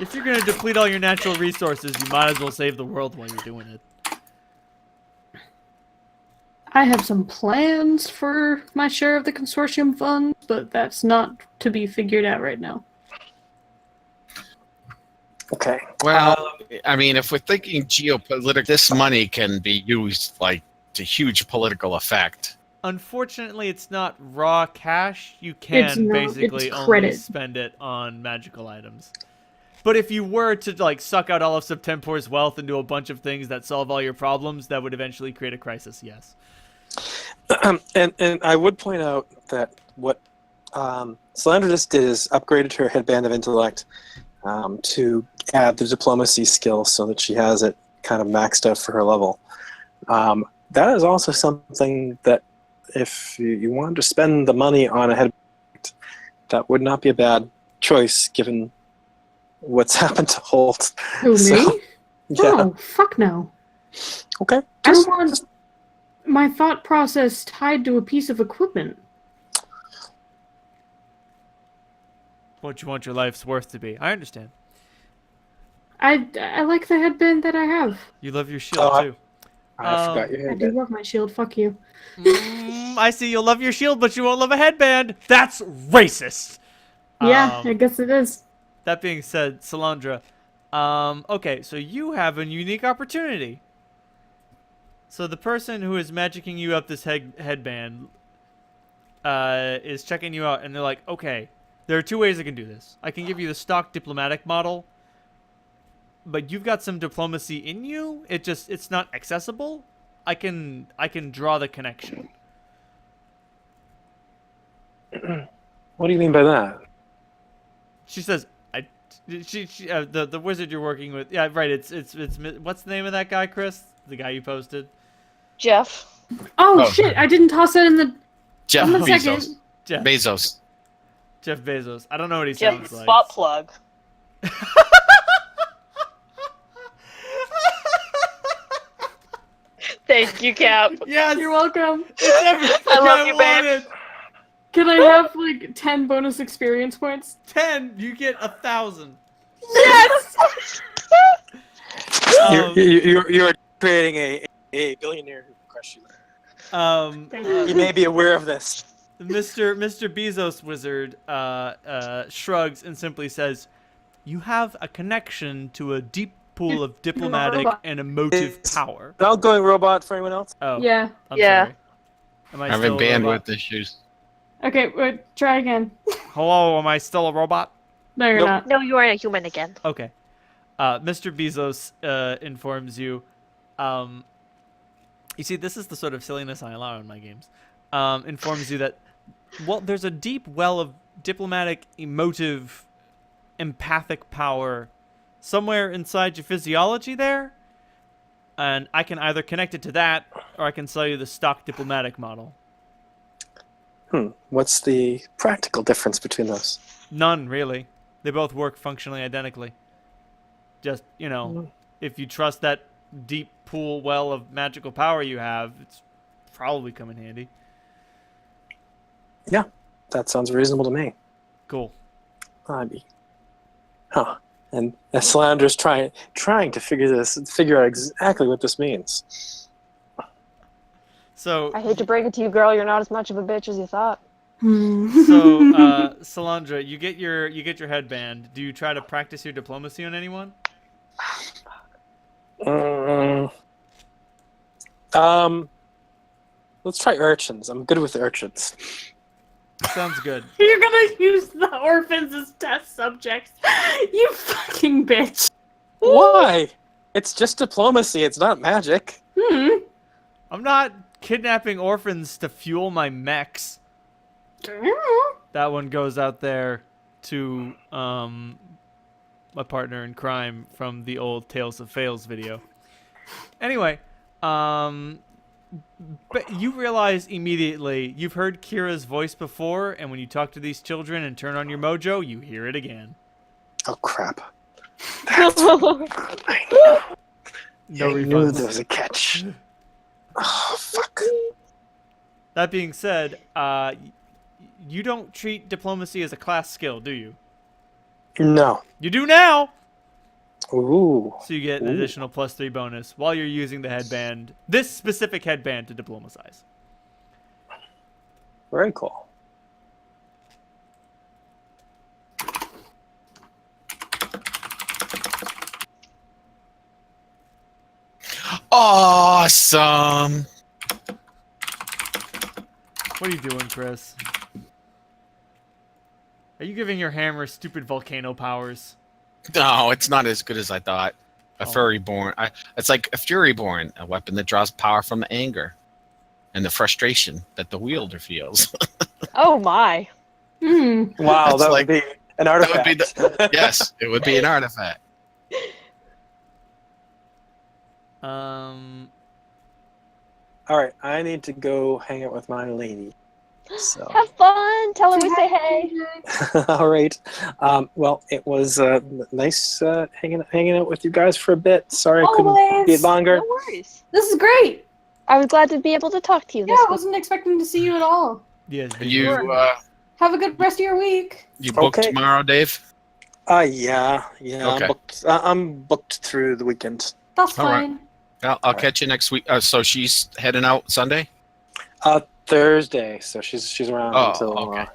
If you're gonna deplete all your natural resources, you might as well save the world while you're doing it. I have some plans for my share of the consortium funds, but that's not to be figured out right now. Okay. Well, I mean, if we're thinking geopolitical, this money can be used like to huge political effect. Unfortunately, it's not raw cash. You It's can not, basically it's only credit. spend it on magical items. But if you were to like suck out all of Septemport's wealth and do a bunch of things that solve all your problems, that would eventually create a crisis, yes. And I would point out that what Salandra just did is upgraded her headband of intellect to add the diplomacy skill so that she has it kind of maxed out for her level. That is also something that if you wanted to spend the money on a headband, that would not be a bad choice given what's happened to Holt. Who, So, me? yeah. No, fuck no. Okay. I don't want my thought process tied to a piece of equipment. What you want your life's worth to be. I understand. I like the headband that I have. You love your shield, Oh, too. I forgot your I do headband. love my shield, fuck you. I see you'll love your shield, but you won't love a headband. That's racist. Yeah, I guess it is. That being said, Salandra, okay, so you have a unique opportunity. So the person who is magicking you up this headband is checking you out, and they're like, okay, there are two ways I can do this. I can give you the stock diplomatic model, but you've got some diplomacy in you. It's not accessible. I can draw the connection. What do you mean by that? She says, the wizard you're working with. Yeah, right. It's what's the name of that guy, Chris? The guy you posted. Jeff. Oh, shit, I didn't toss it in the... Jeff On the Bezos. second. Jeff Bezos. Jeff Bezos. I don't know what he Jeff sounds like. butt plug. Thank you, Cap. Yes, You're welcome. it's everything I love you, babe. wanted. Can I have, like, 10 bonus experience points? 10, you get 1,000. Yes! You're creating a billionaire who can crush you. You may be aware of this. Mr. Bezos wizard shrugs and simply says, "You have a connection to a deep pool of diplomatic and emotive power." An outgoing robot for anyone else? Oh, Yeah. I'm Yeah. sorry. Am I Having still a robot? bandwidth issues. Okay, wait, try again. Hello, am I still a robot? No, you're Nope. not. No, you are a human again. Okay. Mr. Bezos informs you. You see, this is the sort of silliness I allow in my games. Informs you that, well, there's a deep well of diplomatic, emotive, empathic power somewhere inside your physiology there. And I can either connect it to that, or I can sell you the stock diplomatic model. What's the practical difference between those? None, really. They both work functionally identically. Just, if you trust that deep pool well of magical power you have, it's probably come in handy. Yeah, that sounds reasonable to me. Cool. And Salandra's trying to figure out exactly what this means. So I hate to break it to you, girl. You're not as much of a bitch as you thought. So, Salandra, you get your headband. Do you try to practice your diplomacy on anyone? Let's try urchins. I'm good with urchins. Sounds good. You're gonna use the orphans as test subjects. You fucking bitch. Why? It's just diplomacy. It's not magic. I'm not kidnapping orphans to fuel my mechs. That one goes out there to my partner in crime from the old Tales of Fails video. Anyway, but you realize immediately you've heard Kira's voice before, and when you talk to these children and turn on your mojo, you hear it again. Oh crap! No I knew refunds. there was a catch. Oh fuck! That being said, you don't treat diplomacy as a class skill, do you? No. You do now! Ooh. So you get an additional +3 bonus while you're using the headband, this specific headband, to diplomatize. Very cool. Awesome. What are you doing, Chris? Are you giving your hammer stupid volcano powers? No, it's not as good as I thought. A Oh. furry born. It's like a fury born, a weapon that draws power from the anger and the frustration that the wielder feels. Oh my. Wow, That's that like- would be an that artifact. would be the, yes, it would be an artifact. All right, I need to go hang out with my lady. So, Have fun. Tell her we say hey. all right. Well, it was nice hanging out with you guys for a bit. Sorry I couldn't be Always. longer. No worries. This is great. I was glad to be able to talk to you Yeah, this I week. wasn't expecting to see you at all. Yes, You Have a good rest of your week. you booked Okay. tomorrow, Dave? Yeah. Okay. I'm booked through the weekend. That's All right. fine. I'll catch you next week. So she's heading out Sunday? Thursday, so she's around Oh, until. okay.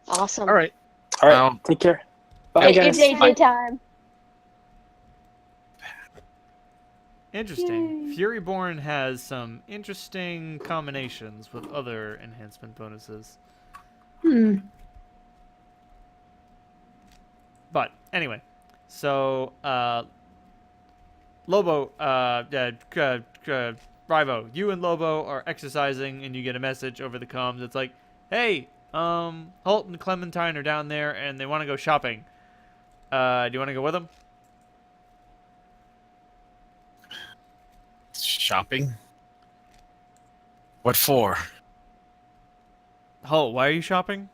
Awesome. All right. All right. Well, Take care. Bye, Your guys. JJ time. Interesting. Furyborn has some interesting combinations with other enhancement bonuses. But anyway, so Lobo, Rivo, you and Lobo are exercising, and you get a message over the comms. It's like, hey, Holt and Clementine are down there, and they want to go shopping. Do you want to go with them? shopping? What for? Holt, why are you shopping?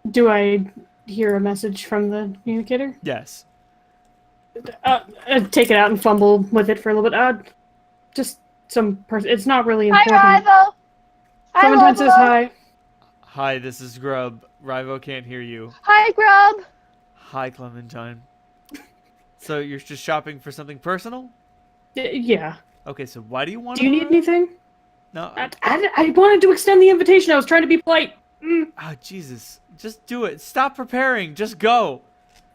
Do I hear a message from the communicator? Yes. Take it out and fumble with it for a little bit. Just some person. It's not really important. Hi, Rivo. Hi, Clementine says Lobo. hi. Hi, this is Grub. Rivo can't hear you. Hi, Grub. Hi, Clementine. So you're just shopping for something personal? Yeah. Okay, so why do you want Do you need anything? No. I wanted to extend the invitation. I was trying to be polite. Oh, Jesus. Just do it. Stop preparing. Just go.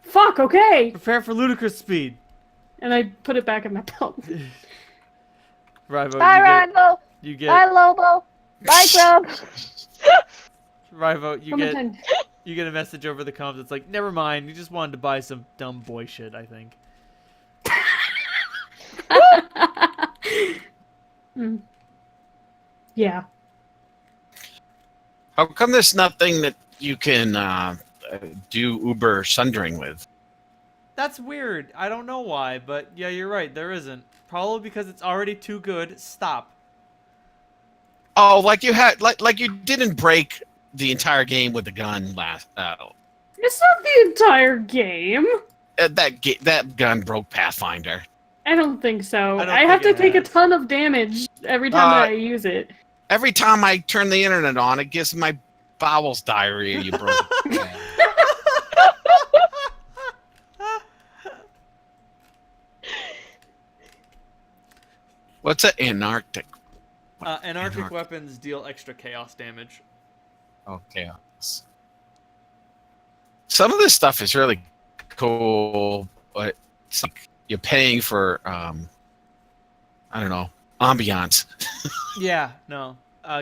Fuck, okay. Prepare for ludicrous speed. And I put it back in my belt. Rivo, Bye, Rivo. you get Bye, Lobo. Bye, Grub. Rivo, Clementine. you get a message over the comms. It's like, never mind. You just wanted to buy some dumb boy shit, I think. Yeah. How come there's nothing that you can do Uber sundering with? That's weird. I don't know why, but yeah, you're right. There isn't. Probably because it's already too good. Stop. Oh, like you had, like you didn't break the entire game with the gun last. It's not the entire game. That gun broke Pathfinder. I don't think so. I don't I have to think it take a has. ton of damage every time that I use it. Every time I turn the internet on, it gives my bowels diarrhea. You broke. What's an Antarctic? Anarchic weapons deal extra chaos damage. Okay. Some of this stuff is really cool, but it's like you're paying for I don't know, ambiance. Yeah, no.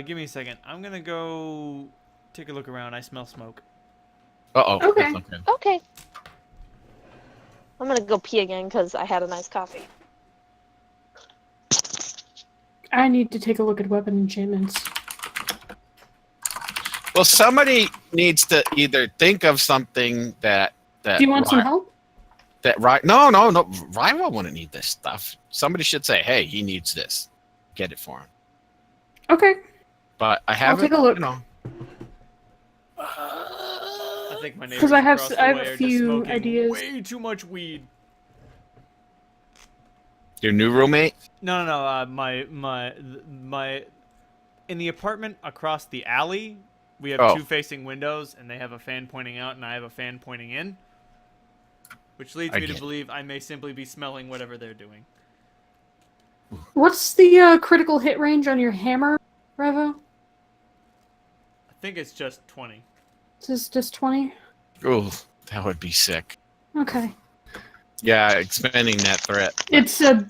Give me a second. I'm gonna go take a look around. I smell smoke. Uh-oh. Okay. That's not good. Okay. I'm gonna go pee again because I had a nice coffee. I need to take a look at weapon enchantments. Well, somebody needs to either think of something that Do you want some help? No, Rival wouldn't need this stuff. Somebody should say, "Hey, he needs this. Get it for him." Okay. But I haven't. take a look. You know, I think my neighbors 'Cause I have across s- the I have way a are just few smoking ideas. way too much weed. your new roommate. No. My in the apartment across the alley, we have Oh. two facing windows, and they have a fan pointing out, and I have a fan pointing in, which leads I me to get it. believe I may simply be smelling whatever they're doing. What's the critical hit range on your hammer, Revo? I think it's just 20. Is this just 20? Ooh, that would be sick. Okay. Yeah, expanding that threat. It's a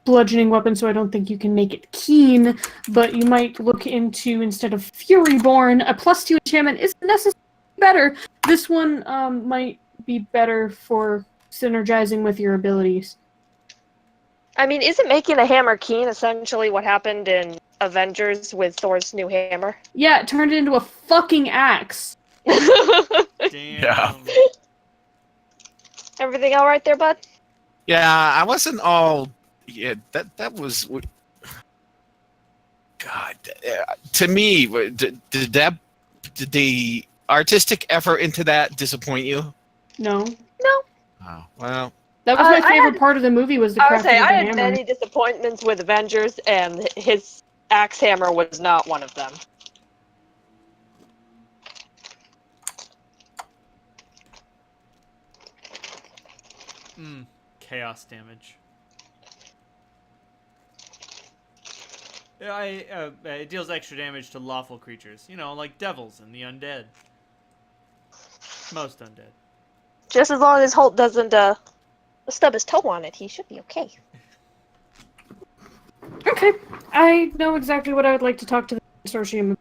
bludgeoning weapon, so I don't think you can make it keen, but you might look into, instead of Furyborn, a +2 enchantment isn't necessarily better. This one might be better for synergizing with your abilities. I mean, isn't making a hammer keen essentially what happened in Avengers with Thor's new hammer? Yeah, it turned into a fucking axe. Damn. Yeah. Everything all right there, bud? Yeah, I wasn't all. Yeah, that was. God, to me, did the artistic effort into that disappoint you? No. No. Oh well. That was my I favorite had- part of the movie, was the I would crafting say of I the had hammer. many disappointments with Avengers, and his axe hammer was not one of them. Chaos damage. Yeah, it deals extra damage to lawful creatures. You know, like devils and the undead. Most undead. Just as long as Holt doesn't stub his toe on it, he should be okay. Okay. I know exactly what I would like to talk to the consortium about.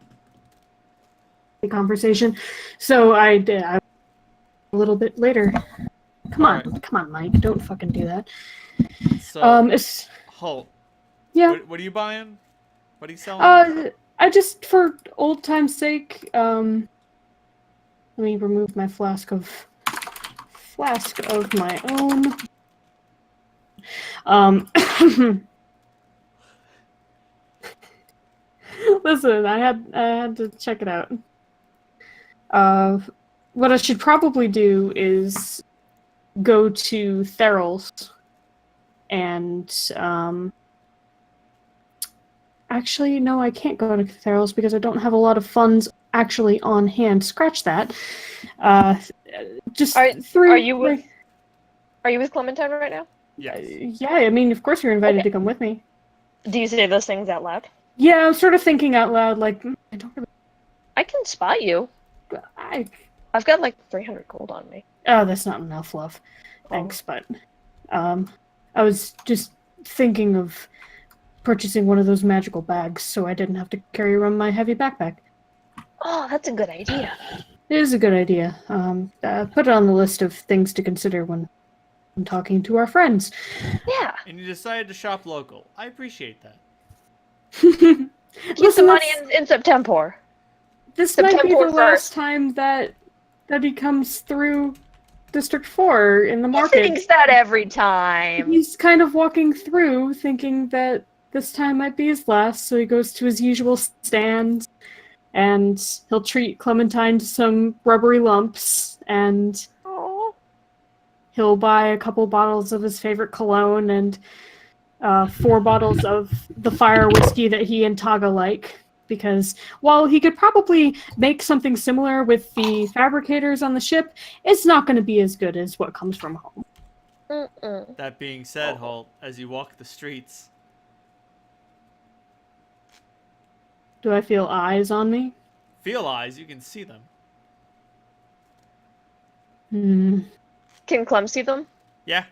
Conversation. So I did a little bit later. Come on, Mike. Don't fucking do that. So, It's Holt, yeah. what are you buying? What are you selling? I just, for old time's sake, let me remove my flask of my own. Listen, I had to check it out. What I should probably do is go to Theral's and actually, no, I can't go to Theral's because I don't have a lot of funds actually on hand. Scratch that. Just Are three. you with Clementine right now? Yes. Yeah, I mean, of course you're invited to come with me. Do you say those things out loud? Yeah, I'm sort of thinking out loud, like, I don't really. I can spot you. I've got like 300 gold on me. Oh, that's not enough, love. Thanks, but I was just thinking of purchasing one of those magical bags so I didn't have to carry around my heavy backpack. Oh, that's a good idea. It is a good idea. Put it on the list of things to consider when talking to our friends. Yeah. And you decided to shop local. I appreciate that. Keep some money in Septemport. This might be the Septemport last first. time that he comes through District 4 in the He market. thinks that every time. He's kind of walking through thinking that this time might be his last, so he goes to his usual stand and he'll treat Clementine to some rubbery lumps, and Oh. he'll buy a couple bottles of his favorite cologne and 4 bottles of the fire whiskey that he and Taga like. Because while he could probably make something similar with the fabricators on the ship, it's not going to be as good as what comes from home. Mm-mm. That being said, Holt, as you walk the streets, Do I feel eyes on me? feel eyes. You can see them. Hmm. Can Clem see them? Yeah.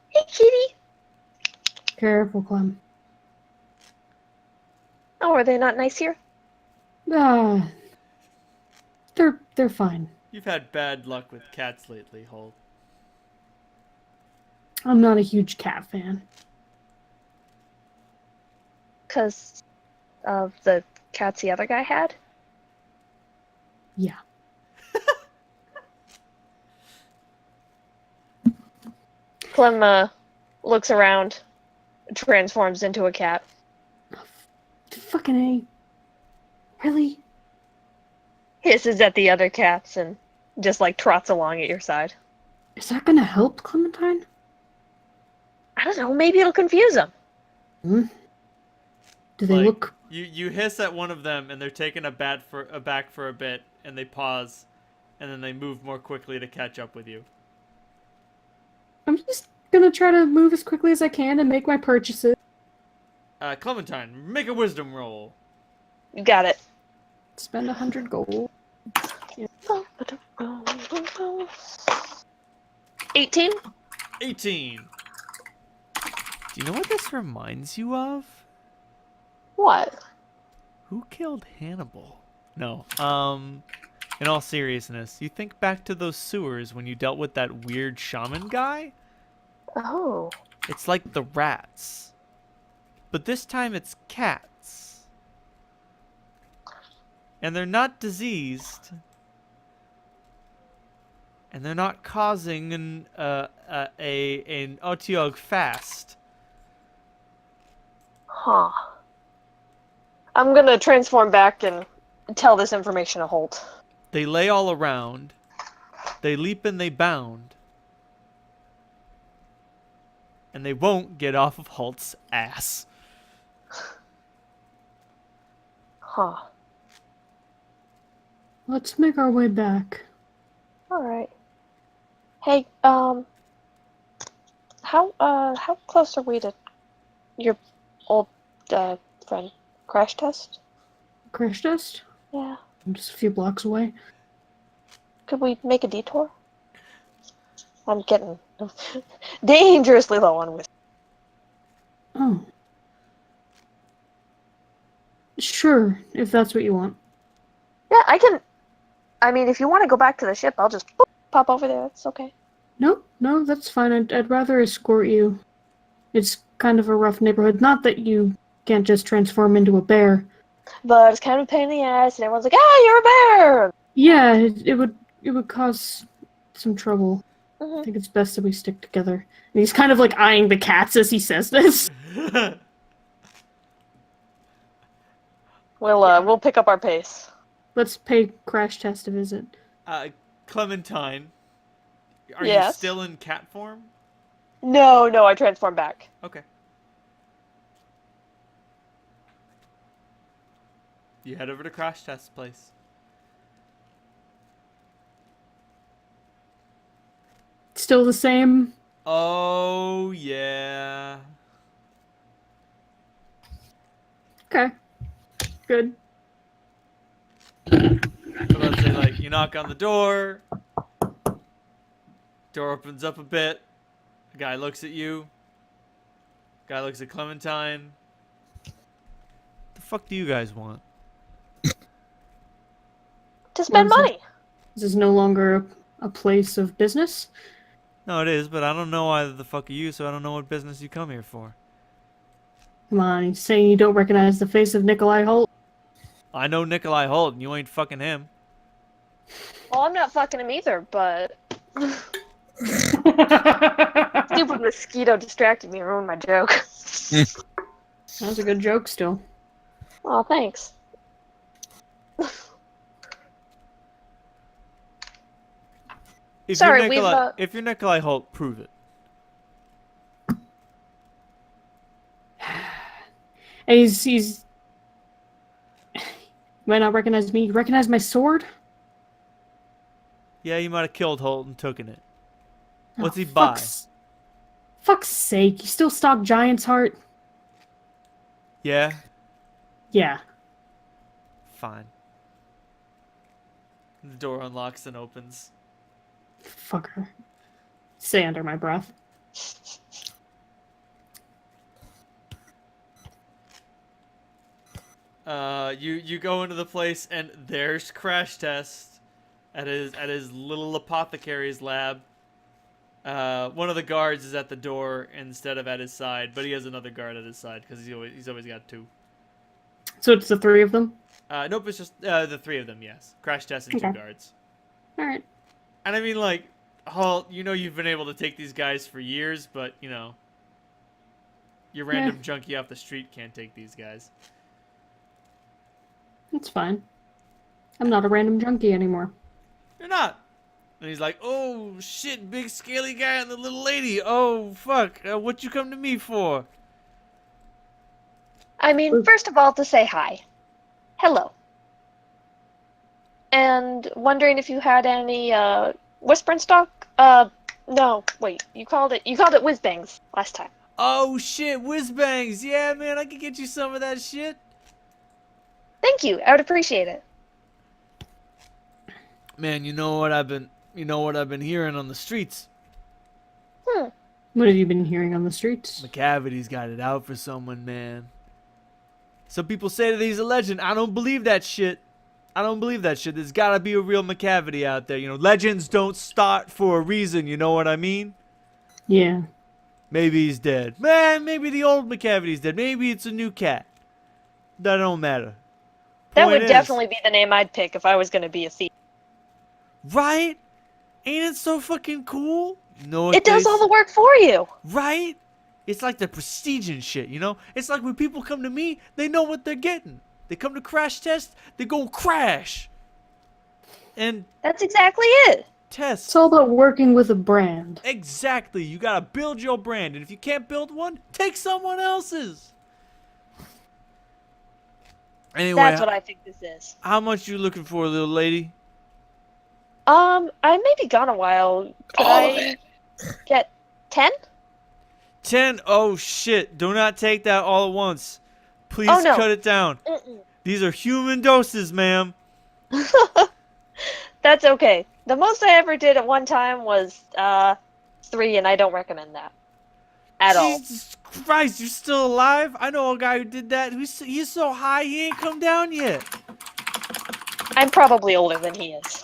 Hey, kitty. Careful, Clem. Oh, are they not nice here? Ah, they're fine. You've had bad luck with cats lately, Holt. I'm not a huge cat fan. Because of the cats the other guy had? Yeah. Clem looks around, transforms into a cat. Fucking A. Really? Hisses at the other cats and just like trots along at your side. Is that gonna help, Clementine? I don't know, maybe it'll confuse them. Hmm? Do they Like, look... You hiss at one of them, and they're taken aback for a bit, and they pause, and then they move more quickly to catch up with you. I'm just gonna try to move as quickly as I can and make my purchases. Clementine, make a wisdom roll. You got it. Spend 100 gold. 18? 18. Do you know what this reminds you of? What? Who killed Hannibal? No. In all seriousness, you think back to those sewers when you dealt with that weird shaman guy? Oh. It's like the rats. But this time it's cats. And they're not diseased. And they're not causing an Otiog fast. Huh. I'm gonna transform back and tell this information to Holt. They lay all around. They leap and they bound. And they won't get off of Holt's ass. Huh. Let's make our way back. Alright. Hey, how close are we to your old, friend? Crash test? Crash test? Yeah. I'm just a few blocks away. Could we make a detour? I'm getting dangerously low on whiskey. Oh. Sure, if that's what you want. Yeah, I can. I mean, if you want to go back to the ship, I'll just pop over there. It's okay. No, that's fine. I'd rather escort you. It's kind of a rough neighborhood. Not that you can't just transform into a bear. But it's kind of a pain in the ass, and everyone's like, "Ah, you're a bear!" Yeah, it would cause some trouble. I Mhm. think it's best that we stick together. And he's kind of like eyeing the cats as he says this. We'll pick up our pace. Let's pay Crash Test a visit. Clementine, are you Yes? still in cat form? No, I transform back. Okay. You head over to Crash Test's place. Still the same? Oh, yeah. Okay. Good. So let's say, like, you knock on the door. Door opens up a bit. The guy looks at you. Guy looks at Clementine. The fuck do you guys want? To spend What is money. This is no longer a place of business. No, it is, but I don't know either the fuck are you, so I don't know what business you come here for. Come on, he's saying you don't recognize the face of Nikolai Holt. I know Nikolai Holt, and you ain't fucking him. Well, I'm not fucking him either, but stupid mosquito distracted me and ruined my joke. That was a good joke still. Oh, thanks. If Sorry, you're Nikolai, we've, if you're Nikolai Holt, prove it. And he's you might not recognize me. You recognize my sword? Yeah, you might have killed Holt and taken it. What's Oh, he buy? Fuck's sake, you still stock Giant's Heart? Yeah? Yeah. Fine. The door unlocks and opens. Fucker. Say under my breath. You go into the place and there's Crash Test at his little apothecary's lab. One of the guards is at the door instead of at his side, but he has another guard at his side because he's always got two. So it's the three of them? Nope, it's just the three of them. Yes, Crash Test and two Okay. guards. All right. And I mean, like, Halt, you've been able to take these guys for years, but your random junkie off the street can't take these guys. That's fine. I'm not a random junkie anymore. You're not. And he's like, oh shit, big scaly guy and the little lady. Oh fuck, what you come to me for? I mean, first of all, to say hi. Hello. And wondering if you had any, whispering stock? No, wait, you called it whiz bangs last time. Oh shit, whiz bangs. Yeah, man, I could get you some of that shit. Thank you, I would appreciate it. Man, you know what I've been hearing on the streets? What have you been hearing on the streets? McCavity's got it out for someone, man. Some people say that he's a legend. I don't believe that shit. There's gotta be a real McCavity out there. Legends don't start for a reason, you know what I mean? Yeah. Maybe he's dead. Man, maybe the old McCavity's dead. Maybe it's a new cat. That don't matter. That Point would is- definitely be the name I'd pick if I was gonna be a thief. Right? Ain't it so fucking cool? It does all the work for you! Right? It's like the prestige and shit, It's like when people come to me, they know what they're getting. They come to Crash Test, they go crash. And That's exactly it! Test. It's all about working with a brand. Exactly. You gotta build your brand. And if you can't build one, take someone else's. Anyway, That's what I think this is. how much you looking for, little lady? I may be gone a while. Could All of I it. get 10? 10? Oh, shit. Do not take that all at once. Please Oh, no. cut it down. These are human doses, ma'am. That's okay. The most I ever did at one time was 3, and I don't recommend that at all. Jesus Christ, you're still alive? I know a guy who did that. He's so high, he ain't come down yet. I'm probably older than he is.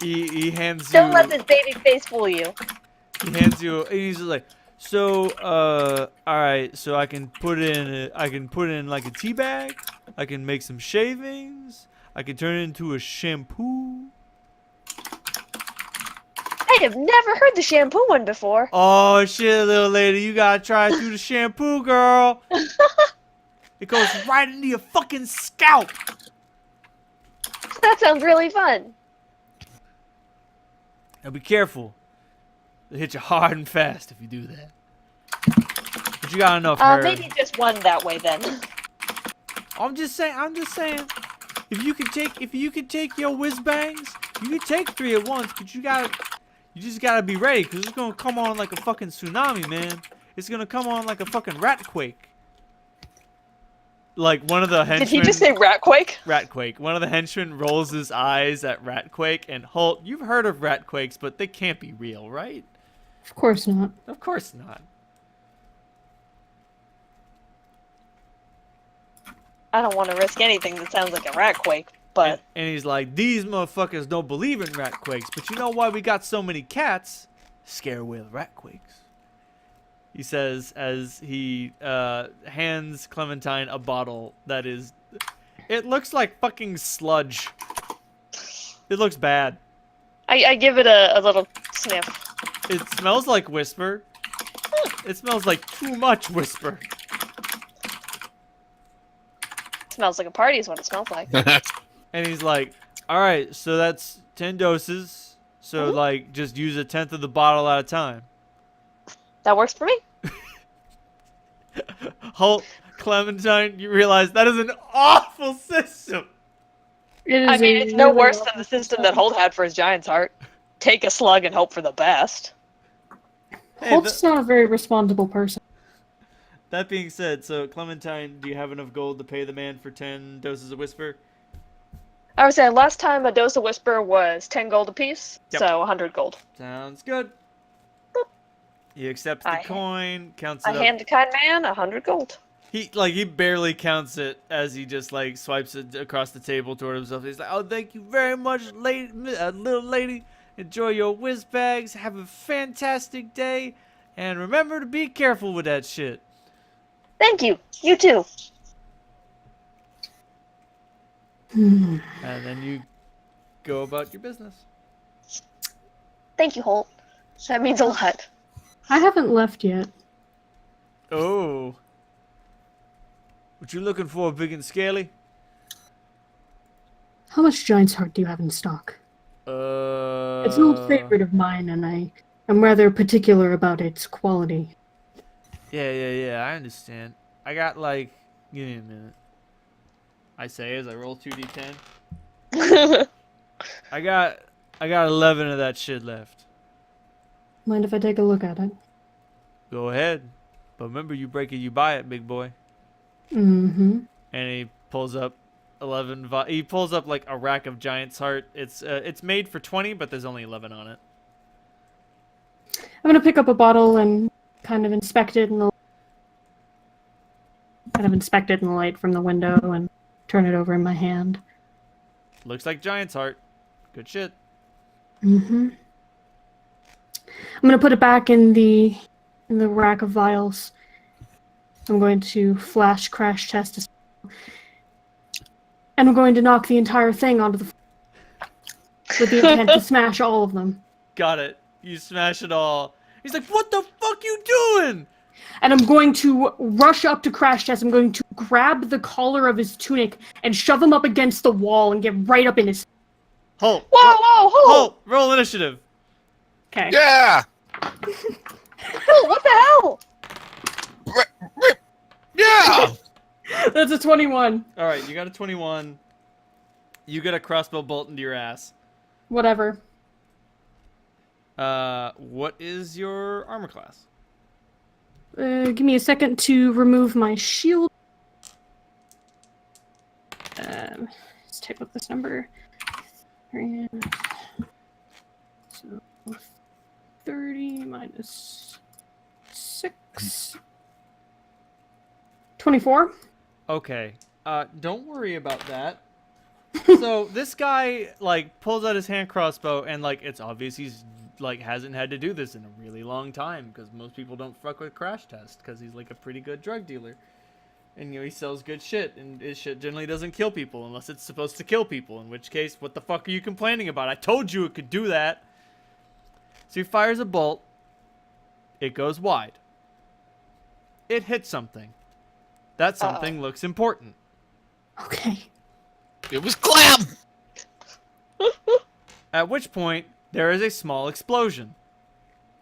He hands you. Don't let this baby face fool you. He hands you. And he's just like, so, all right. So I can put in like a tea bag. I can make some shavings. I can turn it into a shampoo. I have never heard the shampoo one before. Oh shit, little lady, you gotta try it through the shampoo, girl. It goes right into your fucking scalp. That sounds really fun. Now be careful. They hit you hard and fast if you do that. But you got enough hair. Maybe just one that way then. I'm just saying. If you could take your whiz bangs, you could take 3 at once, but you just gotta be ready, cause it's gonna come on like a fucking tsunami, man. It's gonna come on like a fucking rat quake. Like one of the henchmen. Did he just say ratquake? Ratquake. One of the henchmen rolls his eyes at Ratquake, and Holt, you've heard of Ratquakes, but they can't be real, right? Of course not. Of course not. I don't want to risk anything that sounds like a ratquake, but And he's like, these motherfuckers don't believe in Ratquakes, but you know why we got so many cats? Scare away the Ratquakes. He says as he hands Clementine a bottle that is... It looks like fucking sludge. It looks bad. I give it a little sniff. It smells like Whisper. It smells like too much Whisper. Smells like a party is what it smells like. And he's like, alright, so that's 10 doses. So, like, just use 1/10 of the bottle at a time. That works for me. Holt, Clementine, you realize that is an awful system. It is I mean, a it's no really worse awful than the system that Holt had for his Giant's Heart. Take a slug and hope for the best. Hey, Holt's not a very responsible person. That being said, so Clementine, do you have enough gold to pay the man for 10 doses of Whisper? I would say last time a dose of Whisper was 10 gold apiece, Yep. so 100 gold. Sounds good. He accepts the I- coin, counts I it up. hand the kind man 100 gold. He barely counts it as he just like swipes it across the table toward himself. He's like, "Oh, thank you very much, little lady. Enjoy your whiz bags. Have a fantastic day, and remember to be careful with that shit." Thank you. You too. And then you go about your business. Thank you, Holt. That means a lot. I haven't left yet. Oh. What you looking for, big and scaly? How much giant's heart do you have in stock? It's an old favorite of mine, and I'm rather particular about its quality. Yeah, I understand. I got like, give me a minute. I say as I roll 2d10. I got 11 of that shit left. Mind if I take a look at it? Go ahead. But remember, you break it, you buy it, big boy. Mm-hmm. And he pulls up 11. He pulls up like a rack of Giant's Heart. It's made for 20, but there's only 11 on it. I'm gonna pick up a bottle and kind of inspect it in the light from the window and turn it over in my hand. Looks like Giant's Heart. Good shit. Mm-hmm. I'm gonna put it back in the rack of vials. I'm going to flash crash test a and I'm going to knock the entire thing onto the floor with the intent to smash all of them. Got it. You smash it all. He's like, "What the fuck you doing?" And I'm going to rush up to Crash Test. I'm going to grab the collar of his tunic and shove him up against the wall and get right up in his... Halt. Whoa! Halt. Roll initiative. Okay. Yeah. Holt, what the hell? Yeah. That's a 21. All right, you got a 21. You get a crossbow bolt into your ass. Whatever. What is your armor class? Give me a second to remove my shield. Let's type up this number. So 30 minus 6. 24. Okay. Don't worry about that. So this guy like pulls out his hand crossbow and like it's obvious he's like hasn't had to do this in a really long time because most people don't fuck with Crash Test because he's like a pretty good drug dealer. And he sells good shit and his shit generally doesn't kill people unless it's supposed to kill people, in which case what the fuck are you complaining about? I told you it could do that. So he fires a bolt. It goes wide. It hits something. That something looks important. Okay. It was Clem. At which point, there is a small explosion,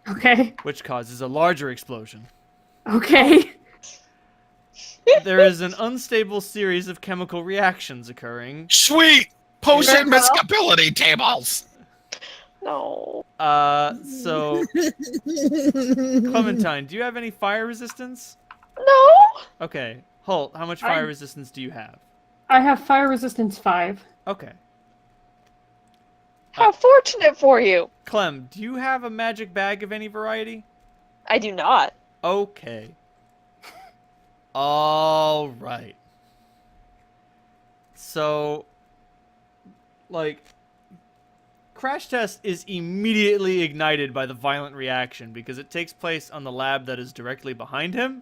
Okay. which causes a larger explosion. Okay. There is an unstable series of chemical reactions occurring. Sweet potion miscability tables. No. So, Clementine, do you have any fire resistance? No? Okay. Holt, how much fire resistance do you have? I have fire resistance 5. Okay. How fortunate for you. Clem, do you have a magic bag of any variety? I do not. Okay. All right. So, like, Crash Test is immediately ignited by the violent reaction because it takes place on the lab that is directly behind him.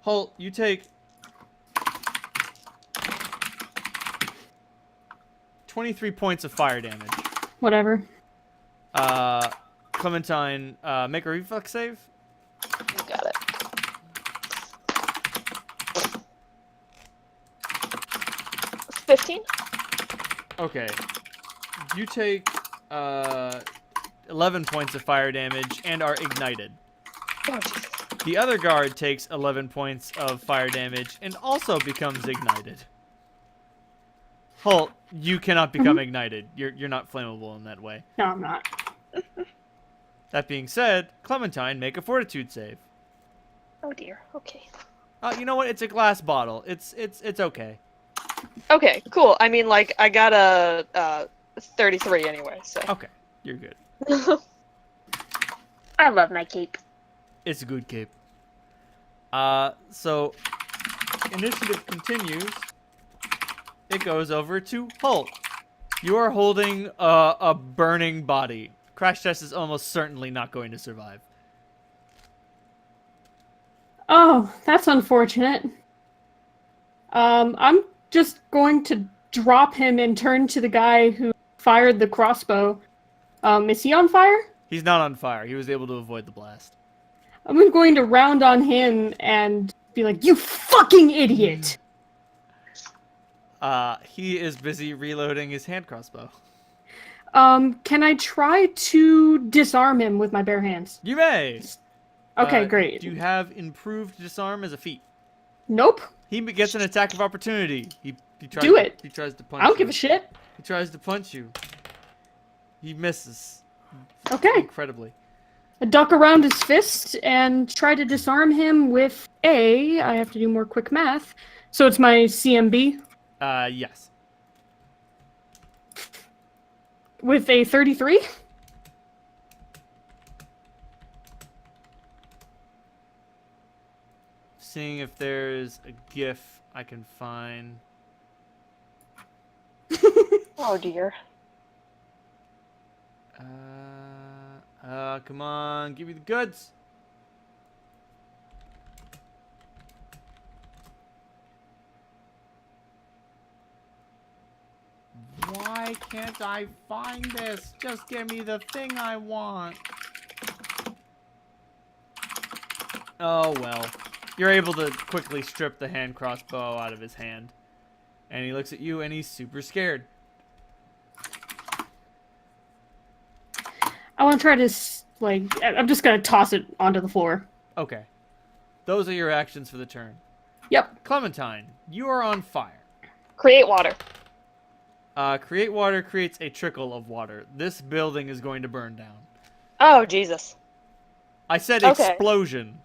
Holt, you take 23 points of fire damage. Whatever. Clementine, make a reflex save. Got it. It's 15? Okay. You take 11 points of fire damage and are ignited. Oh, Jesus. The other guard takes 11 points of fire damage and also becomes ignited. Holt, you cannot become ignited. You're not flammable in that way. No, I'm not. That being said, Clementine, make a fortitude save. Oh dear. Okay. You know what? It's a glass bottle. It's okay. Okay. Cool. I mean, like, I got a 33 anyway, so. Okay, you're good. I love my cape. It's a good cape. So initiative continues. It goes over to Hulk. You are holding a burning body. Crash Test is almost certainly not going to survive. Oh, that's unfortunate. I'm just going to drop him and turn to the guy who fired the crossbow. Is he on fire? He's not on fire. He was able to avoid the blast. I'm going to round on him and be like, "You fucking idiot!" He is busy reloading his hand crossbow. Can I try to disarm him with my bare hands? You may. Okay, great. Do you have improved disarm as a feat? Nope. He gets an attack of opportunity. He tries Do to, it. He tries to punch I don't you. give a shit. He tries to punch you. He misses. Okay. Incredibly. I duck around his fist and try to disarm him with I have to do more quick math. So it's my CMB Yes. with a 33. Seeing if there's a GIF I can find. Oh dear. Come on, give me the goods. Why can't I find this? Just give me the thing I want. Oh well. You're able to quickly strip the hand crossbow out of his hand. And he looks at you and he's super scared. I want to try to, I'm just going to toss it onto the floor. Okay. Those are your actions for the turn. Yep. Clementine, you are on fire. Create water. Create water creates a trickle of water. This building is going to burn down. Oh Jesus. I said Okay. explosion.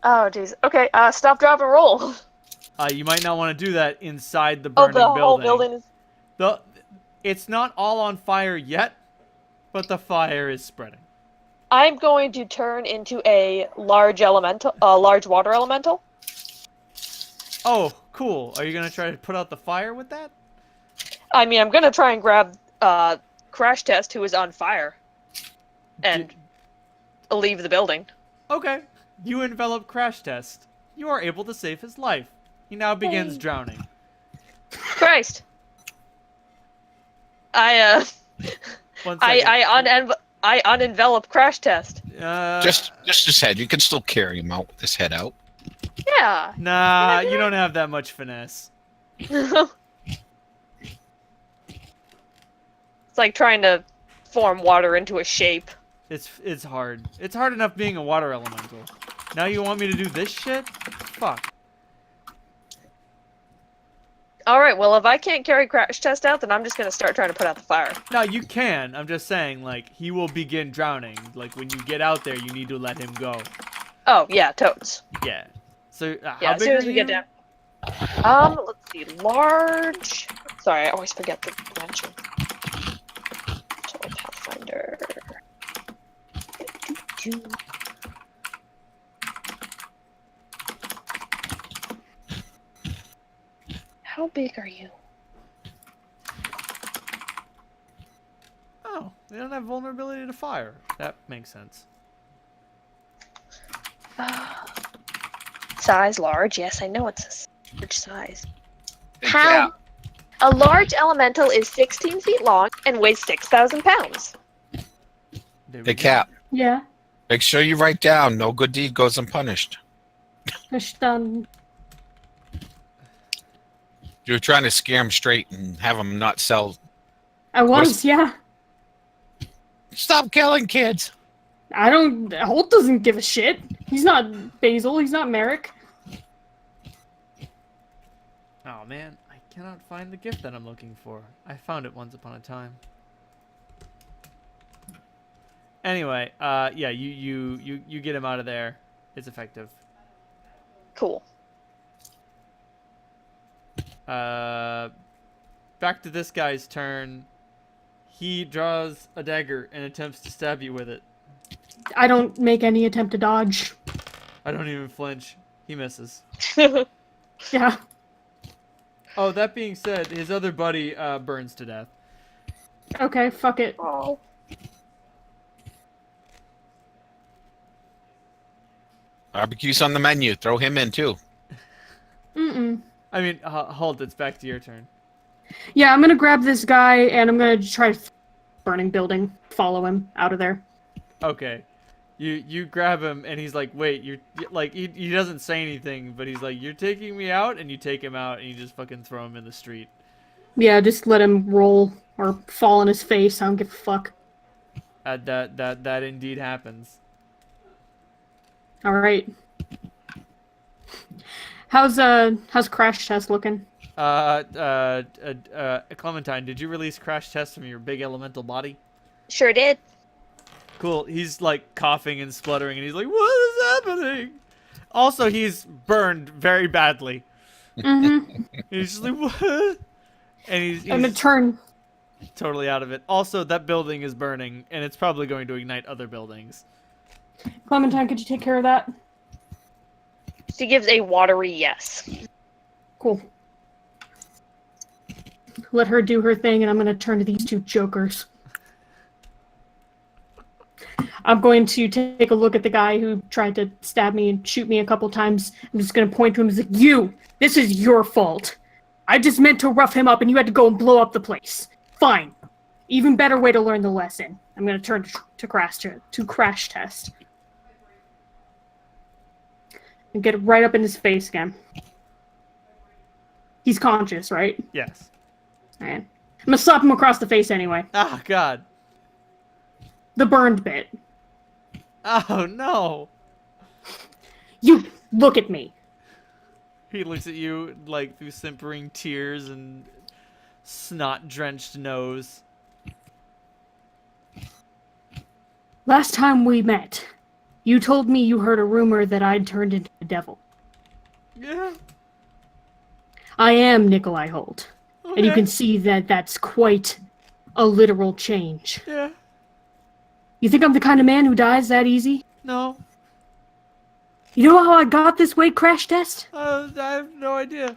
Oh jeez. Okay. Stop, drop, and roll. You might not want to do that inside the Oh, burning the building. whole building is. It's not all on fire yet, but the fire is spreading. I'm going to turn into a large water elemental. Oh, cool. Are you going to try to put out the fire with that? I mean, I'm gonna try and grab Crash Test, who is on fire, and leave the building. Okay. You envelop Crash Test. You are able to save his life. He now begins Yay. drowning. Christ. I One second. I unenvelop Crash Test. Just his head. You can still carry him out with his head out. Yeah. Nah, you don't have that much finesse. It's like trying to form water into a shape. It's hard. It's hard enough being a water elemental. Now you want me to do this shit? Fuck. Alright, well, if I can't carry Crash Test out, then I'm just gonna start trying to put out the fire. No, you can. I'm just saying, like, he will begin drowning. Like, when you get out there, you need to let him go. Oh, yeah, totes. Yeah. So, Yeah, how as big soon are as we you? get down. Let's see, large... Sorry, I always forget the dimension. Total Pathfinder... How big are you? Oh, they don't have vulnerability to fire. That makes sense. Size large? Yes, I know it's a large size. Big How? cap. A large elemental is 16 feet long and weighs 6,000 pounds. There we Big go. cap. Yeah. Make sure you write down. No good deed goes unpunished. Verstanden. You're trying to scare him straight and have him not sell. I was, yeah. Stop killing kids. Holt doesn't give a shit. He's not Basil, he's not Merrick. Oh man, I cannot find the gift that I'm looking for. I found it once upon a time. Anyway, yeah, you get him out of there. It's effective. Cool. Back to this guy's turn. He draws a dagger and attempts to stab you with it. I don't make any attempt to dodge. I don't even flinch. He misses. Yeah. Oh, that being said, his other buddy burns to death. Okay, fuck it. Oh. Barbecue's on the menu. Throw him in too. Mm-mm. I mean, Halt, it's back to your turn. Yeah, I'm gonna grab this guy and I'm gonna try to burning building. Follow him out of there. Okay. You grab him and he's like, wait, you're like, he doesn't say anything, but he's like, you're taking me out, and you take him out and you just fucking throw him in the street. Yeah, just let him roll or fall on his face. I don't give a fuck. That indeed happens. All right. How's Crash Test looking? Clementine, did you release Crash Test from your big elemental body? Sure did. Cool. He's like coughing and spluttering, and he's like, "What is happening?" Also, he's burned very badly. Mm-hmm. He's just like, "What?" And he's I'm gonna turn. totally out of it. Also, that building is burning, and it's probably going to ignite other buildings. Clementine, could you take care of that? She gives a watery yes. Cool. Let her do her thing, and I'm gonna turn to these two jokers. I'm going to take a look at the guy who tried to stab me and shoot me a couple times. I'm just going to point to him and say, "You! This is your fault. I just meant to rough him up and you had to go and blow up the place. Fine. Even better way to learn the lesson." I'm going to turn to Crash Test. And get right up in his face again. He's conscious, right? Yes. Alright. I'm going to slap him across the face anyway. Oh, God. The burned bit. Oh, no. You look at me. He looks at you, like, through simpering tears and snot-drenched nose. Last time we met, you told me you heard a rumor that I'd turned into a devil. Yeah. I am Nikolai Holt. Okay. And you can see that that's quite a literal change. Yeah. You think I'm the kind of man who dies that easy? No. You know how I got this way, Crash Test? I have no idea.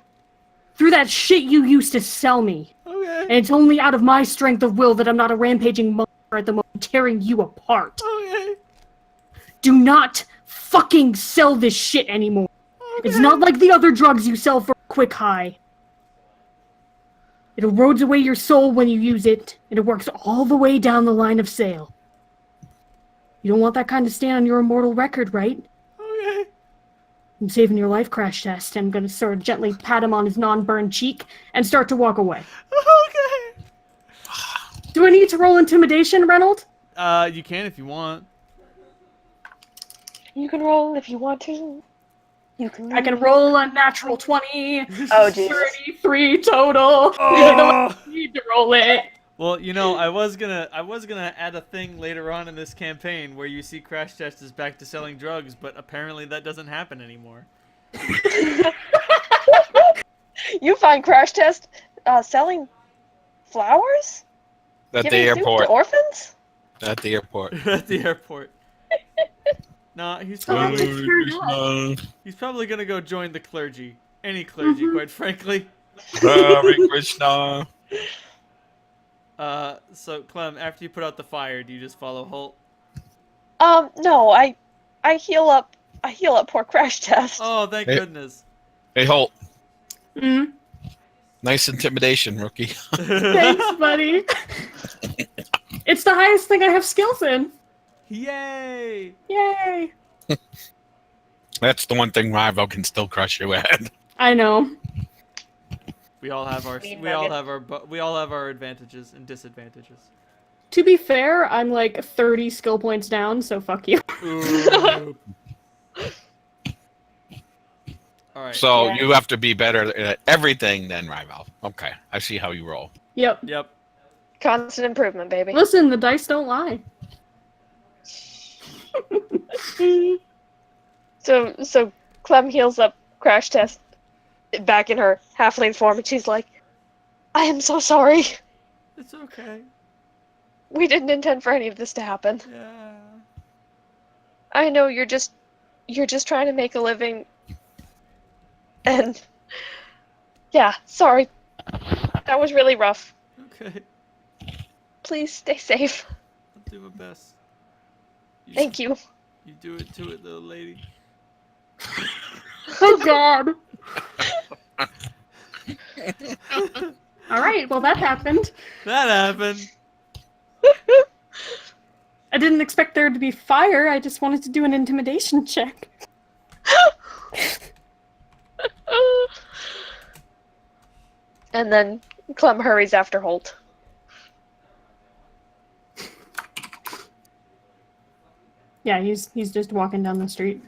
Through that shit you used to sell me. Okay. And it's only out of my strength of will that I'm not a rampaging monster at the moment, tearing you apart. Okay. Do not fucking sell this shit anymore. Okay. It's not like the other drugs you sell for a quick high. It erodes away your soul when you use it, and it works all the way down the line of sale. You don't want that kind of stain on your immortal record, right? Okay. I'm saving your life, Crash Test. I'm gonna sort of gently pat him on his non-burned cheek and start to walk away. Okay. Do I need to roll intimidation, Reynold? You can if you want. You can roll if you want to. You can. I can roll a natural 20. Oh, Jesus. 33 total. Oh. You need to roll it. Well, you know, I was gonna add a thing later on in this campaign where you see Crash Test is back to selling drugs, but apparently that doesn't happen anymore. You find Crash Test selling flowers? At the Giving soup airport. to orphans? At the airport. At the airport. Nah, he's probably gonna go join the clergy. Any clergy, quite frankly. Hare Krishna. So Clem, after you put out the fire, do you just follow Holt? No, I heal up poor Crash Test. Oh, thank Hey. goodness. Hey, Holt. Mm. Nice intimidation, rookie. Thanks, buddy. It's the highest thing I have skills in. Yay! Yay. That's the one thing Rival can still crush you at. I know. We all have our Mean we all nugget. have our advantages and disadvantages. To be fair, I'm like 30 skill points down, so fuck you. Ooh. All right. So Yeah. you have to be better at everything than Rival. Okay, I see how you roll. Yep. Yep. Constant improvement, baby. Listen, the dice don't lie. So Clem heals up Crash Test back in her halfling form, and she's like, I am so sorry. It's okay. We didn't intend for any of this to happen. Yeah. I know you're just trying to make a living. And yeah, sorry. That was really rough. Okay. Please stay safe. I'll do my best. Thank you. You do it to it, little lady. Oh God. All right. Well, that happened. That happened. I didn't expect there to be fire. I just wanted to do an intimidation check. And then Clem hurries after Holt. Yeah, he's just walking down the street.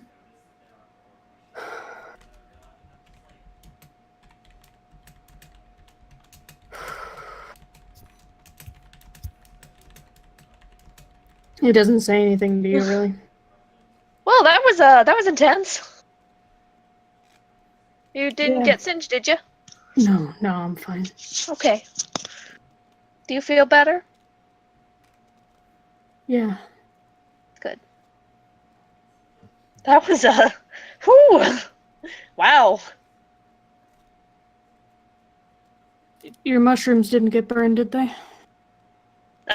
He doesn't say anything to you, really. Well, that was intense. You didn't Yeah. get singed, did you? No, I'm fine. Okay. Do you feel better? Yeah. Good. That was whew. Wow. Your mushrooms didn't get burned, did they?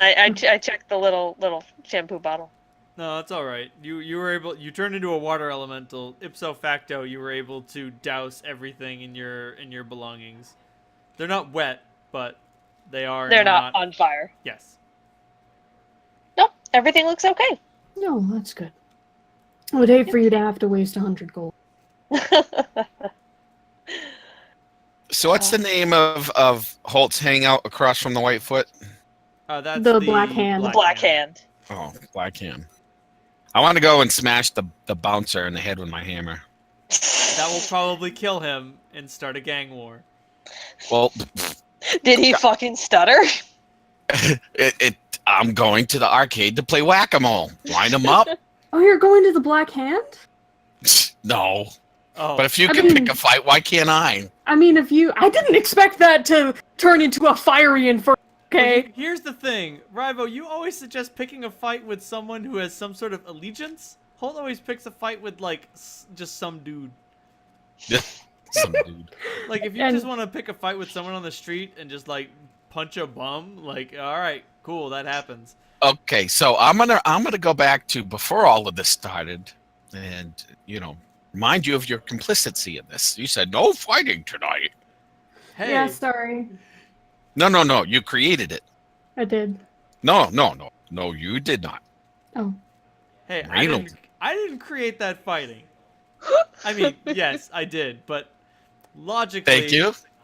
I checked the little shampoo bottle. No, that's all right. You were able. You turned into a water elemental. Ipso facto, you were able to douse everything in your belongings. They're not wet, but they are. They're not on fire. Yes. Nope, everything looks okay. No, that's good. I would hate for you to have to waste 100 gold. So what's the name of Holt's hangout across from the Whitefoot? That's The Black Hand. The Black Hand. Oh, Black Hand. I want to go and smash the bouncer in the head with my hammer. That will probably kill him and start a gang war. Well, Did he fucking stutter? I'm going to the arcade to play whack-a-mole. Line them up. Oh, you're going to the Black Hand? No. Oh, But if you I can mean- pick a fight, why can't I? I mean, I didn't expect that to turn into a fiery and okay. Here's the thing, Rivo. You always suggest picking a fight with someone who has some sort of allegiance. Holt always picks a fight with like just some dude. Some dude. Like if you And- just want to pick a fight with someone on the street and just like punch a bum, like all right, cool, that happens. Okay, so I'm gonna go back to before all of this started, and remind you of your complicity in this. You said no fighting tonight. Hey, Yeah, sorry. No, you created it. I did. No, you did not. Oh. hey, Reynolds. I didn't create that fighting. I mean, yes, I did, but logically,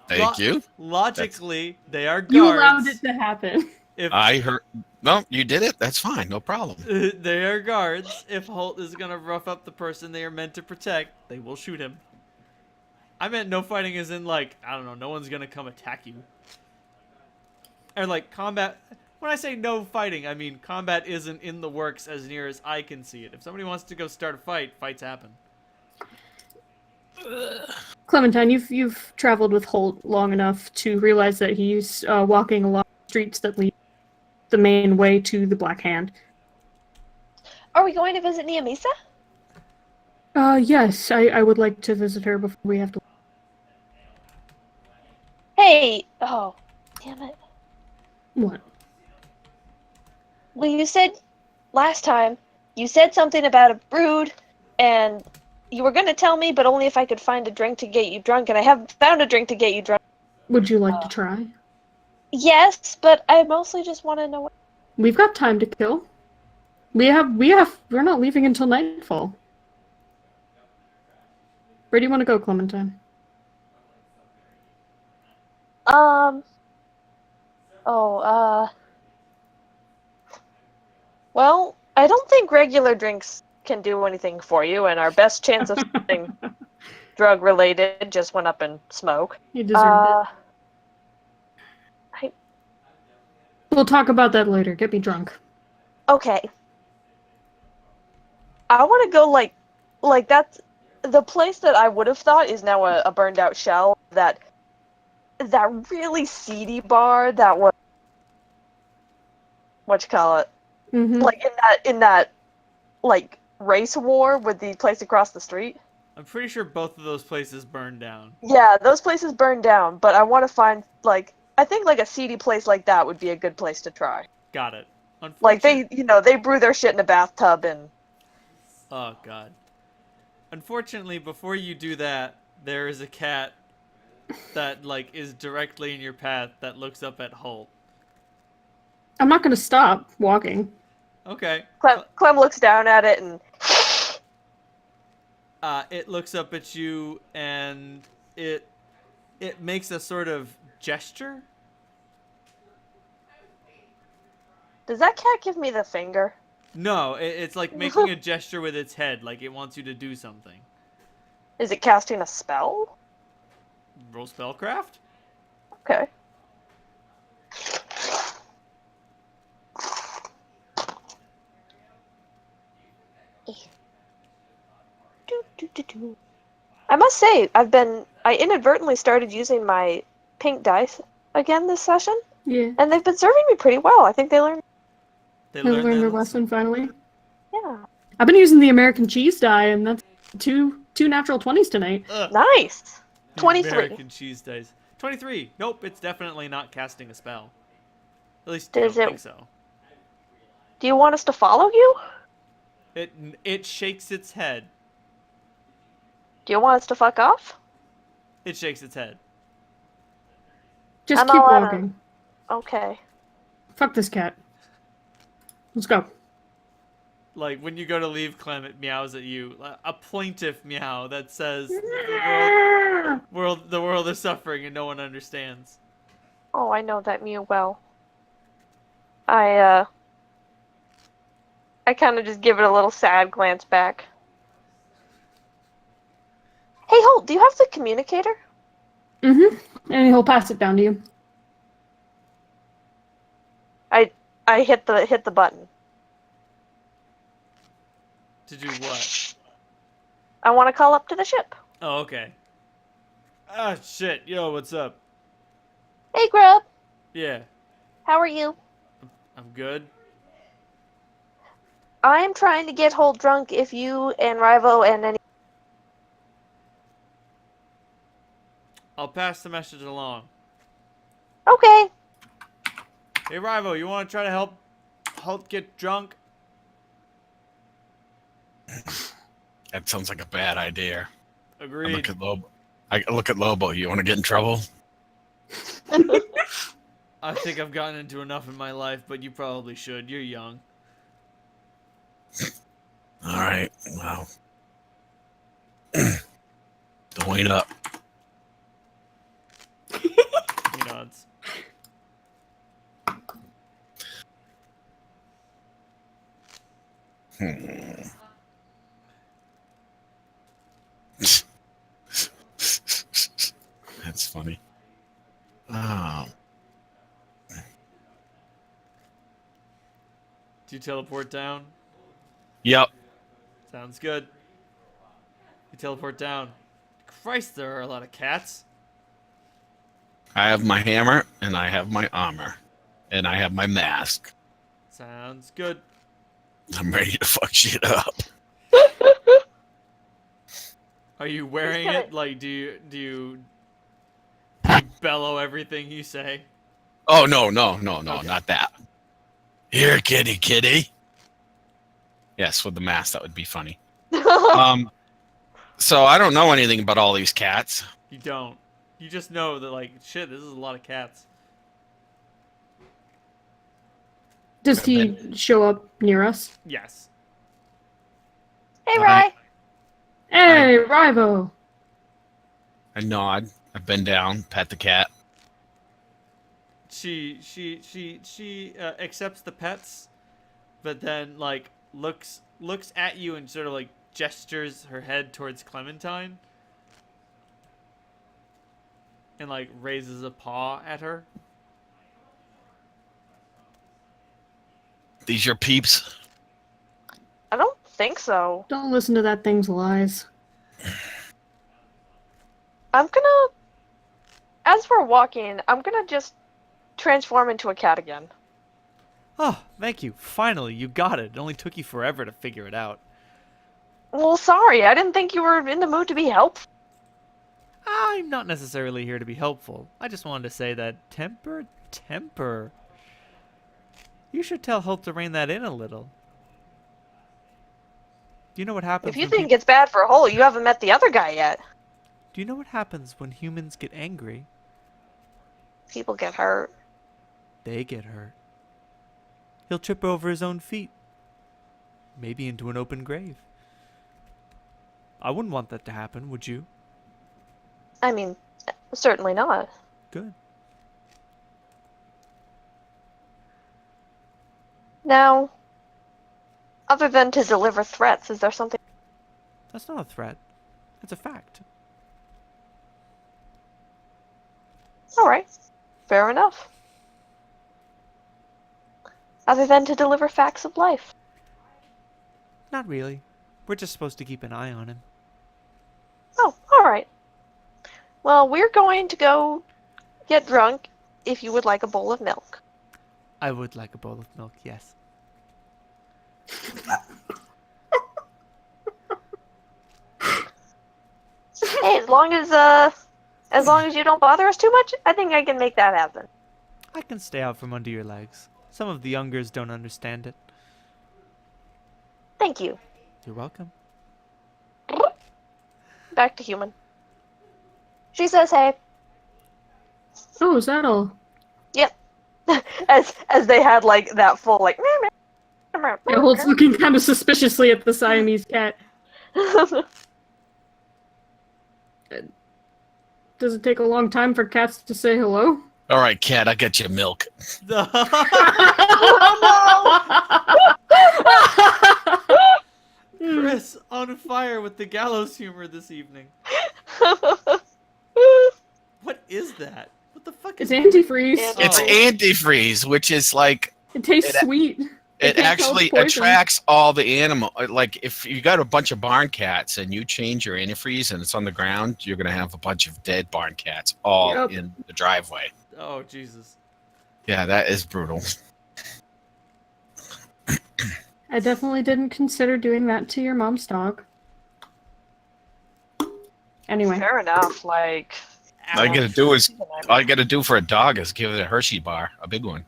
Thank you. Logically, they are guards. You allowed it to happen. If I heard. No, you did it. That's fine. No problem. they are guards. If Holt is gonna rough up the person they are meant to protect, they will shoot him. I meant no fighting as in like, I don't know, no one's gonna come attack you. Or like combat. When I say no fighting, I mean combat isn't in the works as near as I can see it. If somebody wants to go start a fight, fights happen. Clementine, you've traveled with Holt long enough to realize that he's walking along streets that lead the main way to the Black Hand. Are we going to visit Niamisa? Yes, I would like to visit her before we have to. Hey, oh, damn it. What? Well, you said last time, you said something about a brood, and you were going to tell me, but only if I could find a drink to get you drunk, and I haven't found a drink to get you drunk. Would you like to try? Yes, but I mostly just want to know what... We've got time to kill. We're not leaving until nightfall. Where do you want to go, Clementine? Well, I don't think regular drinks can do anything for you, and our best chance of something drug-related just went up in smoke. You deserve it. We'll talk about that later. Get me drunk. Okay. I want to go, like that's the place that I would have thought is now a burned out shell. That really seedy bar that was what you call it, Mm-hmm. like in that like race war with the place across the street. I'm pretty sure both of those places burned down. Yeah, those places burned down, but I want to find I think like a seedy place like that would be a good place to try. Got it. Like Unfortunately, they brew their shit in a bathtub and oh god. Unfortunately, before you do that, there is a cat that like is directly in your path that looks up at Holt. I'm not gonna stop walking. Okay. Clem looks down at it and It looks up at you and it makes a sort of gesture. does that cat give me the finger? No, it's like making a gesture with its head, like it wants you to do something. Is it casting a spell? Roll spellcraft? Okay. I must say, I inadvertently started using my pink dice again this session, Yeah. and they've been serving me pretty well. I think they learned. They They learned learned their their lesson finally. Yeah. I've been using the American cheese die, and that's two natural 20s tonight. Ugh, Nice. the 23. American cheese dice. 23. Nope, it's definitely not casting a spell. At least I Does don't it- think so. Do you want us to follow you? It shakes its head. Do you want us to fuck off? It shakes its head. Just I'm keep all out of- walking. Okay. Fuck this cat. Let's go. Like when you go to leave, Clem, it meows at you. A plaintive meow that says the world is suffering and no one understands. Oh, I know that mew well. I kind of just give it a little sad glance back. Hey, Holt, do you have the communicator? Mm-hmm. And he'll pass it down to you. I hit the button. To do what? I want to call up to the ship. Oh, okay. Ah, shit. Yo, what's up? Hey, Grub. Yeah, How are you? I'm good. I'm trying to get Holt drunk if you and Rivo and any... I'll pass the message along. Okay. Hey, Rivo, you want to try to help get drunk? That sounds like a bad idea. I Agreed. look at Lobo. You want to get in trouble? I think I've gotten into enough in my life, but you probably should. You're young. All right. Well, don't wait up. He nods. That's funny. Oh, Do you teleport down? yep. Sounds good. You teleport down. Christ, there are a lot of cats. I have my hammer and I have my armor and I have my mask. Sounds good. I'm ready to fuck shit up. Are you wearing gonna- it? Like, do you bellow everything you say? Oh no, okay. Not that. Here, kitty. Yes, with the mask, that would be funny. So I don't know anything about all these cats. You don't. You just know that, like, shit, this is a lot of cats. Does he show up near us? Yes. Hey, Alright. Rye. Hey, Rivo! I nod. I bend down, pat the cat. She accepts the pets, but then like looks at you and sort of like gestures her head towards Clementine, and like raises a paw at her. These your peeps? I don't think so. Don't listen to that thing's lies. I'm gonna, as we're walking, I'm gonna just transform into a cat again. Oh, thank you. Finally, you got it. It only took you forever to figure it out. Well, sorry, I didn't think you were in the mood to be helpful. I'm not necessarily here to be helpful. I just wanted to say that temper. You should tell Hope to rein that in a little. Do you know what happens If you when think it's bad for Hole, you haven't met the other guy yet. Do you know what happens when humans get angry? People get hurt. They get hurt. He'll trip over his own feet. Maybe into an open grave. I wouldn't want that to happen, would you? I mean, certainly not. Good. Now, other than to deliver threats, is there something? That's not a threat. It's a fact. Alright, fair enough. Other than to deliver facts of life. Not really. We're just supposed to keep an eye on him. Oh, alright. Well, we're going to go get drunk if you would like a bowl of milk. I would like a bowl of milk, yes. Hey, as long as you don't bother us too much, I think I can make that happen. I can stay out from under your legs. Some of the youngers don't understand it. Thank you. You're welcome. Back to human. She says hey. Oh, is that all? Yep. as they had like that full like Yeah, Holt's looking kind of suspiciously at the Siamese cat. Does it take a long time for cats to say hello? All right, cat, I got you milk. Chris, on fire with the gallows humor this evening. What is that? What the fuck is It's antifreeze. It's Oh. antifreeze, which is like It tastes sweet. it can't tell actually it's poison. attracts all the animal. Like if you got a bunch of barn cats and you change your antifreeze and it's on the ground, you're gonna have a bunch of dead barn cats all Yep. in the driveway. Oh, Jesus. Yeah, that is brutal. I definitely didn't consider doing that to your mom's dog. Anyway. Fair enough. Like, All you gotta do is all you gotta do for a dog is give it a Hershey bar, a big one.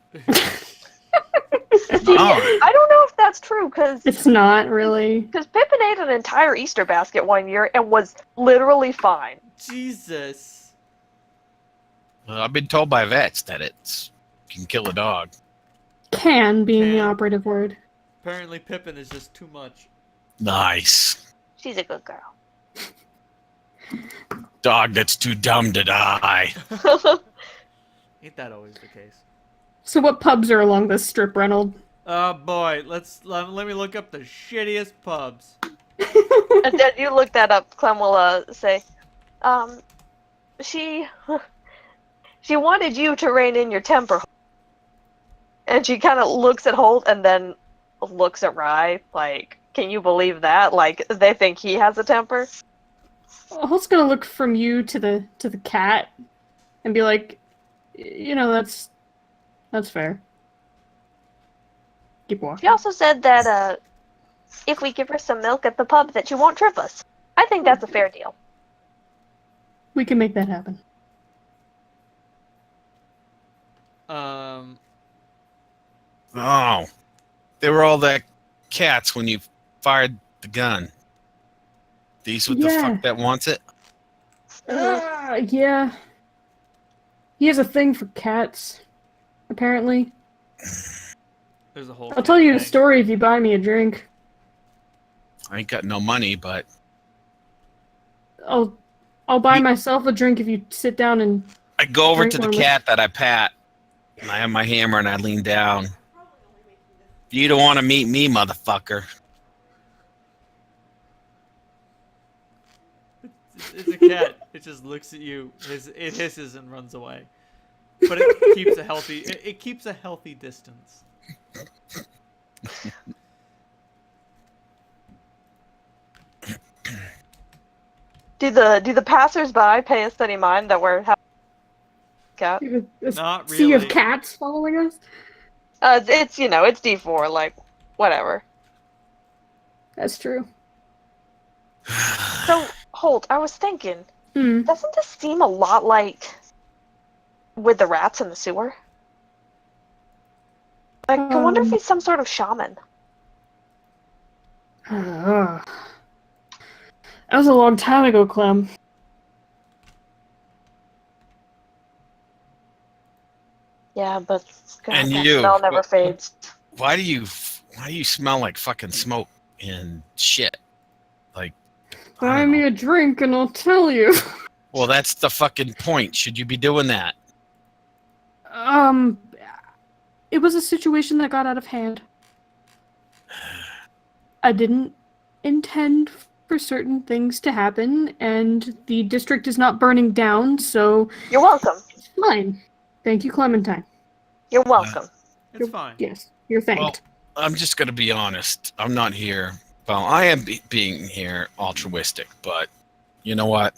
Oh. I don't know if that's true because It's not really. Pippin ate an entire Easter basket one year and was literally fine. Jesus. Well, I've been told by vets that it can kill a dog. Can being the Can. operative word. Apparently Pippin is just too much. Nice. She's a good girl. Dog that's too dumb to die. Ain't that always the case? So what pubs are along this strip, Reynold? Oh boy, let me look up the shittiest pubs. And then you look that up, Clem will say, she wanted you to rein in your temper. And she kind of looks at Holt and then looks at Rye, like, can you believe that? Like, they think he has a temper? Holt's gonna look from you to the cat and be like, you know, that's fair. Keep walking. She also said that, if we give her some milk at the pub that she won't trip us. I think that's a fair deal. We can make that happen. Oh. They were all that cats when you fired the gun. These with the Yeah. fuck that wants it? Yeah. He has a thing for cats, apparently. There's a whole I'll tell you a thing. story if you buy me a drink. I ain't got no money, but I'll buy myself a drink if you sit down and I go over Drink to the one with- cat that I pat, and I have my hammer and I lean down. You don't want to meet me, motherfucker. It's a cat. It just looks at you. It hisses and runs away. But it keeps a healthy. It keeps a healthy distance. Do the passers-by pay us any mind that we're having a cat? A Not sea of really. cats following us? It's it's D4, like whatever. That's true. So Holt, I was thinking, Hmm. doesn't this seem a lot like with the rats in the sewer? Like, I wonder if he's some sort of shaman. That was a long time ago, Clem. Yeah, but God, And that you, smell never fades. why do you smell like fucking smoke and shit? Like, I Buy don't me know. a drink and I'll tell you. Well, that's the fucking point. Should you be doing that? Um, it was a situation that got out of hand. I didn't intend for certain things to happen, and the district is not burning down, so You're welcome. it's fine. Thank you, Clementine. You're welcome. It's fine. Yes, you're thanked. Well, I'm just gonna be honest. I'm not here. Well, I am being here altruistic, but you know what?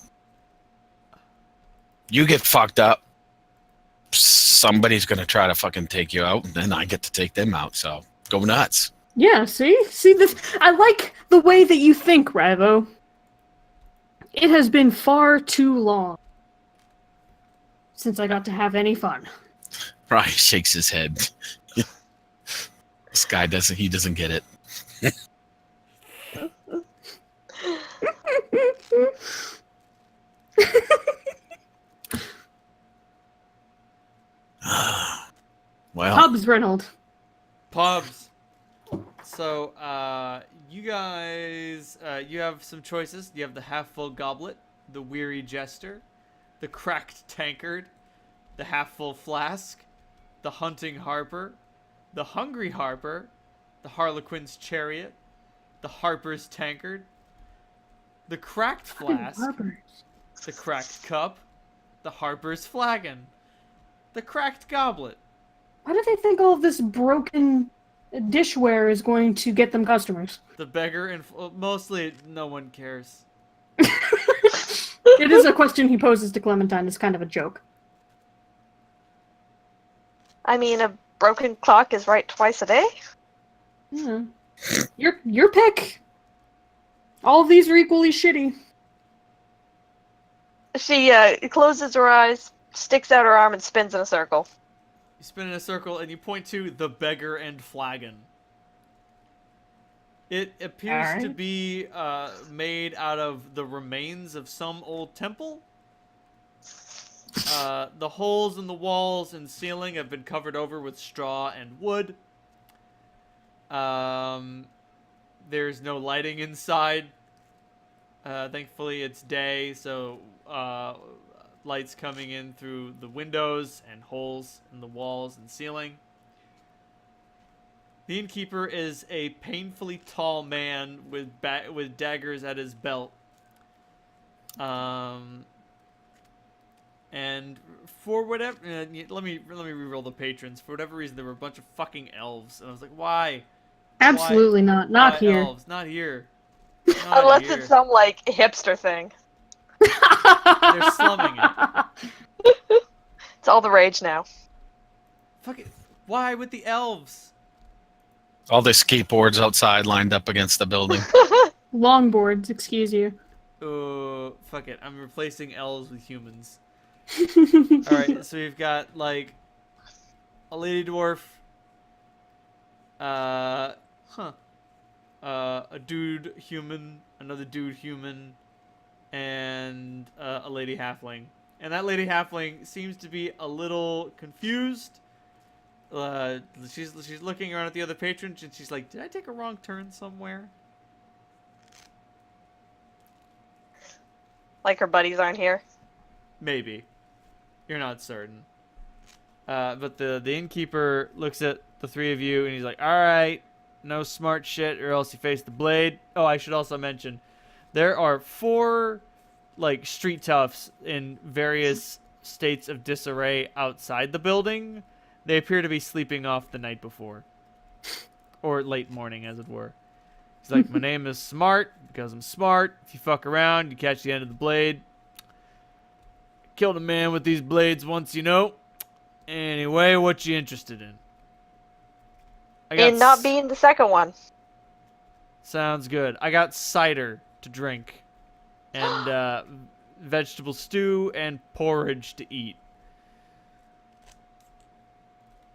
You get fucked up, somebody's gonna try to fucking take you out, and then I get to take them out. So go nuts. Yeah, see this. I like the way that you think, Ravo. It has been far too long since I got to have any fun. Ryan shakes his head. This guy doesn't. He doesn't get it. Well, Pubs, Reynold. Pubs. So, you guys, you have some choices. You have the half-full goblet, the weary jester, the cracked tankard, the half-full flask, the hunting harper, the hungry harper, the harlequin's chariot, the harper's tankard, the cracked flask, the cracked cup, the harper's flagon, the cracked goblet. Why do they think all of this broken dishware is going to get them customers? The beggar and mostly no one cares. It is a question he poses to Clementine. It's kind of a joke. I mean, a broken clock is right twice a day. Yeah. Your pick. All of these are equally shitty. She closes her eyes, sticks out her arm, and spins in a circle. You spin in a circle and you point to the beggar and flagon. It appears to be made out of the remains of some old temple. The holes in the walls and ceiling have been covered over with straw and wood. There's no lighting inside. Thankfully, it's day, so lights coming in through the windows and holes in the walls and ceiling. The innkeeper is a painfully tall man with daggers at his belt. And for whatever, let me reroll the patrons. For whatever reason, there were a bunch of fucking elves, and I was like, why? Absolutely not. Not Why here. elves? Not here. Not Unless here. it's some like hipster thing. They're slumming it. It's all the rage now. Fuck it. Why with the elves? all the skateboards outside lined up against the building. Longboards, excuse you. Fuck it. I'm replacing elves with humans. Alright, so we've got, like, a lady dwarf. A dude human, another dude human, and a lady halfling. And that lady halfling seems to be a little confused. She's looking around at the other patrons, and she's like, "Did I take a wrong turn somewhere?" Like her buddies aren't here. Maybe. You're not certain. But the innkeeper looks at the three of you, and he's like, "All right, no smart shit, or else you face the blade." Oh, I should also mention, there are 4, like, street toughs in various states of disarray outside the building. They appear to be sleeping off the night before, or late morning, as it were. He's like, my name is Smart because I'm smart. If you fuck around, you catch the end of the blade. Killed a man with these blades once, you know. Anyway, what you interested in? In not being the second one. Sounds good. I got cider to drink. And vegetable stew and porridge to eat.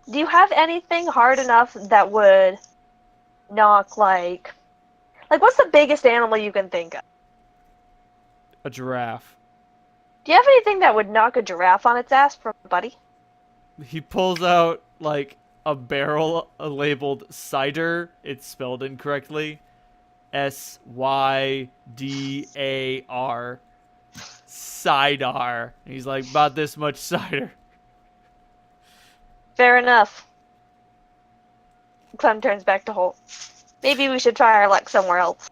Do you have anything hard enough that would knock, like, what's the biggest animal you can think of? A giraffe. Do you have anything that would knock a giraffe on its ass from buddy? He pulls out, like, a barrel labeled cider. It's spelled incorrectly. Sydar. Cider. He's like, about this much cider. Fair enough. Clem turns back to Holt. Maybe we should try our luck somewhere else.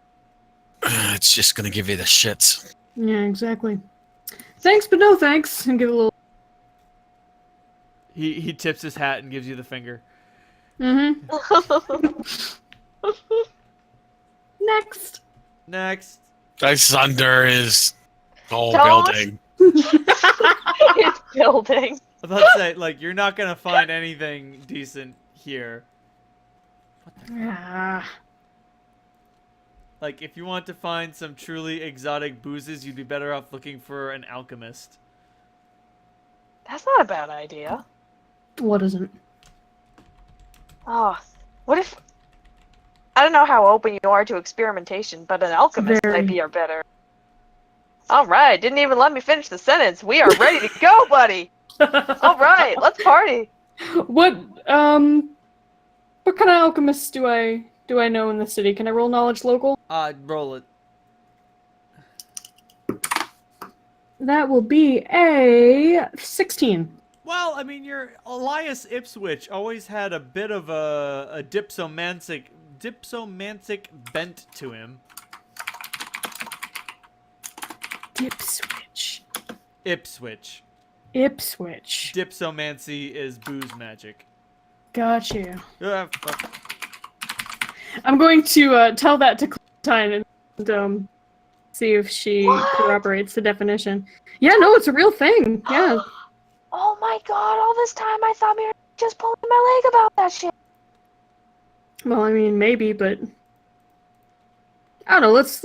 It's just gonna give you the shits. Yeah, exactly. Thanks, but no thanks. And give a little. He tips his hat and gives you the finger. Mm-hmm. Next. That's under his whole Don't. building. It's building. I was about to say, like, you're not gonna find anything decent here. Ah. Like, if you want to find some truly exotic boozes, you'd be better off looking for an alchemist. That's not a bad idea. What isn't? Oh, what if... I don't know how open you are to experimentation, but an alchemist Very. might be our better. Alright, didn't even let me finish the sentence. We are ready to go, buddy! Alright, let's party! What kind of alchemists do I know in the city? Can I roll knowledge local? Roll it. That will be a 16. Well, I mean, your Elias Ipswich always had a bit of a dipsomantic bent to him. Dipswitch. Ipswich. Ipswich. Dipsomancy is booze magic. Got you. Fuck. I'm going to tell that to Clementine and see if she What? corroborates the definition. Yeah, no, it's a real thing. Yeah. Oh my god, all this time I thought we were just pulling my leg about that shit. Well, I mean, maybe, but I don't know. Let's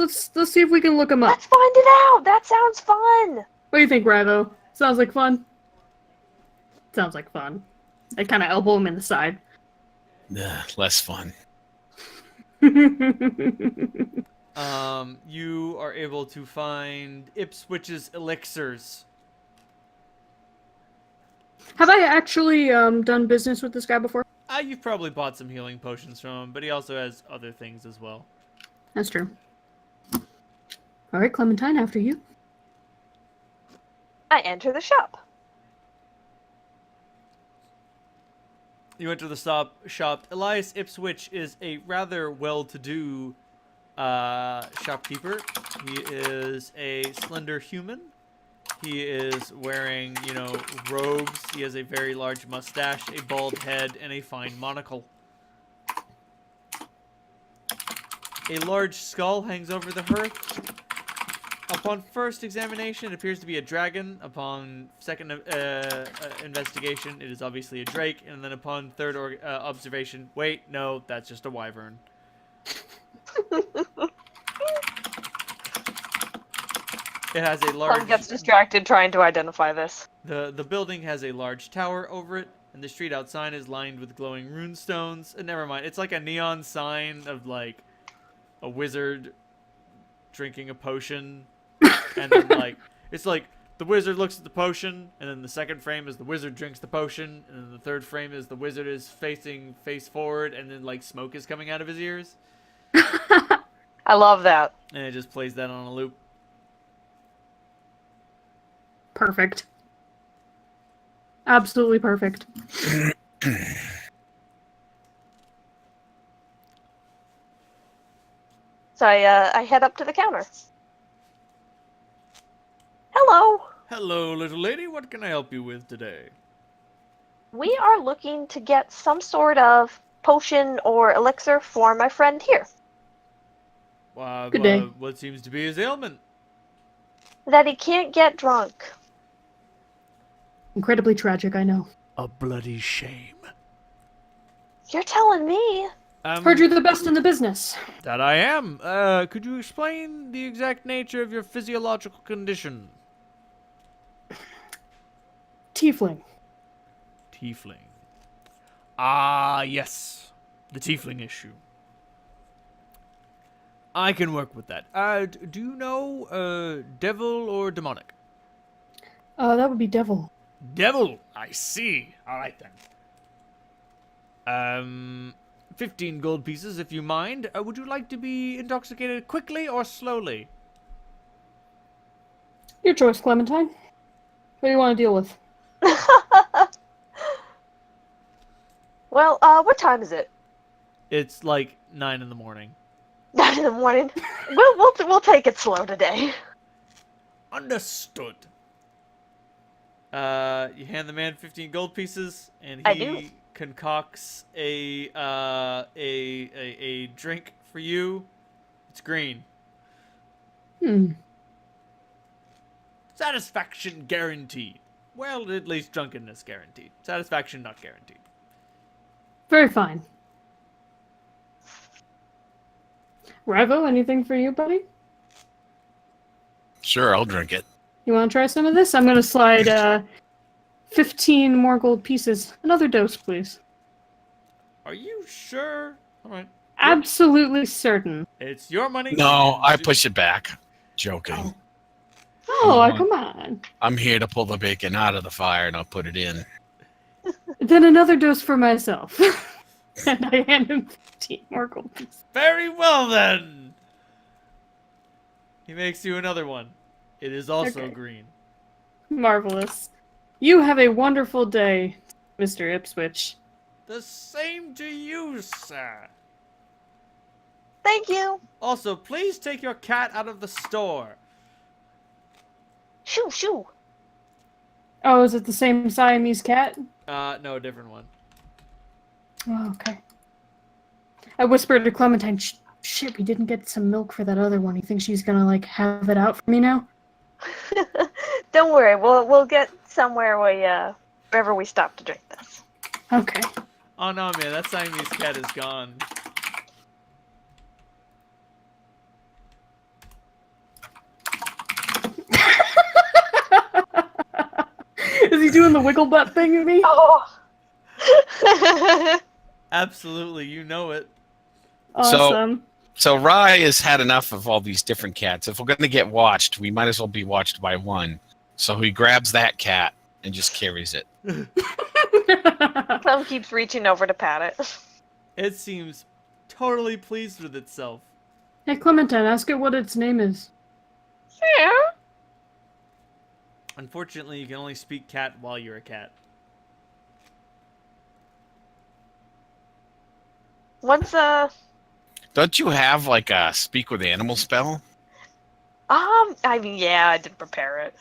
see if we can look them up. Let's find it out! That sounds fun! What do you think, Rivo? Sounds like fun? Sounds like fun. I kind of elbow him in the side. Less fun. You are able to find Ipswich's elixirs. Have I actually done business with this guy before? You've probably bought some healing potions from him, but he also has other things as well. That's true. All right, Clementine, after you. I enter the shop. You enter the shop. Elias Ipswich is a rather well-to-do shopkeeper. He is a slender human. He is wearing, robes. He has a very large mustache, a bald head, and a fine monocle. A large skull hangs over the hearth. Upon first examination, it appears to be a dragon. Upon second investigation, it is obviously a drake. And then upon third observation, wait, no, that's just a wyvern. It has a large... Clem gets distracted trying to identify this. The building has a large tower over it, and the street outside is lined with glowing runestones. And never mind, it's like a neon sign of, like, a wizard drinking a potion. And then, it's like, the wizard looks at the potion, and then the second frame is the wizard drinks the potion, and then the third frame is the wizard is facing face forward, and then, smoke is coming out of his ears. I love that. And it just plays that on a loop. Perfect. Absolutely perfect. So I head up to the counter. Hello. Hello, little lady. What can I help you with today? We are looking to get some sort of potion or elixir for my friend here. Good day. What seems to be his ailment? That he can't get drunk. Incredibly tragic, I know. A bloody shame. You're telling me? Heard you're the best in the business. That I am. Could you explain the exact nature of your physiological condition? Tiefling. Tiefling. Ah, yes. The tiefling issue. I can work with that. Do you know, devil or demonic? That would be devil. Devil! I see. Alright then. 15 gold pieces, if you mind. Would you like to be intoxicated quickly or slowly? Your choice, Clementine. What do you want to deal with? Well, what time is it? It's like 9 in the morning. 9 in the morning. We'll take it slow today. Understood. You hand the man 15 gold pieces, and I do. he concocts a drink for you. It's green. Satisfaction guaranteed. Well, at least drunkenness guaranteed. Satisfaction not guaranteed. Very fine. Rivo, anything for you, buddy? Sure, I'll drink it. You want to try some of this? I'm going to slide 15 more gold pieces. Another dose, please. Are you sure? All right. Absolutely certain. It's your money. No, I push it back. Joking. Oh, come on. I'm here to pull the bacon out of the fire and I'll put it in. Then another dose for myself. And I hand him 15 more gold pieces. Very well, then. He makes you another one. It is also Okay. green. Marvelous. You have a wonderful day, Mr. Ipswich. The same to you, sir. Thank you. Also, please take your cat out of the store. Shoo, shoo. Oh, is it the same Siamese cat? No, a different one. Oh, okay. I whispered to Clementine, shit, we didn't get some milk for that other one. You think she's gonna, like, have it out for me now? Don't worry. We'll get somewhere wherever we stop to drink this. Okay. Oh no, man, that Siamese cat is gone. Is he doing the wiggle butt thing to me? Oh. Absolutely, you know it. Awesome. So Rye has had enough of all these different cats. If we're going to get watched, we might as well be watched by one. So he grabs that cat and just carries it. Clem keeps reaching over to pat it. It seems totally pleased with itself. Hey, Clementine, ask it what its name is. Yeah. Unfortunately, you can only speak cat while you're a cat. What's Don't you have like a speak with animal spell? I mean, yeah, I did prepare it.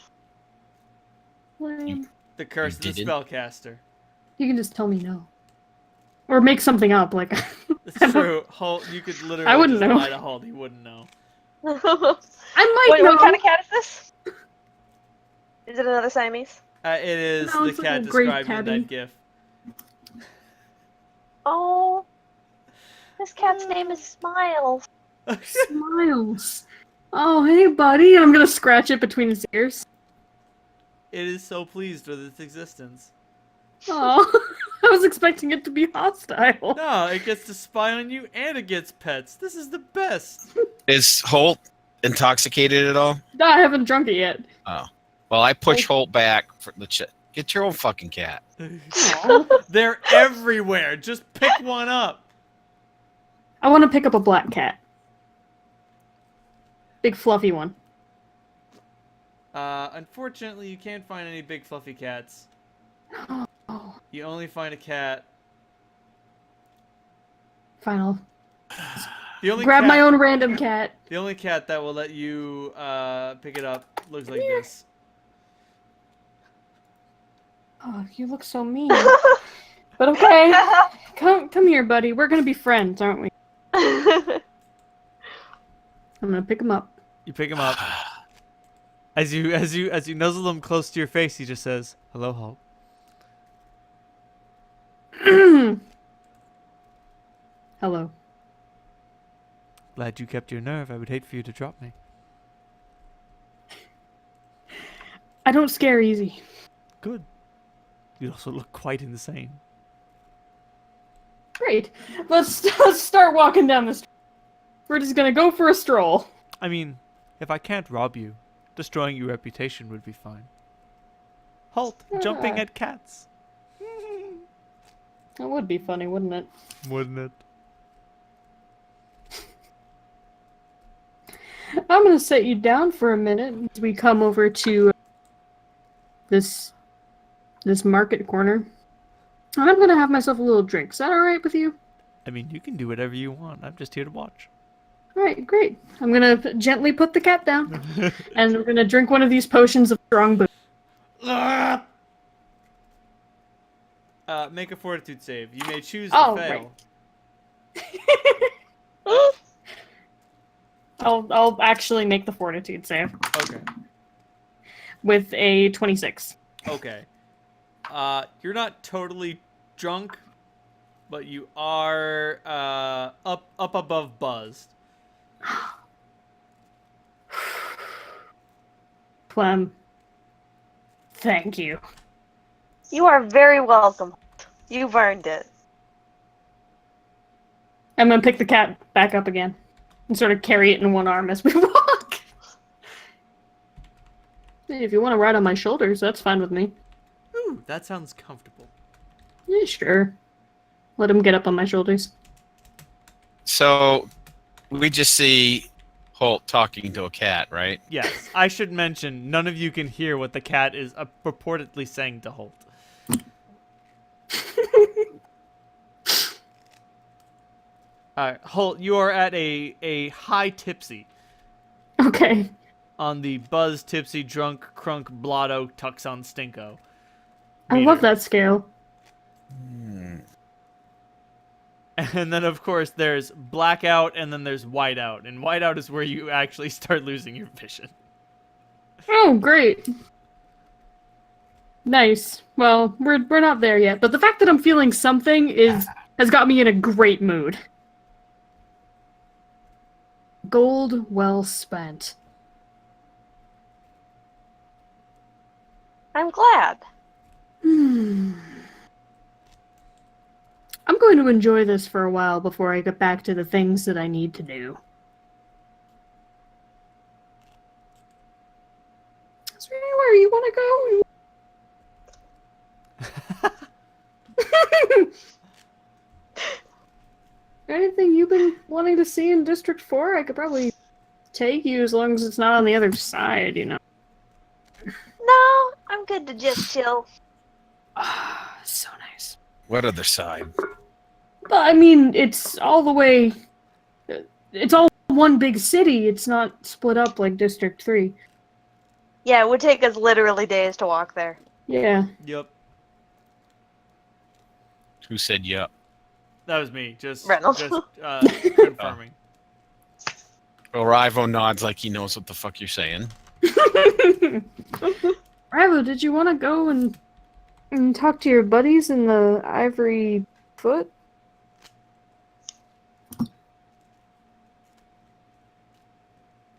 Lame. The curse of the didn't? spellcaster. You can just tell me no. Or make something up, like... It's true. Holt, you could literally I wouldn't just know. lie to Holt. He wouldn't know. What I might know! kind of cat is this? Is it another Siamese? It is No, the it's like cat a great described in tabby. that gif. Oh, this cat's name is Smiles. Smiles. Oh, hey, buddy. I'm gonna scratch it between its ears. It is so pleased with its existence. Oh, I was expecting it to be hostile. No, it gets to spy on you and it gets pets. This is the best. Is Holt intoxicated at all? No, I haven't drunk it yet. Oh. Well, I push Holt back for the Get your own fucking cat. They're everywhere. Just pick one up. I want to pick up a black cat. Big fluffy one. Unfortunately, you can't find any big fluffy cats. You only find a cat. Fine, I'll The only grab cat, my own random cat. The only cat that will let you pick it up looks like this. Oh, you look so mean. But okay. Come here, buddy. We're gonna be friends, aren't we? I'm gonna pick him up. You pick him up. As you nuzzle him close to your face, he just says, "Hello, Holt." Hello. Glad you kept your nerve. I would hate for you to drop me. I don't scare easy. Good. You also look quite insane. Great. Let's start walking down the street. We're just gonna go for a stroll. I mean, if I can't rob you, destroying your reputation would be fine. Holt, jumping at cats. That would be funny, wouldn't it? Wouldn't it? I'm gonna set you down for a minute as we come over to this market corner. And I'm gonna have myself a little drink. Is that alright with you? I mean, you can do whatever you want. I'm just here to watch. Alright, great. I'm gonna gently put the cat down. And we're gonna drink one of these potions of strong booze. Make a fortitude save. You may choose Oh, to fail. right. I'll actually make the fortitude save Okay. with a 26. Okay. You're not totally drunk, but you are up above buzzed. Clem, thank you. You are very welcome. You've earned it. I'm gonna pick the cat back up again and sort of carry it in one arm as we walk. Hey, if you want to ride on my shoulders, that's fine with me. Ooh, that sounds comfortable. Yeah, sure. Let him get up on my shoulders. So we just see Holt talking to a cat, right? Yes, I should mention, none of you can hear what the cat is purportedly saying to Holt. Holt, you are at a high tipsy Okay. on the buzz, tipsy, drunk, crunk, blotto, tux on stinko. I love that scale. And then, of course, there's blackout, and then there's whiteout. And whiteout is where you actually start losing your vision. Oh, great. Nice. Well, we're not there yet, but the fact that I'm feeling something has got me in a great mood. Gold well spent. I'm glad. I'm going to enjoy this for a while before I get back to the things that I need to do. Is there anywhere you want to go? Anything you've been wanting to see in District 4? I could probably take you as long as it's not on the other side, you know. No, I'm good to just chill. Ah, so nice. What other side? But I mean, it's all the way. It's all one big city. It's not split up like District 3. Yeah, it would take us literally days to walk there. Yeah. Yep. Who said yup? That was me. Just Reynolds. confirming. Well, Rivo nods like he knows what the fuck you're saying. Rivo, did you want to go and talk to your buddies in the Ivory Foot?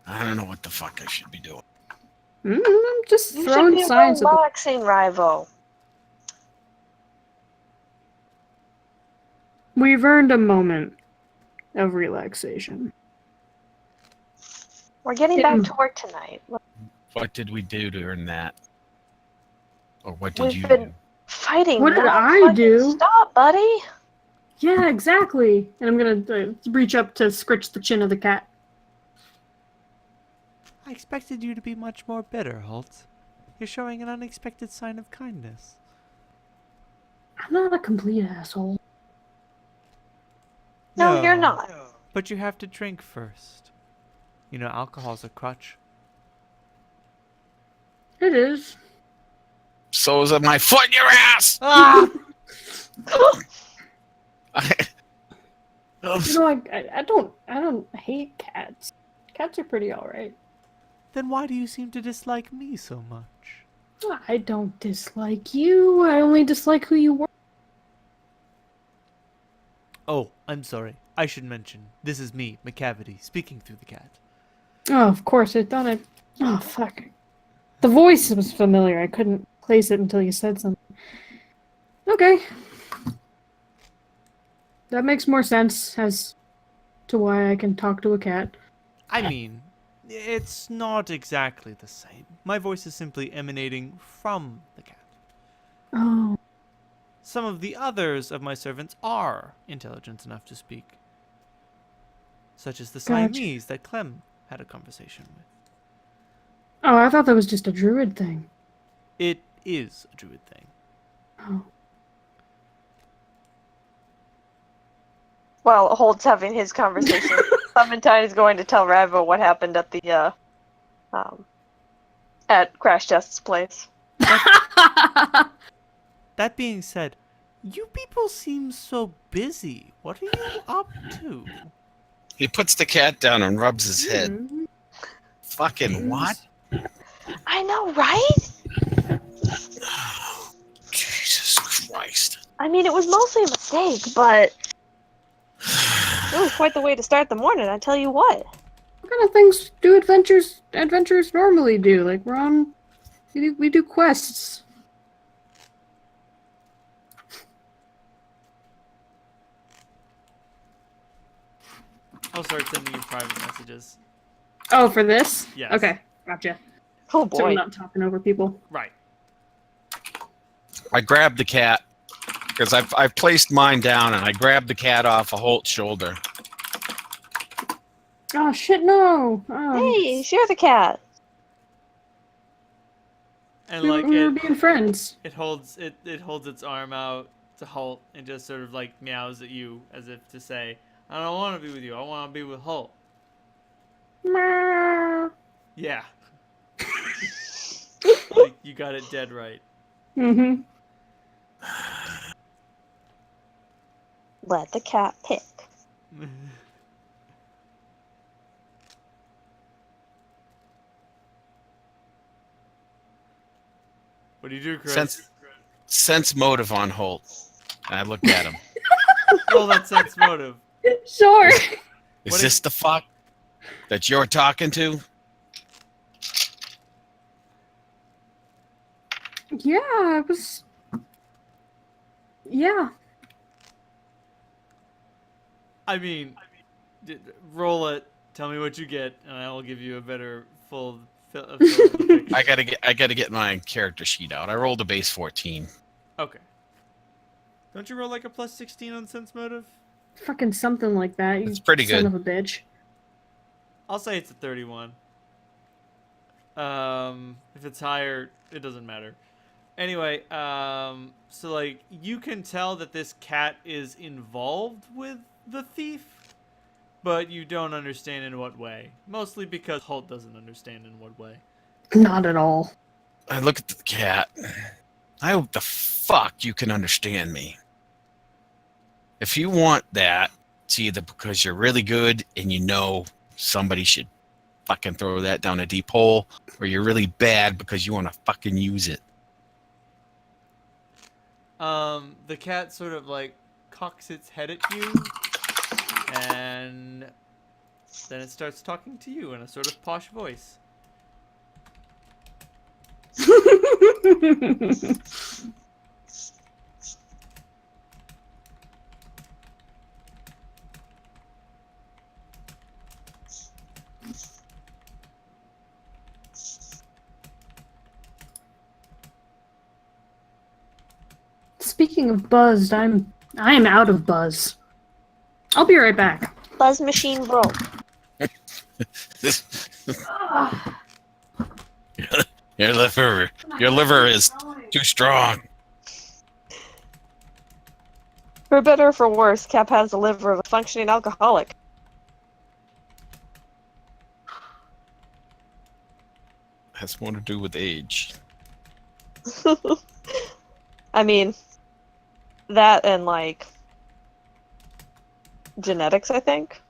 I don't know what the fuck I should be doing. I'm just You should throwing be signs at the... relaxing, Rivo. We've earned a moment of relaxation. We're getting back to work tonight. What did we do to earn that? Or what did We've you been do? fighting. What did now. I Fucking do? Stop, buddy. Yeah, exactly. And I'm gonna reach up to scritch the chin of the cat. I expected you to be much more bitter, Holt. You're showing an unexpected sign of kindness. I'm not a complete asshole. No, you're not. But you have to drink first. You know, alcohol's a crutch. It is. So is it my foot in your ass? Ah! You know, I don't hate cats. Cats are pretty alright. Then why do you seem to dislike me so much? I don't dislike you. I only dislike who you were. Oh, I'm sorry. I should mention, this is me, McCavity, speaking through the cat. Oh, of course. I thought I. Oh, fuck. The voice was familiar. I couldn't place it until you said something. Okay. That makes more sense as to why I can talk to a cat. I mean, it's not exactly the same. My voice is simply emanating from the cat. Oh. Some of the others of my servants are intelligent enough to speak, such as the Gotcha. Siamese that Clem had a conversation with. Oh, I thought that was just a druid thing. It is a druid thing. Oh. While Holt's having his conversation, Clementine is going to tell Ravo what happened at the at Crash Test's place. That being said, you people seem so busy. What are you up to? He puts the cat down and rubs his head. Hmm. Fucking what? I know, right? Jesus Christ. I mean, it was mostly a mistake, but it was quite the way to start the morning, I tell you what. What kind of things do adventurers normally do? Like, we do quests. I'll start sending you private messages. Oh, for this? Yes. Okay, gotcha. Oh So I'm boy. not talking over people. Right. I grabbed the cat because I've placed mine down and I grabbed the cat off of Holt's shoulder. Oh, shit, no! Oh, Hey, share the cat. And we, like we were being friends. it holds its arm out to Holt and just sort of like meows at you as if to say, I don't want to be with you. I want to be with Holt. Meow. Yeah. Like, you got it dead right. Mm-hmm. Let the cat pick. What do you do, Chris? Sense motive on Holt. And I looked at him. Roll that sense motive. Sure. Is What this the fuck that you're talking to? Yeah, it was. Yeah. I mean, roll it. Tell me what you get, and I will give you a better full of the picture. I gotta get my character sheet out. I rolled a base 14. Okay. Don't you roll like a plus 16 on sense motive? Fucking something like that. You It's pretty son good. of a bitch. I'll say it's a 31. If it's higher, it doesn't matter. Anyway, so like you can tell that this cat is involved with the thief, but you don't understand in what way. Mostly because Holt doesn't understand in what way. Not at all. I look at the cat. I hope the fuck you can understand me. If you want that, it's either because you're really good and you know somebody should fucking throw that down a deep hole, or you're really bad because you want to fucking use it. The cat sort of like cocks its head at you, and then it starts talking to you in a sort of posh voice. Speaking of buzzed, I am out of buzz. I'll be right back. Buzz machine broke. Your liver is too strong. For better or for worse, Cap has the liver of a functioning alcoholic. Has more to do with age. I mean, that and like genetics, I think.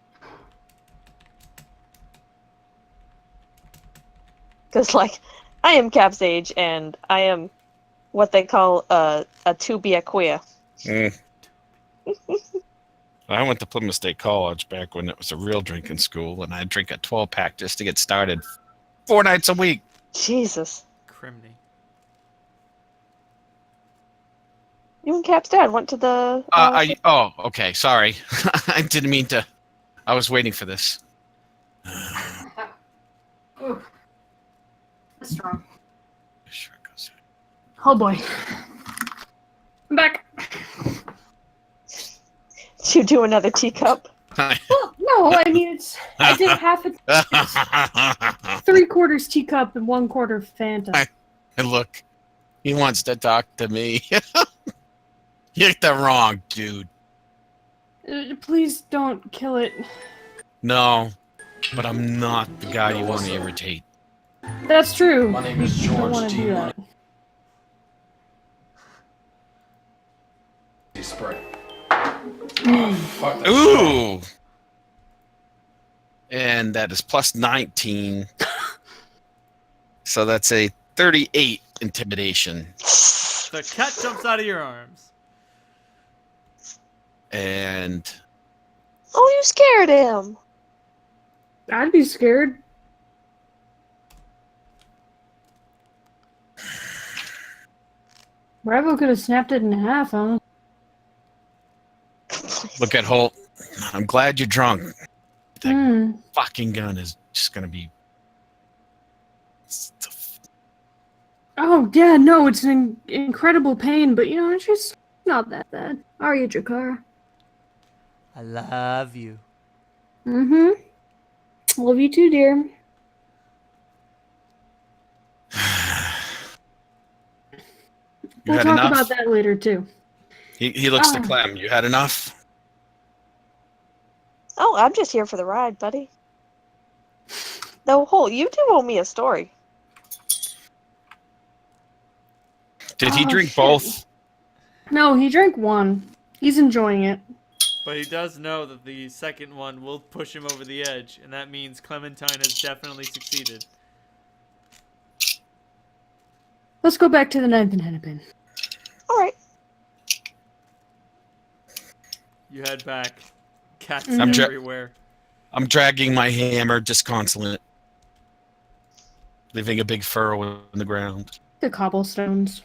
Because, like, I am Cap's age, and I am what they call a to be a queer. I went to Plymouth State College back when it was a real drinking school, and I'd drink a 12-pack just to get started 4 nights a week. Jesus. Criminy. You and Cap's dad went to the... Okay, sorry. I didn't mean to. I was waiting for this. Ooh. That's strong. Sure it goes. Oh boy. I'm back. Did you do another teacup? Well, no, I mean, I did half a... It's 3/4 teacup and 1/4 Fanta. And look, he wants to talk to me. You're the wrong dude. Please don't kill it. No, but I'm not the guy you want to irritate. That's true. My name is I don't George want to D. do that. Spray. Fuck that Ooh! And that is plus 19. So that's a 38 intimidation. The cat jumps out of your arms. And Oh, you scared him. I'd be scared. Bravo could have snapped it in half, huh? look at Holt. I'm glad you're drunk. That Hmm. fucking gun is just going to be... Oh, yeah, no, it's an incredible pain, but, it's just not that bad. Are you, Jakara? I love you. Mm-hmm. Love you too, dear. You We'll had talk enough? about that later, too. He looks to Ah. Clem. You had enough? Oh, I'm just here for the ride, buddy. No, Holt, you do owe me a story. Did he Oh, drink shit. both? No, he drank one. He's enjoying it. But he does know that the second one will push him over the edge, and that means Clementine has definitely succeeded. Let's go back to the 9th and Hennepin. All right. You head back. Cats I'm everywhere. I'm dragging my hammer disconsolate, leaving a big furrow in the ground. The cobblestones.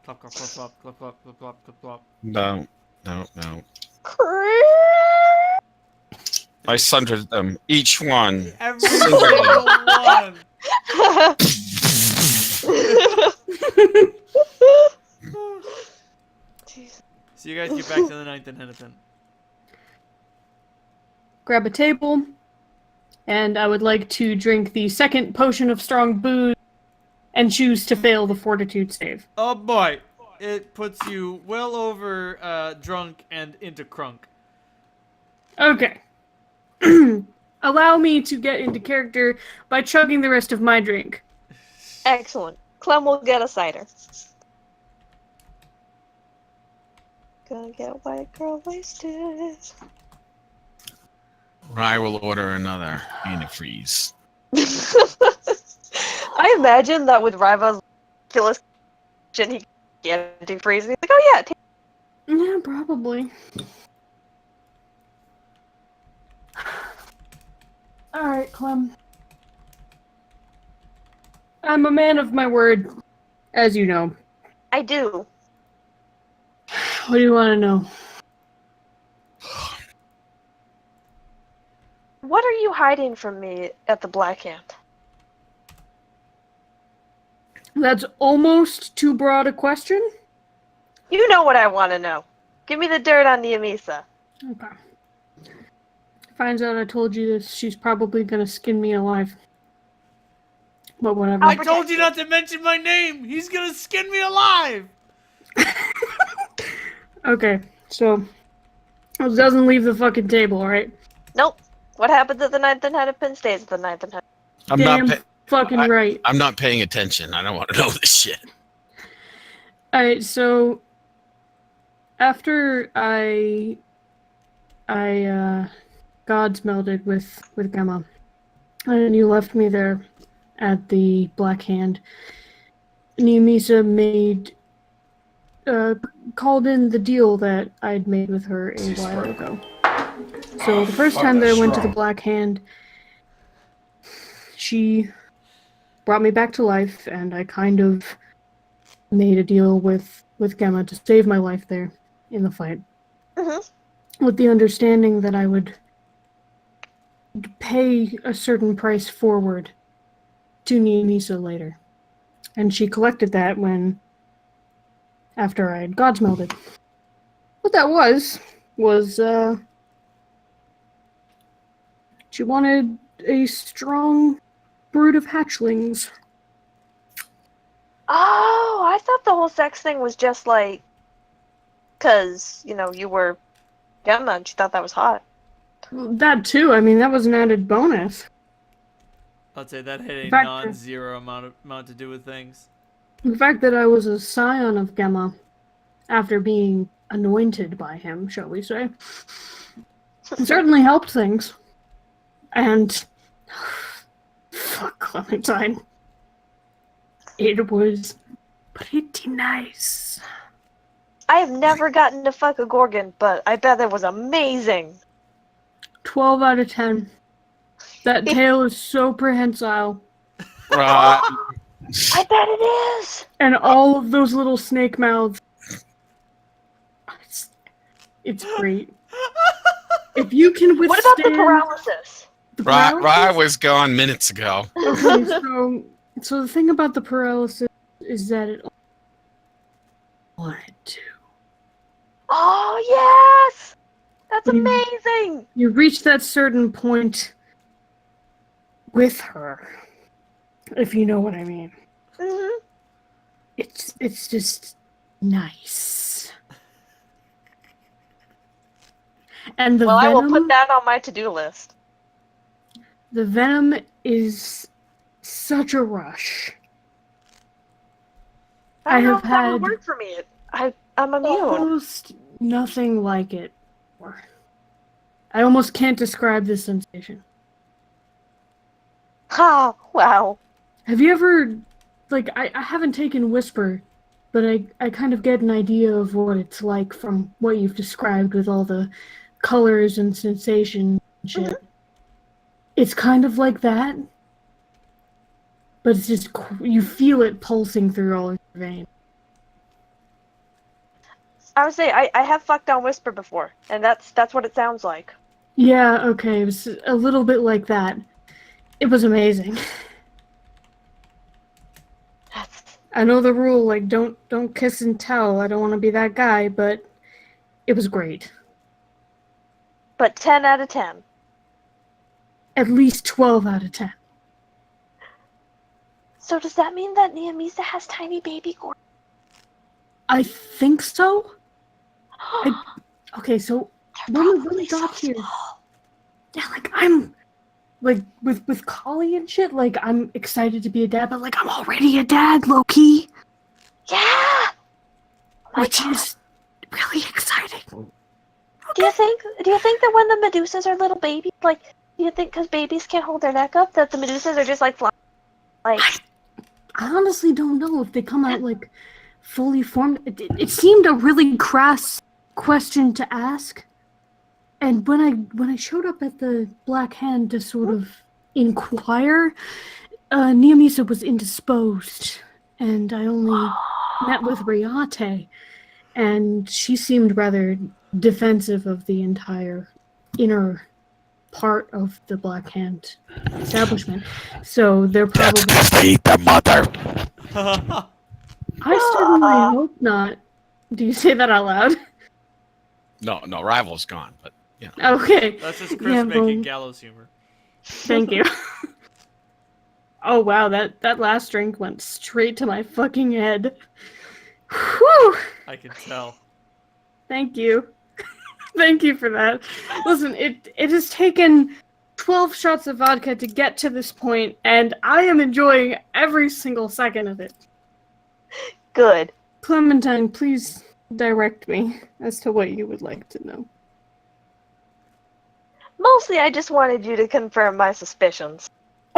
Clop, clop, clop, clop, clop, clop, clop, clop, clop, clop. No. I sundered them, each one. Every single one! So you guys get back to the 9th and Hennepin. Grab a table, and I would like to drink the second potion of strong booze and choose to fail the fortitude save. Oh boy! It puts you well over drunk and into crunk. Okay. Allow me to get into character by chugging the rest of my drink. Excellent. Clem will get a cider. Gonna get white girl wasted. I will order another antifreeze. I imagine that with Riva's ridiculous he get antifreeze. He's like, oh yeah, Yeah, probably. Alright, Clem. I'm a man of my word, as you know. I do. What do you want to know? What are you hiding from me at the Black Hand? That's almost too broad a question. You know what I want to know. Give me the dirt on the Amisa. Okay. Finds out I told you this, she's probably gonna skin me alive. But whatever. I told you not to mention my name! He's gonna skin me alive! Okay, so it doesn't leave the fucking table, alright? Nope. What happens at the 9th and Hennepin stays at the 9th and Hennepin. I'm Damn not. fucking right. I'm not paying attention. I don't want to know this shit. Alright, so after I gods melded with Gemma, and you left me there at the Black Hand, Niamisa called in the deal that I'd made with her a while ago. So the first Fuck, time that I that's went to the strong. Black Hand, she brought me back to life, and I kind of made a deal with Gemma to save my life there in the fight. With the understanding that I would pay a certain price forward to Niamisa later. And she collected that after I had gods melded. What that was she wanted a strong brood of hatchlings. Oh, I thought the whole sex thing was just like, cause you were Gemma and she thought that was hot. That too, I mean, that was an added bonus. I'd say that had a In fact, non-zero amount to do with things. the fact that I was a scion of Gemma after being anointed by him, shall we say, certainly helped things. And fuck Clementine. It was pretty nice. I have never gotten to fuck a Gorgon, but I bet that was amazing. 12 out of 10. That tail is so prehensile. I bet it is. And all of those little snake mouths. It's great. If you can withstand... What about the paralysis? The paralysis? Rye was gone minutes ago. Okay, so the thing about the paralysis is that it wanted to. Oh, yes! That's You- amazing! You reach that certain point with her, if you know what I mean. Mm-hmm. It's just nice. And the Well, I venom, will put that on my to-do list. the venom is such a rush. I don't I know have if that would had work for me. I'm immune. almost nothing like it. I almost can't describe this sensation. Ha! Wow. Have you ever, like, I haven't taken Whisper, but I kind of get an idea of what it's like from what you've described with all the colors and sensations and shit. It's kind of like that, but it's just, you feel it pulsing through all your veins. I would say I have fucked on Whisper before, and that's what it sounds like. Yeah, okay, it was a little bit like that. It was amazing. That's I know the rule, like, don't kiss and tell. I don't want to be that guy, but it was great. but 10 out of 10. At least 12 out of 10. So does that mean that Niamisa has tiny baby Gorgon? I think so. Okay, so when we got here, yeah, like, I'm, like, with Collie and shit, like, I'm excited to be a dad, but, like, I'm already a dad, low-key, Yeah! Oh my which God. is really exciting. Do you think that when the Medusas are little babies, like, do you think because babies can't hold their neck up, that the Medusas are just like flying? Like, I honestly don't know if they come out, like, fully formed. It seemed a really crass question to ask. And when I showed up at the Black Hand to sort of inquire, Niamisa was indisposed, and I only met with Riate, and she seemed rather defensive of the entire inner part of the Black Hand establishment. So they're probably... That's because they eat their mother. I certainly hope not. Do you say that out loud? No, Rival's gone, but you know. Okay. That's just Chris Yeah, making well, gallows humor. thank you. Oh wow, that last drink went straight to my fucking head. Whew! I can tell. Thank you. Thank you for that. Listen, it has taken 12 shots of vodka to get to this point, and I am enjoying every single second of it. good. Clementine, please direct me as to what you would like to know. Mostly, I just wanted you to confirm my suspicions.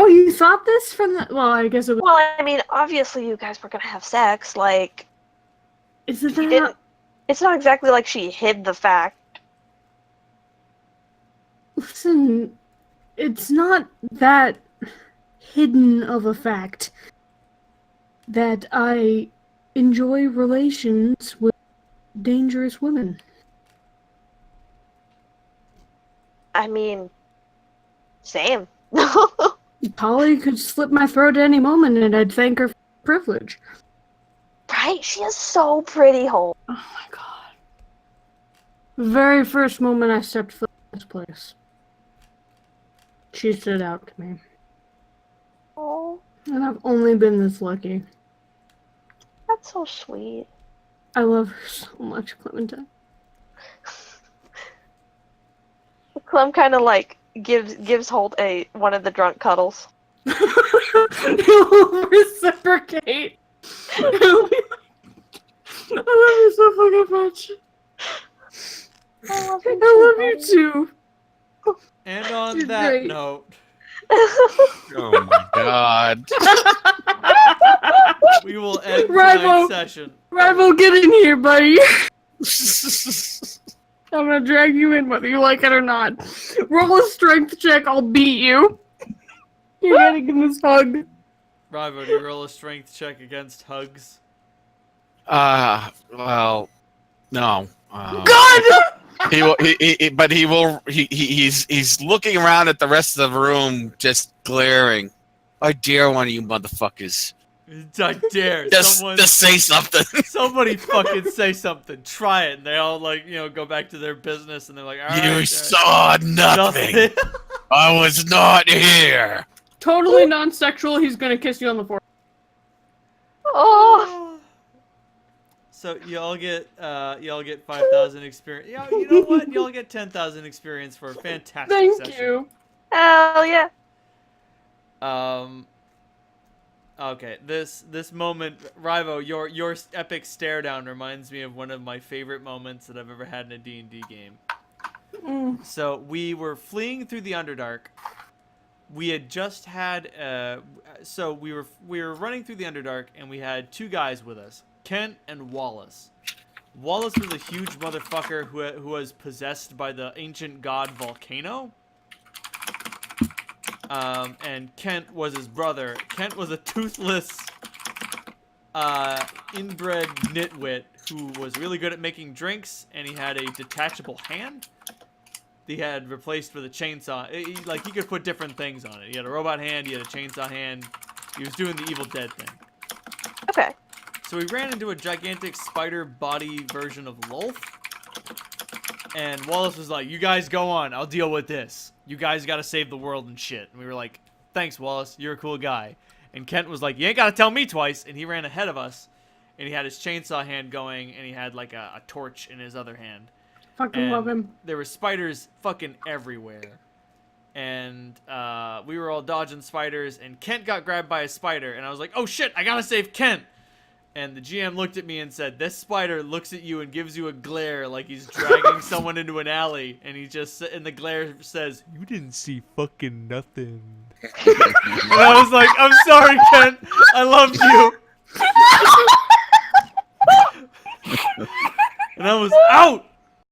Oh, you thought this from the? Well, I guess it was. Well, I mean, obviously you guys were gonna have sex. Like, Is it she that? didn't. It's not exactly like she hid the fact. Listen, it's not that hidden of a fact that I enjoy relations with dangerous women. I mean, same. Polly could slip my throat at any moment, and I'd thank her for privilege. Right? She is so pretty, Holt. Oh my god. The very first moment I stepped foot in this place, she stood out to me. Oh, And I've only been this lucky. that's so sweet. I love her so much, Clementine. Clem kind of like gives Holt one of the drunk cuddles. You'll reciprocate. I love you so fucking much. I love you I love you too. And on You're that great. note, Oh my god. we will end Rival. tonight's session. Rival, get in here, buddy. I'm gonna drag you in whether you like it or not. Roll a strength check, I'll beat you. You're getting in this hug. Rival, do you roll a strength check against hugs? Well, no. God! He will. But he will. He's looking around at the rest of the room, just glaring. I dare one of you motherfuckers. I dare Just say something. somebody fucking say something. Try it. And they all go back to their business, and they're like, all right. You saw nothing. I was not here. Totally non-sexual, he's gonna kiss you on the forehead. Oh, So y'all get 5,000 experience. You know what? Y'all get 10,000 experience for a fantastic Thank session. you. hell yeah. Okay, this moment, Rivo, your epic stare down reminds me of one of my favorite moments that I've ever had in a D&D game. So we were fleeing through the Underdark. We had just had so we were running through the Underdark, and we had two guys with us, Kent and Wallace. Wallace was a huge motherfucker who was possessed by the ancient god Volcano. And Kent was his brother. Kent was a toothless, inbred nitwit who was really good at making drinks, and he had a detachable hand. He had replaced with a chainsaw. He could put different things on it. He had a robot hand, he had a chainsaw hand. He was doing the Evil Dead thing. Okay. So we ran into a gigantic spider body version of Lolth. And Wallace was like, you guys go on, I'll deal with this. You guys gotta save the world and shit. And we were like, thanks, Wallace, you're a cool guy. And Kent was like, you ain't gotta tell me twice. And he ran ahead of us. And he had his chainsaw hand going, and he had like a torch in his other hand. Fucking And love him. there were spiders fucking everywhere. And we were all dodging spiders, and Kent got grabbed by a spider. And I was like, oh shit, I gotta save Kent. And the GM looked at me and said, this spider looks at you and gives you a glare like he's dragging someone into an alley. And and the glare says, you didn't see fucking nothing. And I was like, I'm sorry, Kent. I loved you. And I was out.